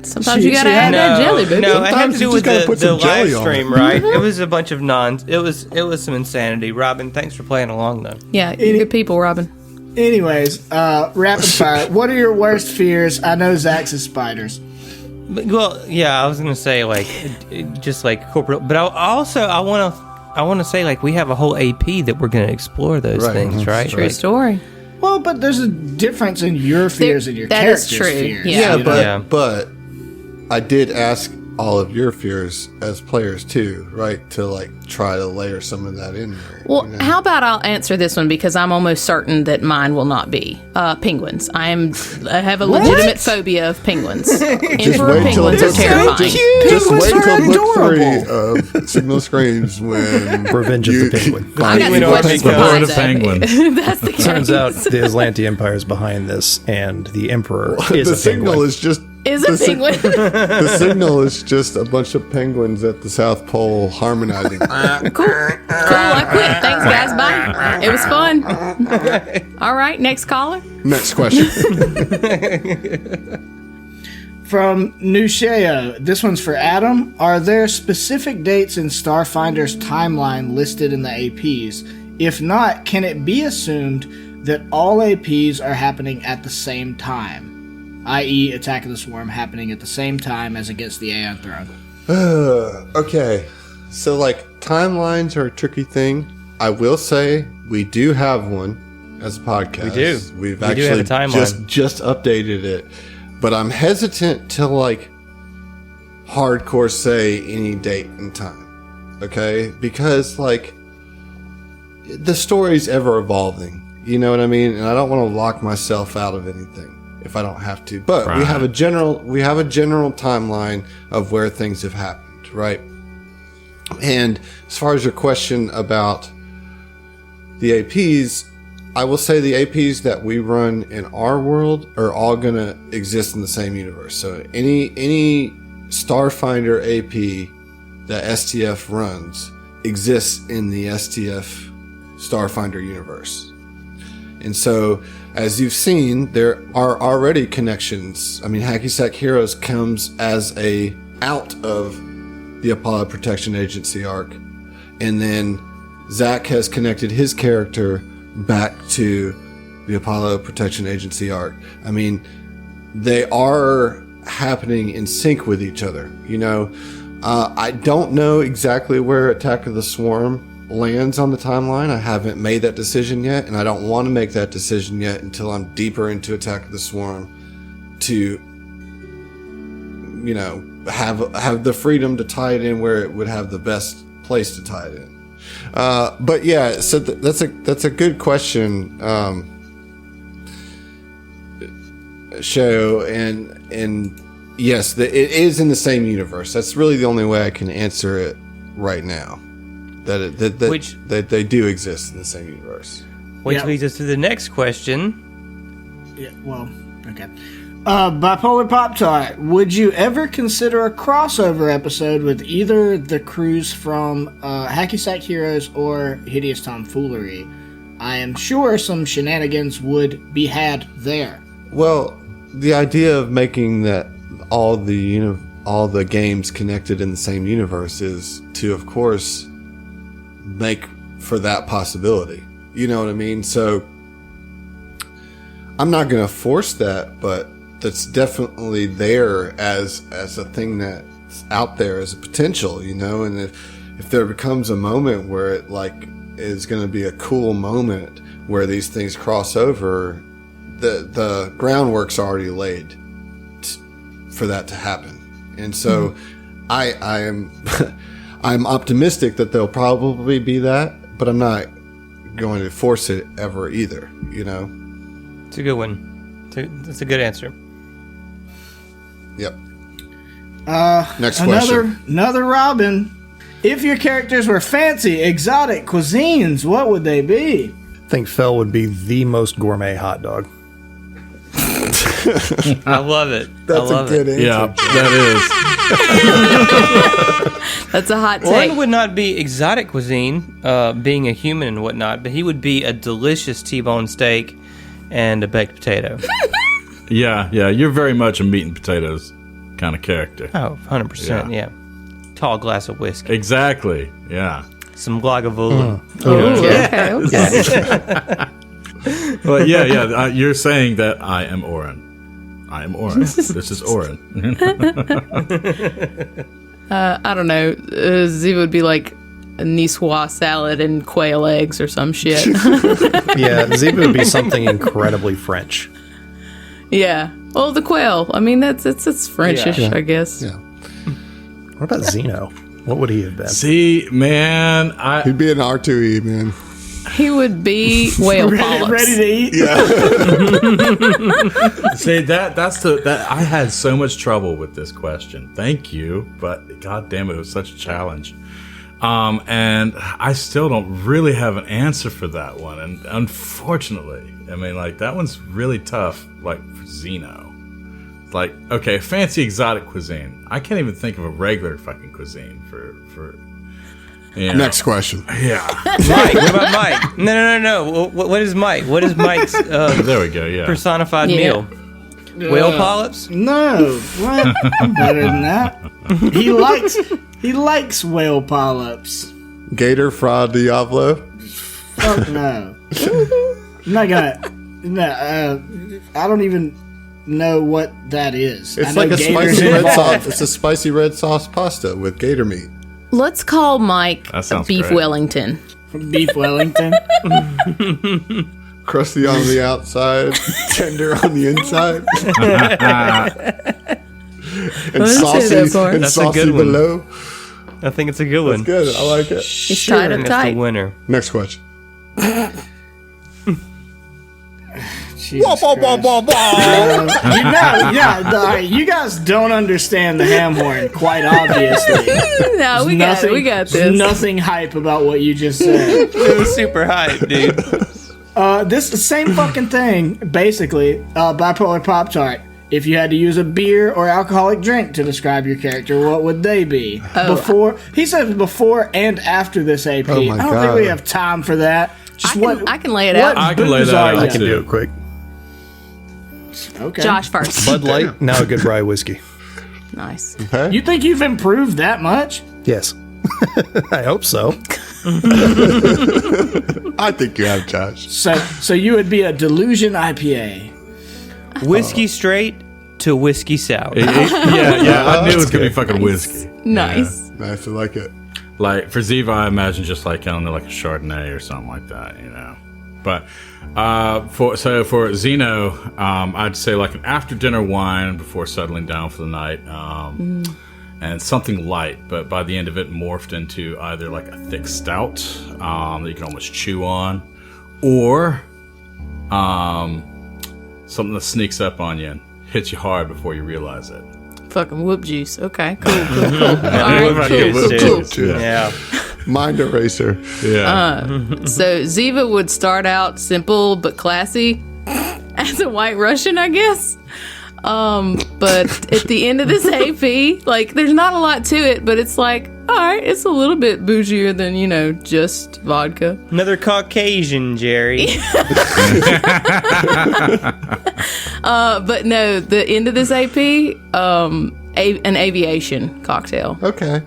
Sometimes She- you gotta she add had- that jelly, baby. No, it had Sometimes to do you with just gotta put the some live jelly on stream, it. right? It was a bunch of it was some insanity. Robin, thanks for playing along though. Yeah, you're good people, Robin. Anyways, rapid fire. What are your worst fears? I know Zach's is spiders. Well, yeah, I was gonna say just corporate, but I want to say we have a whole AP that we're gonna explore those Right. things, right? True Like, story. Well, but there's a difference in your fears and your that is character's true, fears. yeah. you know? Yeah. But I did ask all of your fears as players too, right? To try to layer some of that in there. Well, how about I'll answer this one because I'm almost certain that mine will not be penguins. I have a legitimate phobia of penguins. Emperor penguins are terrifying. Just wait Penguins are till book adorable. 3 of Signal Screams when Revenge of the Penguin. I got some Penguin questions for Orphan Lord of Paizo. Penguins. That's the case. Turns out the Aslanti Empire is behind this, and the Emperor is the a signal penguin. is just Is a penguin. the signal is just a bunch of penguins at the South Pole harmonizing. Cool. I quit. Thanks, guys. Bye. It was fun. All right. Next caller. Next question. From Nusheo, this one's for Adam. Are there specific dates in Starfinder's timeline listed in the APs? If not, can it be assumed that all APs are happening at the same time? I.e., Attack of the Swarm happening at the same time as against the Aeon Throne. Okay, so timelines are a tricky thing. I will say we do have one as a podcast. We do. We've We actually do have a timeline. just updated it, but I'm hesitant to hardcore say any date and time. Okay, because the story's ever evolving. You know what I mean? And I don't want to lock myself out of anything if I don't have to. But we have a general timeline of where things have happened, right? And as far as your question about the APs, I will say the APs that we run in our world are all going to exist in the same universe. So any Starfinder AP that STF runs exists in the STF Starfinder universe. And so, as you've seen, there are already connections. I mean, Hacky Sack Heroes comes as out of the Apollo Protection Agency arc. And then Zach has connected his character back to the Apollo Protection Agency arc. I mean, they are happening in sync with each other. You know, I don't know exactly where Attack of the Swarm lands on the timeline. I haven't made that decision yet, and I don't want to make that decision yet until I'm deeper into Attack of the Swarm to, you know, have the freedom to tie it in where it would have the best place to tie it in. But yeah, so that's a good question, show, and yes, it is in the same universe. That's really the only way I can answer it right now. That they do exist in the same universe. Which Yeah. leads us to the next question. Yeah, well, okay. Bipolar Pop-Tart, would you ever consider a crossover episode with either the crews from Hacky Sack Heroes or Hideous Tomfoolery? I am sure some shenanigans would be had there. Well, the idea of making that all the games connected in the same universe is to, of course, make for that possibility. You know what I mean? So I'm not going to force that, but that's definitely there as a thing that's out there as a potential, you know. And if there becomes a moment where it like is going to be a cool moment where these things cross over, the groundwork's already laid for that to happen. And so I am I'm optimistic that there'll probably be that, but I'm not going to force it ever either, you know. It's a good one. It's a good answer. Yep. Next question. Another Robin. If your characters were fancy, exotic cuisines, what would they be? I think Fel would be the most gourmet hot dog. I love it. That's a good answer. Yeah, that is. That's a hot take. One would not be exotic cuisine, being a human and whatnot, but he would be a delicious T-bone steak and a baked potato. Yeah, you're very much a meat and potatoes kind of character. Oh, 100%, yeah. Tall glass of whiskey. Exactly, yeah. Some Lagavulin. Okay. But yeah, you're saying that I am Oren. I am Oren. This is Oren. I don't know. Ziva would be like a niçoise salad and quail eggs or some shit. Yeah, Ziva would be something incredibly French. Yeah. Well, the quail. I mean, it's Frenchish, Yeah. I guess. Yeah. What about Zeno? What would he have been? See, man, He'd be an R2E, man. He would be whale polyps. Ready to eat? see that's I had so much trouble with this question. Thank you, but god damn it was such a challenge. And I still don't really have an answer for that one. And unfortunately, I mean, like, that one's really tough, like, for Zeno. Like, okay, fancy exotic cuisine. I can't even think of a regular fucking cuisine for you know. Next question. Yeah. Mike, what about Mike? No. What is Mike? What is Mike's There we go, yeah. personified Yeah. meal? Whale polyps? No, what? Better than that. He likes whale polyps. Gator Fra Diablo. Fuck no. I'm not gonna. No, I don't even know what that is. I It's know like a gators spicy red involved. sauce. It's a spicy red sauce pasta with gator meat. Let's call Mike That a sounds beef great. Wellington. Beef Wellington. Crusty on the outside, tender on the inside, and Let's say saucy, that part. and That's a saucy good one. below. I think it's a good one. Good, I like it. He's tied up That's tight. the winner. Next question. Jesus Christ. You guys don't understand the ham horn, quite obviously. No, we got it. We got There's this. nothing hype about what you just said. It was super hype, dude. This same fucking thing, basically, bipolar Pop-Tart. If you had to use a beer or alcoholic drink to describe your character, what would they be? He says before and after this AP. Oh my I don't think God. we have time for that. Just I can lay it what out. I can lay booze that are out you? I can do it quick. Okay. Josh first. Bud Light, now a good rye whiskey. Nice. Okay. You think you've improved that much? Yes. I hope so. I think you have, Josh. So you would be a Delusion IPA. Whiskey straight to whiskey sour. Yeah, I knew it was gonna be fucking whiskey. Nice. Nice, I like it. Like for Ziva, I imagine just like, I don't know, like a Chardonnay or something like that, you know. But for Zeno, I'd say like an after dinner wine before settling down for the night, and something light. But by the end of it, morphed into either like a thick stout that you can almost chew on, or something that sneaks up on you and hits you hard before you realize it. Fucking whoop juice. Okay, cool. All right, Fucking cool. whoop juice. Yeah. Mind eraser. Yeah. So Ziva would start out simple but classy as a white Russian, I guess. But at the end of this AP, like, there's not a lot to it, but it's like, all right, it's a little bit bougier than, you know, just vodka. Another Caucasian, Jerry. But no, the end of this AP, an aviation cocktail. Okay.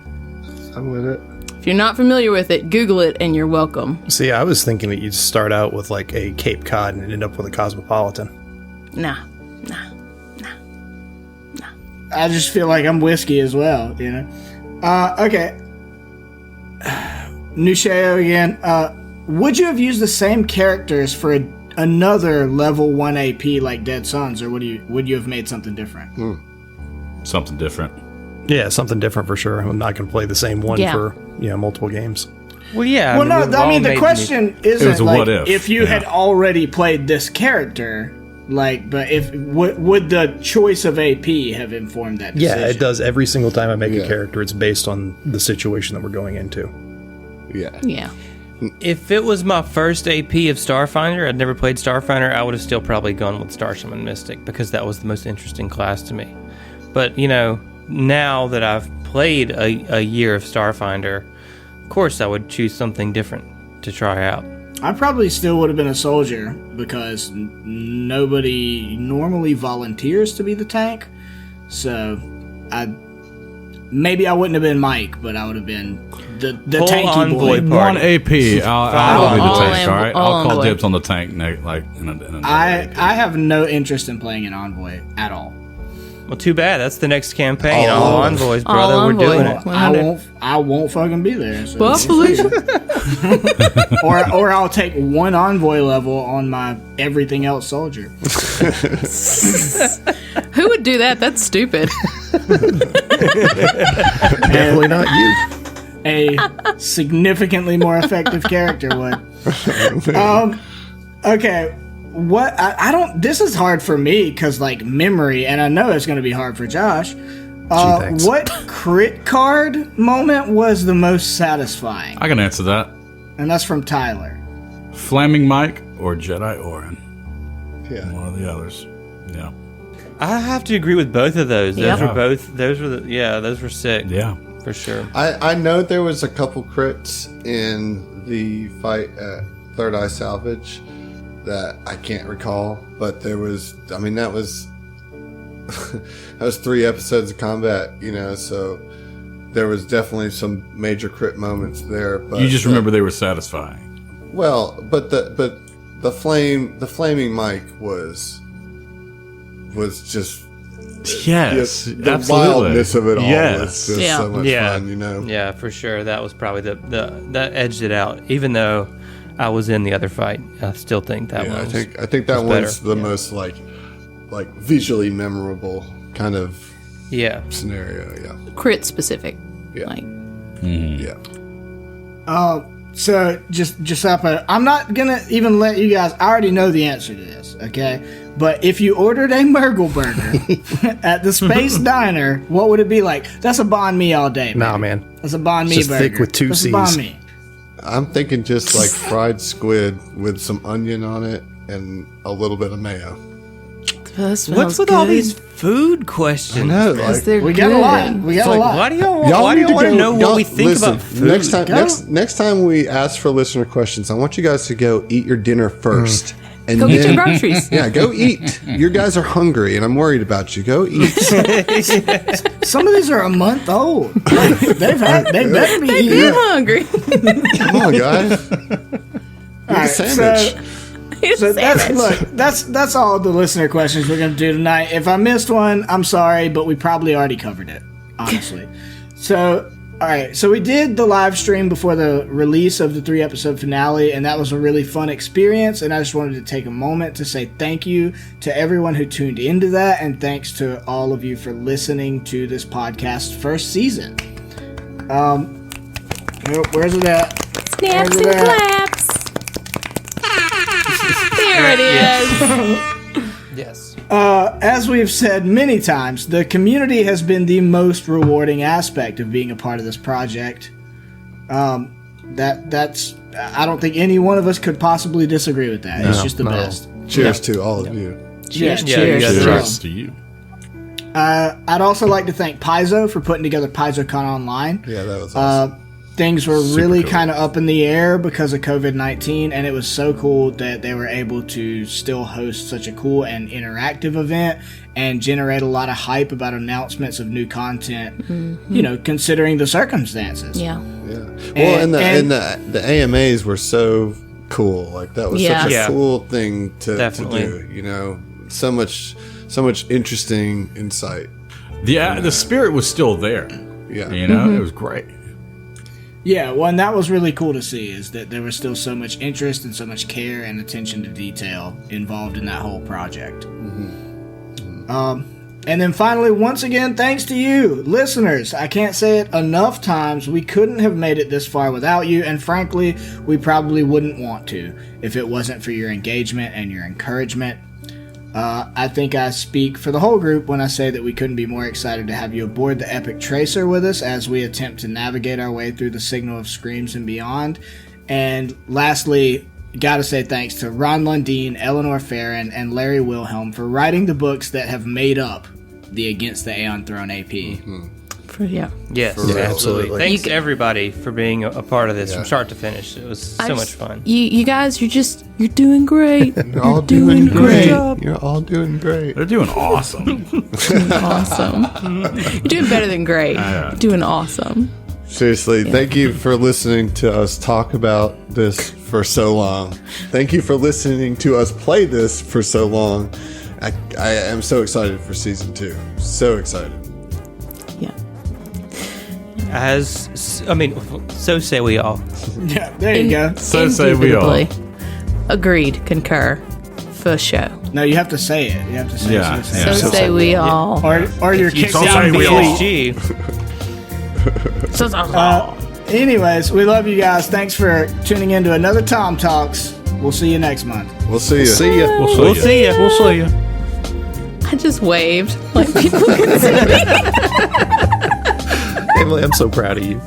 I'm with it. If you're not familiar with it, Google it and you're welcome. See, I was thinking that you'd start out with like a Cape Cod and end up with a Cosmopolitan. Nah. I just feel like I'm whiskey as well, you know? Okay. Nusheo again. Would you have used the same characters for another level 1 AP like Dead Sons, or would you have made something different? Something different. Yeah, something different for sure. I'm not going to play the same one for multiple games. Well, yeah. Well, no, I mean, the question isn't was a like what if. you had already played this character, like, but would the choice of AP have informed that decision? Yeah, it does. Every single time I make a character, it's based on the situation that we're going into. Yeah. If it was my first AP of Starfinder, I'd never played Starfinder, I would have still probably gone with Star Shaman Mystic because that was the most interesting class to me. But, now that I've played a year of Starfinder, of course I would choose something different to try out. I probably still would have been a soldier because nobody normally volunteers to be the tank. So, maybe I wouldn't have been Mike, but I would have been the Full tanky envoy boy. party. One AP. I'll be the All tank. All right, I'll call envoy. dibs on the tank. Like in another AP. I have no interest in playing an envoy at all. Well, too bad. That's the next campaign. All All envoys, brother. All We're doing envoy. it. I won't fucking be there. So Well, Felicia. or I'll take one envoy level on my everything else soldier. Who would do that? That's stupid. Definitely not you. A significantly more effective character would. Okay. What I don't. This is hard for me because like memory, and I know it's going to be hard for Josh. thanks. What crit card moment was the most satisfying? I can answer that. And that's from Tyler. Flaming Mike or Jedi Orin. Yeah. One of the others. Yeah. I have to agree with both of those. Those Yep. were both. Those were sick. Yeah. For sure. I know there was a couple crits in the fight at Third Eye Salvage that I can't recall, but there was, I mean, that was 3 episodes of combat, so there was definitely some major crit moments there. But You just remember they were satisfying. well, but the flaming mic was just Yes. the absolutely. wildness of it all Yes. was just Yeah. so much fun, Yeah, for sure. That was probably that edged it out. Even though I was in the other fight, I still think that Yeah, one. I think that was one's better. the most like visually memorable kind of Yeah. scenario. Yeah, Crit specific. Yeah. Like, yeah. So Giuseppe, I'm not gonna even let you guys. I already know the answer to this. Okay, but if you ordered a Murgle burger at the Space Diner, what would it be like? That's a banh mi all day. Nah, baby. man. That's a banh mi Just burger. thick with 2 That's a Cs. banh mi. I'm thinking just like fried squid with some onion on it and a little bit of mayo. that smells What's with good. all these food questions? They're We got a good. lot. We got a lot. Why do y'all want to know what we think about food? Next time we ask for listener questions, I want you guys to go eat your dinner first. And Go then, get your groceries. Yeah, go eat. You guys are hungry, and I'm worried about you. Go eat. Some of these are a month old. Like, they better be They've eating. been hungry. Come on, guys. All right, sandwich. So that's all the listener questions we're gonna do tonight. If I missed one, I'm sorry, but we probably already covered it, honestly. So, all right, so we did the live stream before the release of the 3-episode finale, and that was a really fun experience. And I just wanted to take a moment to say thank you to everyone who tuned into that, and thanks to all of you for listening to this podcast's first season. Where's it at? Snaps and claps. There it is. Yes. As we've said many times, the community has been the most rewarding aspect of being a part of this project. That's I don't think any one of us could possibly disagree with that. It's just the best. Cheers to all of you. Cheers. Yeah, Cheers. you guys Cheers to you. I'd also like to thank Paizo for putting together PaizoCon Online. Yeah, that was awesome. things were really kind of up in the air because of COVID-19, and it was so cool that they were able to still host such a cool and interactive event and generate a lot of hype about announcements of new content, you know, considering the circumstances. Yeah. Well, and the AMAs were so cool. Like, that was such a cool thing to do, you know? So much interesting insight. The spirit was still there. Yeah. You know, it was great. Yeah, well, and that was really cool to see, is that there was still so much interest and so much care and attention to detail involved in that whole project. And then finally, once again, thanks to you, listeners. I can't say it enough times. We couldn't have made it this far without you, and frankly, we probably wouldn't want to if it wasn't for your engagement and your encouragement. I think I speak for the whole group when I say that we couldn't be more excited to have you aboard the Epic Tracer with us as we attempt to navigate our way through the Signal of Screams and beyond. And lastly, gotta say thanks to Ron Lundeen, Eleanor Farron, and Larry Wilhelm for writing the books that have made up the Against the Aeon Throne AP. Yes, absolutely. Thanks everybody for being a part of this from start to finish. It was so much fun. You guys, you're doing great. You're all doing great. Job. You're all doing great. They're doing awesome. Awesome. You're doing better than great. You're doing awesome. Seriously, thank you for listening to us talk about this for so long. Thank you for listening to us play this for so long. I am so excited for season 2. So excited. Yeah. So say we all. Yeah, there you go. So say we all. Indubitably. Agreed. Concur. For show. No, you have to say it. You have to say Yeah, it. yeah. So say we all. Or you're kicked so out say of the we all. fleet. BG. Anyways, we love you guys. Thanks for tuning in to another Tom Talks. We'll see you next month. We'll see you. See ya. We'll see you. We'll see you. I just waved like people can see me. Emily, I'm so proud of you.